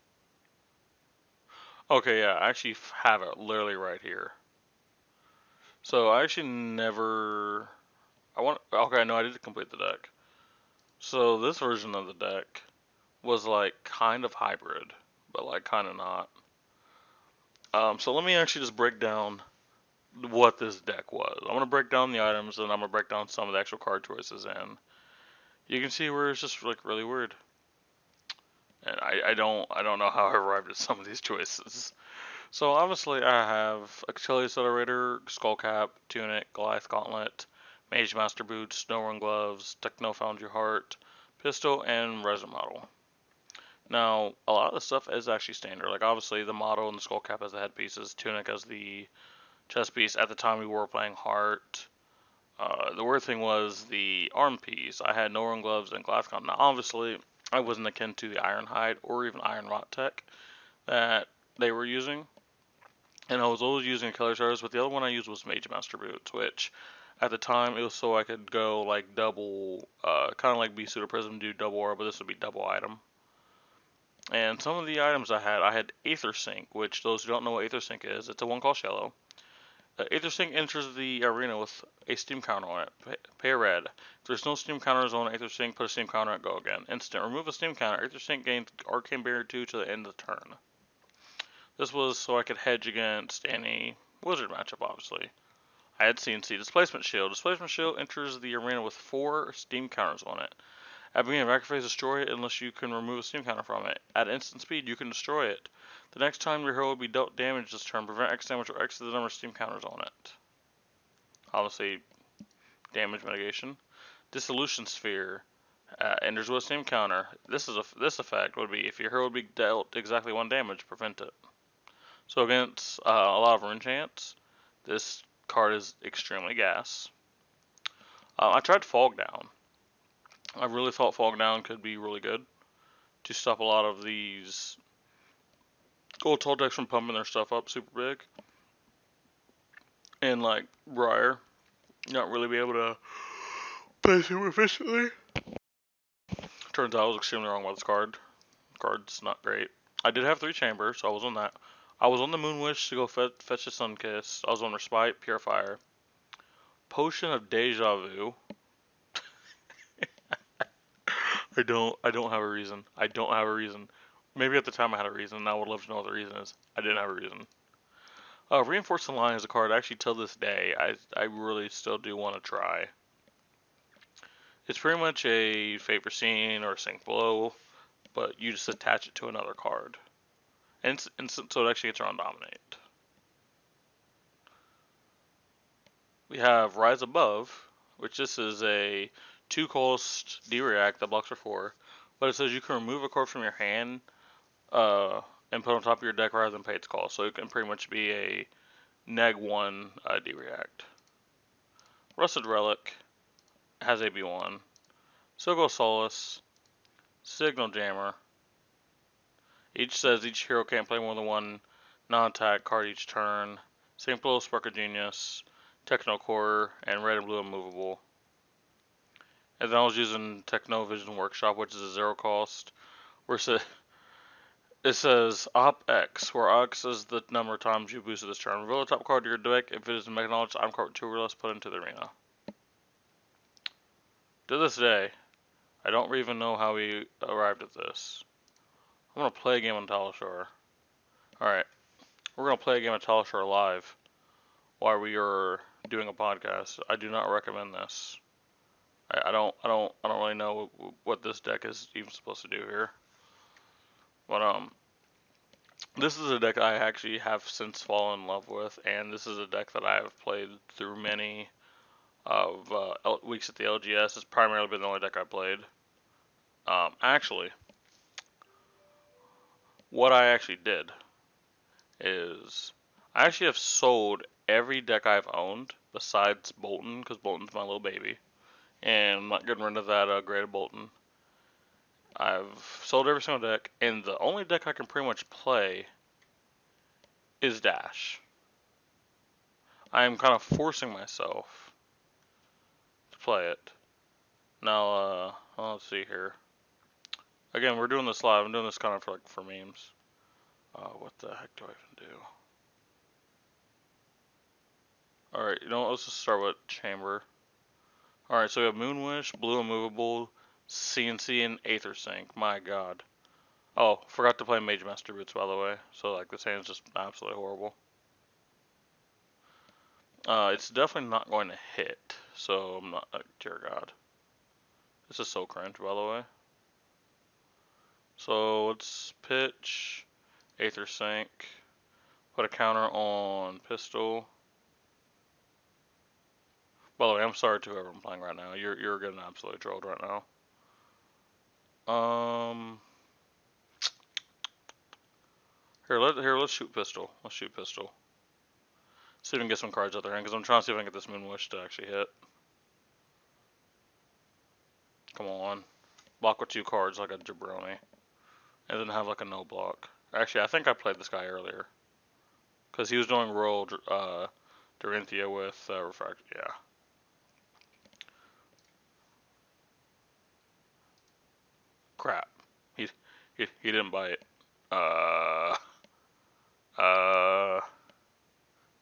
Okay, yeah, I actually have it literally right here. So I actually never. I want. Okay, no, I did complete the deck. So this version of the deck was like kind of hybrid, but like kind of not. So let me actually just break down what this deck was. I'm gonna break down the items, and I'm gonna break down some of the actual card choices, and you can see where it's just like really weird. And I don't know how I arrived at some of these choices. So obviously I have Achilles Accelerator, Skullcap, Tunic, Goliath Gauntlet, Mage Master Boots, Snowrun Gloves, Techno Foundry Heart, Pistol, and Resin Model. Now, a lot of the stuff is actually standard. Like obviously the model and the Skullcap as the headpieces, Tunic as the chest piece. At the time we were playing Heart. The weird thing was the arm piece. I had No Run Gloves and Glass Gauntlet. Now obviously I wasn't akin to the Ironhide or even Iron Rot tech that they were using. And I was always using Killer Stars, but the other one I used was Mage Master Boots, which at the time it was so I could go like double, kind of like Beast Suit or Prism, do double aura, but this would be double item. And some of the items I had Aether Sync, which those who don't know what Aether Sync is, it's a one cost yellow. Aether Sync enters the arena with a steam counter on it. Pay red. If there's no steam counters on Aether Sync, put a steam counter and go again. Instant. Remove a steam counter. Aether Sync gains Arcane Barrier 2 to the end of the turn. This was so I could hedge against any wizard matchup, obviously. I had CNC Displacement Shield. Displacement Shield enters the arena with 4 steam counters on it. At the beginning of active phase, destroy it unless you can remove a steam counter from it. At instant speed, you can destroy it. The next time your hero will be dealt damage this turn, prevent X damage or X the number of steam counters on it. Obviously, damage mitigation. Dissolution Sphere enters with a steam counter. This effect would be if your hero would be dealt exactly 1 damage, prevent it. So against a lot of rune chants, this card is extremely gas. I tried Fog Down. I really thought Fog Down could be really good to stop a lot of these gold tall decks from pumping their stuff up super big. And like Briar, not really be able to play super efficiently. Turns out I was extremely wrong about this card. Card's not great. I did have 3 chambers, so I was on that. I was on the Moonwish to go fetch the Sunkiss. I was on Respite, Purifier, Potion of Deja Vu. I don't have a reason. I don't have a reason. Maybe at the time I had a reason, and I would love to know what the reason is. I didn't have a reason. Reinforcing Line is a card actually till this day I really still do want to try. It's pretty much a Favor Scene or Sink Below, but you just attach it to another card. And so it actually gets around Dominate. We have Rise Above, which this is a 2-cost D-React that blocks for 4. But it says you can remove a card from your hand and put on top of your deck rather than pay its cost. So it can pretty much be a neg1 D-React. Rusted Relic has AB1. Silgo Solace. Signal Jammer. Each says each hero can't play more than 1 non-attack card each turn. Same Blow, Spark of Genius, Techno Core, and Red and Blue Immovable. And then I was using Techno Vision Workshop, which is a 0 cost. Where it says Op X, where X is the number of times you boosted this turn. Reveal the top card to your deck. If it is acknowledged, I'm card 2 or less, put into the arena. To this day, I don't even know how we arrived at this. I'm going to play a game on Talishar. Alright, we're going to play a game of Talishar live while we are doing a podcast. I do not recommend this. I don't really know what this deck is even supposed to do here. But This is a deck I actually have since fallen in love with, and this is a deck that I have played through many of weeks at the LGS. It's primarily been the only deck I played. Actually, what I actually did is I actually have sold every deck I've owned besides Bolton, because Bolton's my little baby, and I'm not getting rid of that graded Bolton. I've sold every single deck, and the only deck I can pretty much play is Dash. I am kind of forcing myself to play it. Now, let's see here. Again, we're doing this live. I'm doing this kind of for memes. What the heck do I even do? Alright, you know what? Let's just start with Chamber. Alright, so we have Moonwish, Blue Immovable, CNC, and Aethersync. My god. Oh, forgot to play Mage Master Boots, by the way. So, like, this hand's just absolutely horrible. It's definitely not going to hit. So, I'm not. Dear god. This is so cringe, by the way. So, let's pitch Aethersync. Put a counter on Pistol. By the way, I'm sorry to whoever I'm playing right now. You're getting absolutely trolled right now. Let's shoot Pistol. Let's shoot Pistol. See if we can get some cards out there, because I'm trying to see if I can get this Moonwish to actually hit. Come on. Block with 2 cards like a jabroni. And then have like a no block. Actually, I think I played this guy earlier. Because he was doing Royal Dorinthia with Refract. Yeah. Crap. He didn't bite. I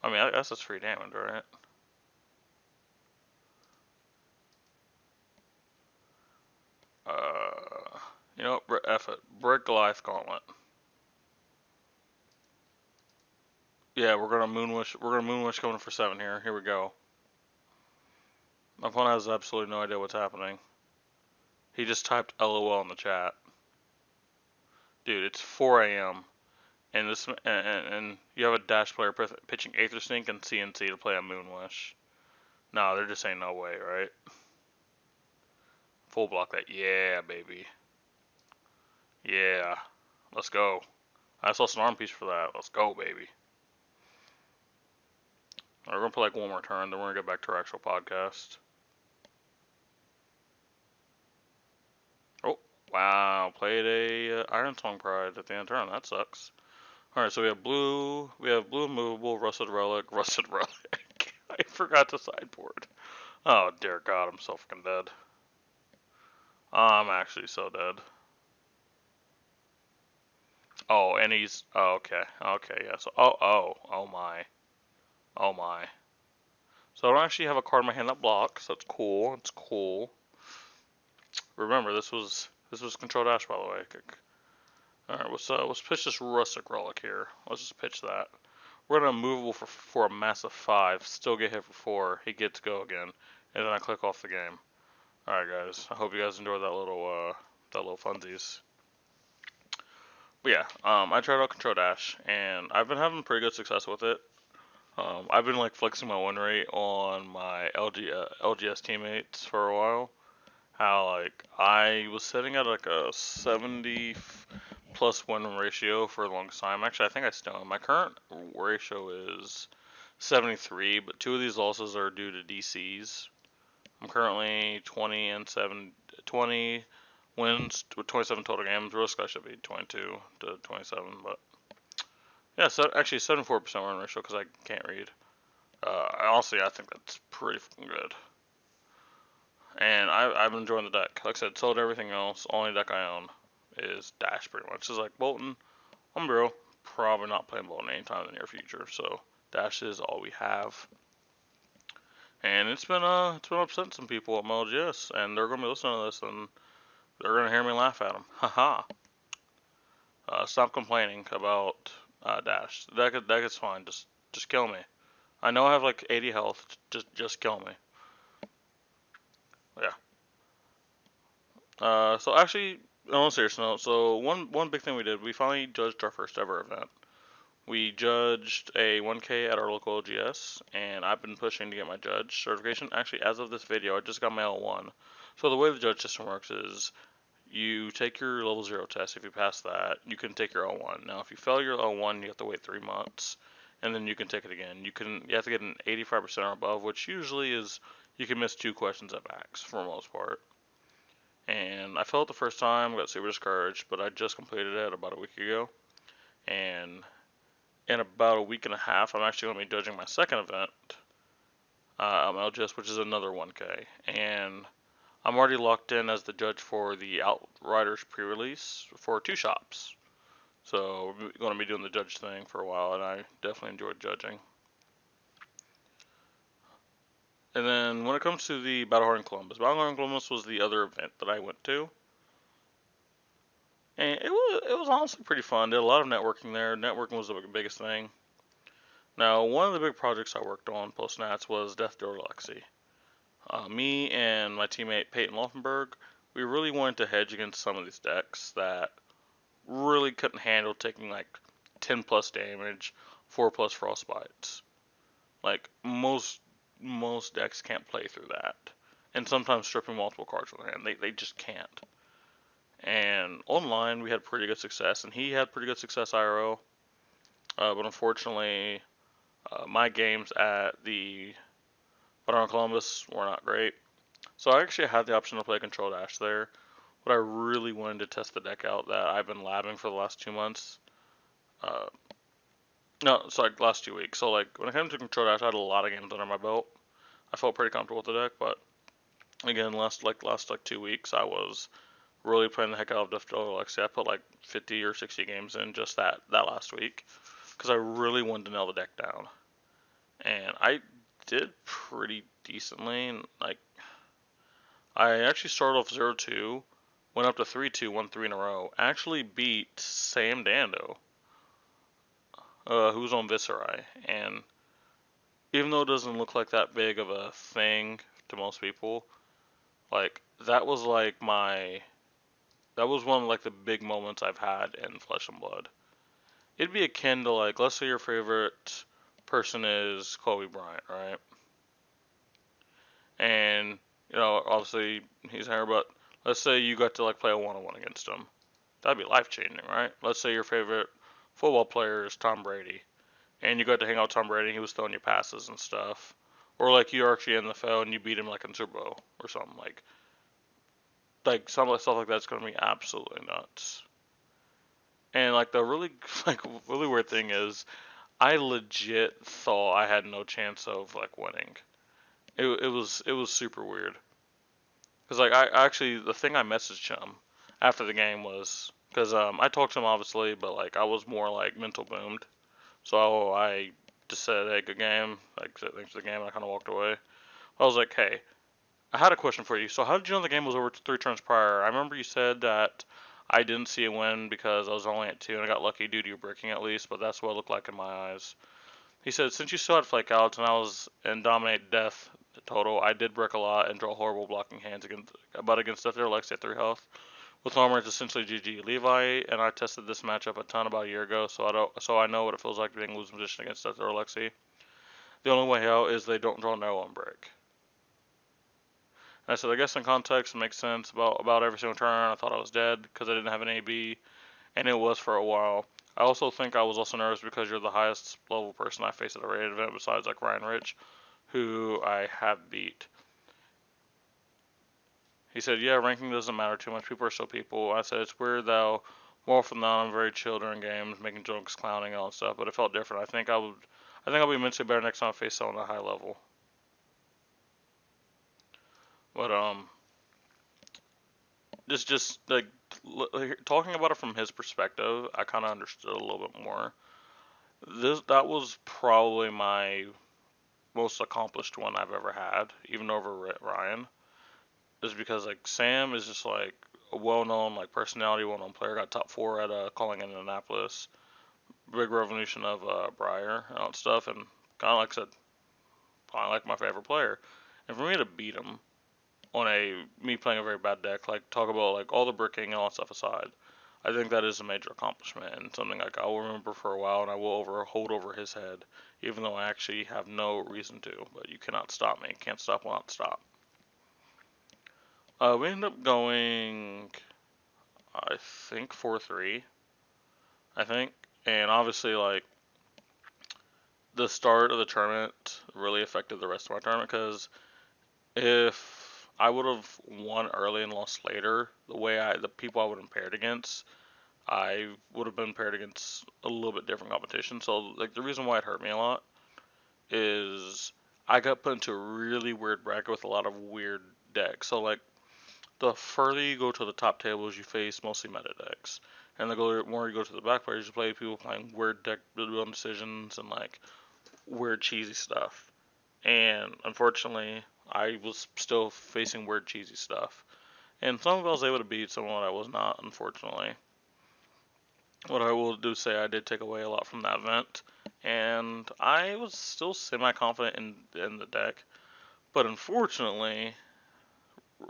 mean, that's just free damage, right? You know, F it. Break Goliath Gauntlet. Yeah, we're gonna Moonwish. We're gonna Moonwish coming for 7 here. Here we go. My opponent has absolutely no idea what's happening. He just typed LOL in the chat. Dude, it's 4 a.m. and this and you have a Dash player pitching Aethersync and CNC to play a Moonwish. No, there just ain't no way, right? Full block that. Yeah, baby. Yeah. Let's go. I saw an arm piece for that. Let's go, baby. We're gonna play like one more turn, then we're gonna get back to our actual podcast. Oh, wow! Played a Ironsong Pride at the end of the turn. That sucks. All right, so we have blue. We have blue immovable, rusted relic, rusted relic. I forgot to sideboard. Oh dear God, I'm so fucking dead. I'm actually so dead. Oh, and he's okay. Okay, yeah. So oh my, oh my. So I don't actually have a card in my hand that blocks. That's cool. It's cool. Remember, this was Control Dash, by the way. All right, let's pitch this Rustic Relic here. Let's just pitch that. We're gonna movable for a massive 5. Still get hit for 4. He gets go again, and then I click off the game. All right, guys. I hope you guys enjoyed that little funsies. But yeah, I tried out Control Dash, and I've been having pretty good success with it. I've been like flexing my win rate on my LGS teammates for a while. How like I was sitting at like a 70 plus win ratio for the longest time. Actually, I think I still am. My current ratio is 73, but 2 of these losses are due to DCs. I'm currently 20 wins with 27 total games. Real sky should be 22 to 27, but yeah, so actually 74% win ratio because I can't read. Honestly, I think that's pretty fucking good. And I've been enjoying the deck. Like I said, sold everything else. Only deck I own is Dash, pretty much. It's like Bolton, Umbro, probably not playing Bolton anytime in the near future. So Dash is all we have. And it's been upsetting some people at MLGS, and they're gonna be listening to this, and they're gonna hear me laugh at them. Haha. Stop complaining about Dash. That is fine. Just kill me. I know I have like 80 health. Just kill me. Yeah. So actually, on a serious note, so one big thing we did, we finally judged our first ever event. We judged a 1K at our local LGS, and I've been pushing to get my judge certification. Actually, as of this video, I just got my L1. So the way the judge system works is you take your level 0 test. If you pass that, you can take your L1. Now, if you fail your L1, you have to wait 3 months, and then you can take it again. You have to get an 85% or above, which usually is you can miss 2 questions at max for the most part. And I failed the first time, got super discouraged, but I just completed it about a week ago. And in about a week and a half, I'm actually going to be judging my second event, LGS, which is another 1K. And I'm already locked in as the judge for the Outriders pre-release for 2 shops. So we're going to be doing the judge thing for a while, and I definitely enjoyed judging. And then when it comes to the Battle Hard in Columbus, Battle Hard in Columbus was the other event that I went to. And it was honestly pretty fun. Did a lot of networking there. Networking was the biggest thing. Now, one of the big projects I worked on post Nats was Death Door Lexi. Me and my teammate Peyton Laufenberg, we really wanted to hedge against some of these decks that really couldn't handle taking like 10 plus damage, 4 plus frostbites. Like most decks can't play through that, and sometimes stripping multiple cards from their hand, they just can't. And online we had pretty good success, and he had pretty good success IRL. But unfortunately, my games at the Battle in Columbus were not great. So I actually had the option to play Control Dash there, but I really wanted to test the deck out that I've been labbing for the last 2 months. Uh, no, sorry, last 2 weeks. So like when it came to Control Dash, I had a lot of games under my belt. I felt pretty comfortable with the deck, but again, last 2 weeks, I was really playing the heck out of Death Door Lexi. I put like 50 or 60 games in just that last week because I really wanted to nail the deck down, and I did pretty decently. Like I actually started off 0-2, went up to 3-2, won 3 in a row. Actually beat Sam Dando, who's on Viserai, and even though it doesn't look like that big of a thing to most people, like that was one of like the big moments I've had in Flesh and Blood. It'd be akin to like, let's say your favorite person is Kobe Bryant, right? And obviously he's here, but let's say you got to like play a one-on-one against him. That'd be life changing, right? Let's say your favorite football player is Tom Brady, and you got to hang out with Tom Brady, and he was throwing you passes and stuff, or like you're actually in the NFL and you beat him like in Super Bowl or something like some of the stuff like that's gonna be absolutely nuts. And like the really like really weird thing is, I legit thought I had no chance of like winning. It was super weird. Cause like I actually the thing I messaged him after the game was because I talked to him obviously, but like I was more like mental boomed. So I just said, hey, good game. Like said thanks for the game, and I kind of walked away. I was like, hey, I had a question for you. So how did you know the game was over 3 turns prior? I remember you said that I didn't see a win because I was only at 2 and I got lucky due to your breaking at least, but that's what it looked like in my eyes. He said, since you still had flake outs and I was in dominate death total, I did brick a lot and draw horrible blocking hands against Death Dealer Lexi at 3 health. With armor, it's essentially GG. Levi and I tested this matchup a ton about a year ago, so I know what it feels like being in losing position against Death Dealer Lexi. The only way out is they don't draw no on break. And I said, I guess in context, it makes sense. About every single turn, I thought I was dead because I didn't have an AB, and it was for a while. I also think I was also nervous because you're the highest level person I faced at a rated event besides like Ryan Rich, who I have beat. He said, yeah, ranking doesn't matter too much. People are still people. I said, it's weird though. More often than not, I'm very chill during games, making jokes, clowning, and all that stuff. But it felt different. I think I'll be mentally better next time I face someone at a high level. But just like talking about it from his perspective, I kind of understood a little bit more. That was probably my most accomplished one I've ever had, even over Ryan. Is because like Sam is just like a well-known like personality, well-known player. Got top 4 at calling in Indianapolis. Big revolution of Briar and all that stuff, and kind of like I said, probably like my favorite player. And for me to beat him, on me playing a very bad deck. Like, talk about like all the bricking and all that stuff aside, I think that is a major accomplishment and something like I will remember for a while, and I will hold over his head, even though I actually have no reason to. But you cannot stop me. Can't stop, will not stop. We ended up going, I think 4-3. I think, and obviously like the start of the tournament really affected the rest of my tournament because if I would have won early and lost later, the people I would have paired against, I would have been paired against a little bit different competition. So like the reason why it hurt me a lot is I got put into a really weird bracket with a lot of weird decks. So like the further you go to the top tables, you face mostly meta decks, and the more you go to the back players, you play people playing weird deck building decisions and like weird cheesy stuff. And unfortunately, I was still facing weird cheesy stuff. And some of I was able to beat, some of it I was not, unfortunately. What I will do say, I did take away a lot from that event, and I was still semi-confident in the deck. But unfortunately,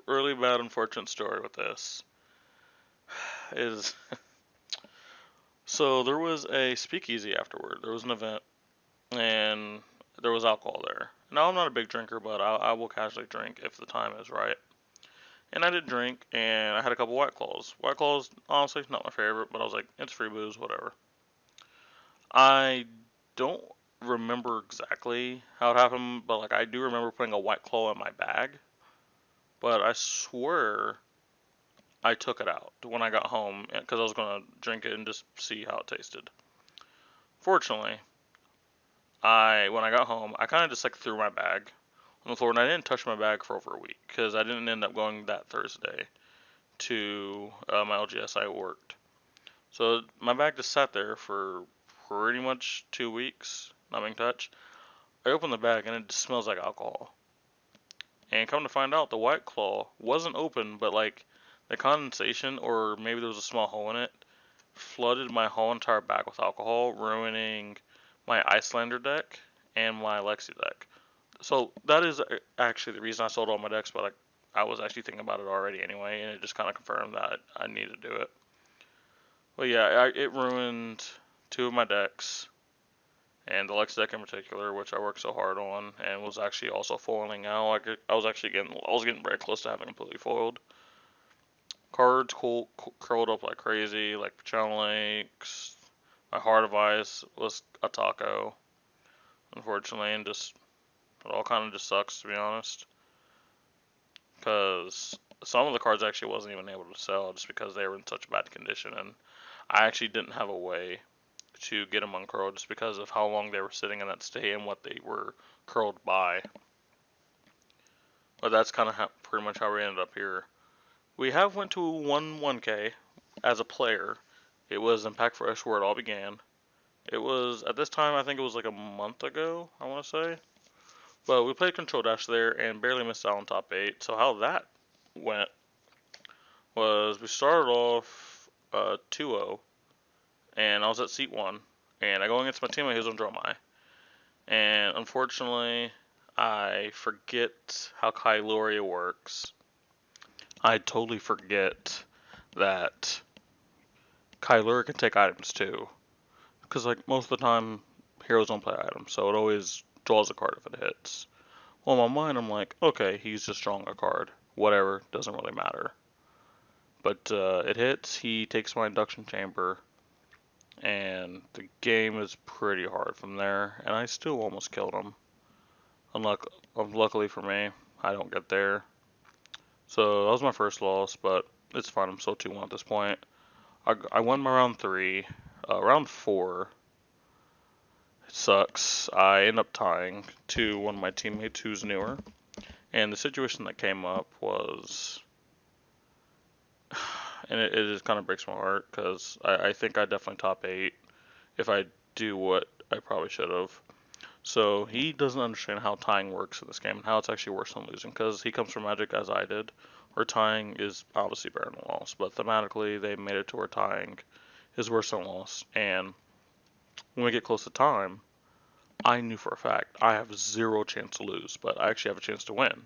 really bad unfortunate story with this is so there was a speakeasy afterward. There was an event, and there was alcohol there. Now I'm not a big drinker, but I will casually drink if the time is right. And I did drink, and I had a couple White Claws. White Claws, honestly, not my favorite, but I was like, it's free booze, whatever. I don't remember exactly how it happened, but like I do remember putting a White Claw in my bag. But I swear I took it out when I got home because I was gonna drink it and just see how it tasted. Fortunately, when I got home, I kind of just like threw my bag on the floor, and I didn't touch my bag for over a week because I didn't end up going that Thursday to my LGS I worked. So my bag just sat there for pretty much 2 weeks, not being touched. I opened the bag and it just smells like alcohol. And come to find out, the White Claw wasn't open, but like the condensation, or maybe there was a small hole in it, flooded my whole entire bag with alcohol, ruining my Icelander deck and my Lexi deck. So that is actually the reason I sold all my decks, but like I was actually thinking about it already anyway, and it just kind of confirmed that I need to do it. But yeah, it ruined two of my decks, and the Lex deck in particular, which I worked so hard on, and was actually also foiling out. Like I was getting very close to having completely foiled. Cards curled up like crazy, like Channel Links. My Heart of Ice was a taco, unfortunately, and just it all kind of just sucks to be honest, because some of the cards actually wasn't even able to sell just because they were in such bad condition, and I actually didn't have a way to get them uncurled just because of how long they were sitting in that state and what they were curled by. But that's kind of pretty much how we ended up here. We have went to 1K as a player. It was in Pack Fresh where it all began. It was, at this time, I think it was like a month ago, I want to say. But we played Control Dash there and barely missed out on top 8. So how that went was we started off 2-0, and I was at seat 1. And I go against my teammate who's on Dromai. And unfortunately, I forget how Kyloria works. I totally forget that Kyloria can take items too. Because like most of the time, heroes don't play items, so it always draws a card if it hits. Well, in my mind, I'm like, okay, he's just drawing a card. Whatever, doesn't really matter. But it hits, he takes my induction chamber, and the game is pretty hard from there, and I still almost killed him. Luckily for me, I don't get there. So that was my first loss, but it's fine. I'm still 2-1 at this point. I won my round 3. Round 4, it sucks. I end up tying to one of my teammates who's newer. And the situation that came up was, and it just kind of breaks my heart because I think I definitely top 8 if I do what I probably should have. So he doesn't understand how tying works in this game and how it's actually worse than losing because he comes from Magic as I did, where tying is obviously better than loss, but thematically they made it to where tying is worse than loss. And when we get close to time, I knew for a fact I have zero chance to lose, but I actually have a chance to win.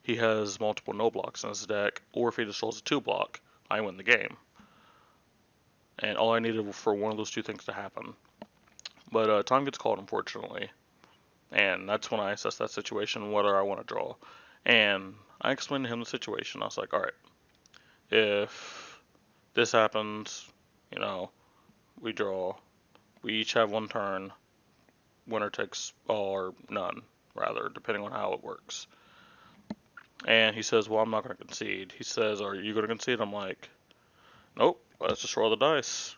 he has multiple no blocks in his deck, or if he just rolls a 2-block, I win the game. And all I needed for one of those two things to happen. But time gets called, unfortunately. And that's when I assess that situation, whether I want to draw. And I explained to him the situation. I was like, alright, if this happens, we draw. We each have one turn. Winner takes all or none, rather, depending on how it works. And he says, well, I'm not going to concede. He says, are you going to concede? I'm like, nope, let's just roll the dice.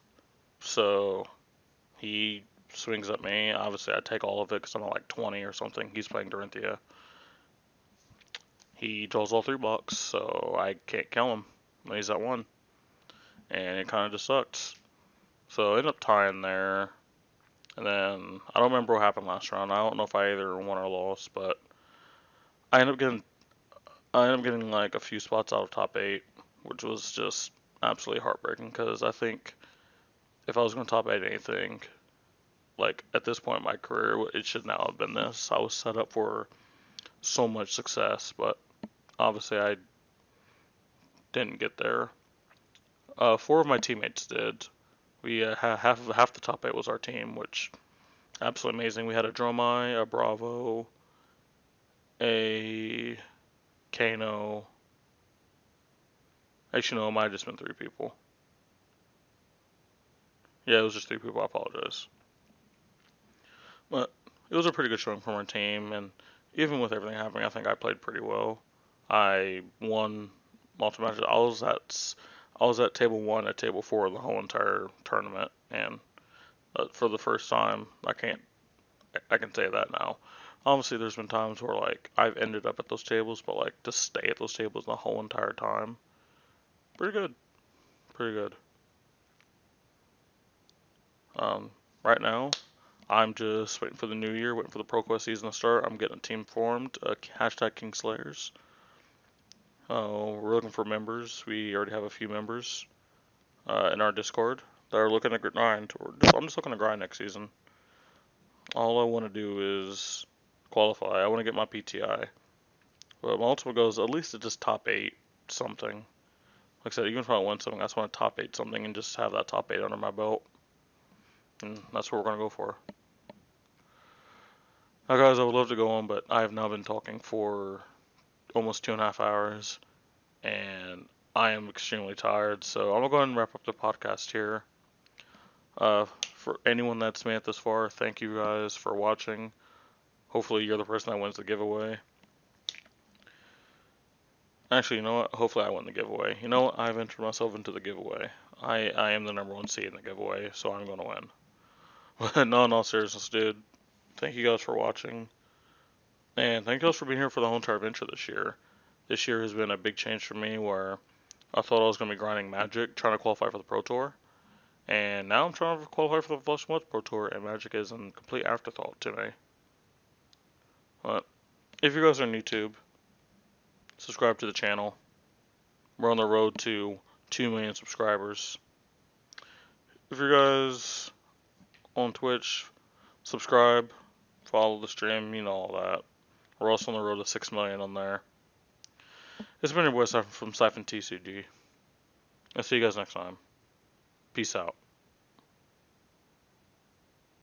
So he swings at me. Obviously, I take all of it because I'm at like 20 or something. He's playing Dorinthia. He draws all 3 blocks, so I can't kill him when he's at 1. And it kind of just sucks. So I ended up tying there. And then, I don't remember what happened last round. I don't know if I either won or lost, but I ended up getting like a few spots out of top 8, which was just absolutely heartbreaking because I think if I was going to top 8 anything, like at this point in my career, it should now have been this. I was set up for so much success, but obviously I didn't get there. 4 of my teammates did. We half the top 8 was our team, which absolutely amazing. We had a Dromai, a Bravo, a Kano. Actually, no, it might have just been 3 people. Yeah, it was just 3 people. I apologize. But it was a pretty good showing from our team, and even with everything happening, I think I played pretty well. I won multiple matches. I was at table 1 at table 4 the whole entire tournament, and for the first time, I can say that now. Obviously, there's been times where like I've ended up at those tables, but like to stay at those tables the whole entire time, pretty good, pretty good. Right now, I'm just waiting for the new year, waiting for the ProQuest season to start. I'm getting a team formed, hashtag Kingslayers. We're looking for members. We already have a few members in our Discord that are looking to grind. I'm just looking to grind next season. All I want to do is qualify. I want to get my PTI. But my ultimate goal is at least to just top 8 something. Like I said, even if I win something, I just want to top 8 something and just have that top 8 under my belt. And that's what we're going to go for. Now guys, I would love to go on, but I have now been talking for almost 2.5 hours. And I am extremely tired, so I'm going to go ahead and wrap up the podcast here. For anyone that's made it this far, thank you guys for watching. Hopefully you're the person that wins the giveaway. Actually, you know what? Hopefully I win the giveaway. You know what? I've entered myself into the giveaway. I am the number 1 seed in the giveaway, so I'm going to win. But no, in all seriousness, dude, thank you guys for watching. And thank you guys for being here for the whole entire adventure this year. This year has been a big change for me where I thought I was going to be grinding Magic, trying to qualify for the Pro Tour. And now I'm trying to qualify for the Flush and Pro Tour, and Magic is a complete afterthought to me. But if you guys are on YouTube, subscribe to the channel. We're on the road to 2 million subscribers. If you guys on Twitch, subscribe, follow the stream, you know all that. We're also on the road to 6 million on there. It's been your boy Siphon from Siphon TCG. I'll see you guys next time. Peace out.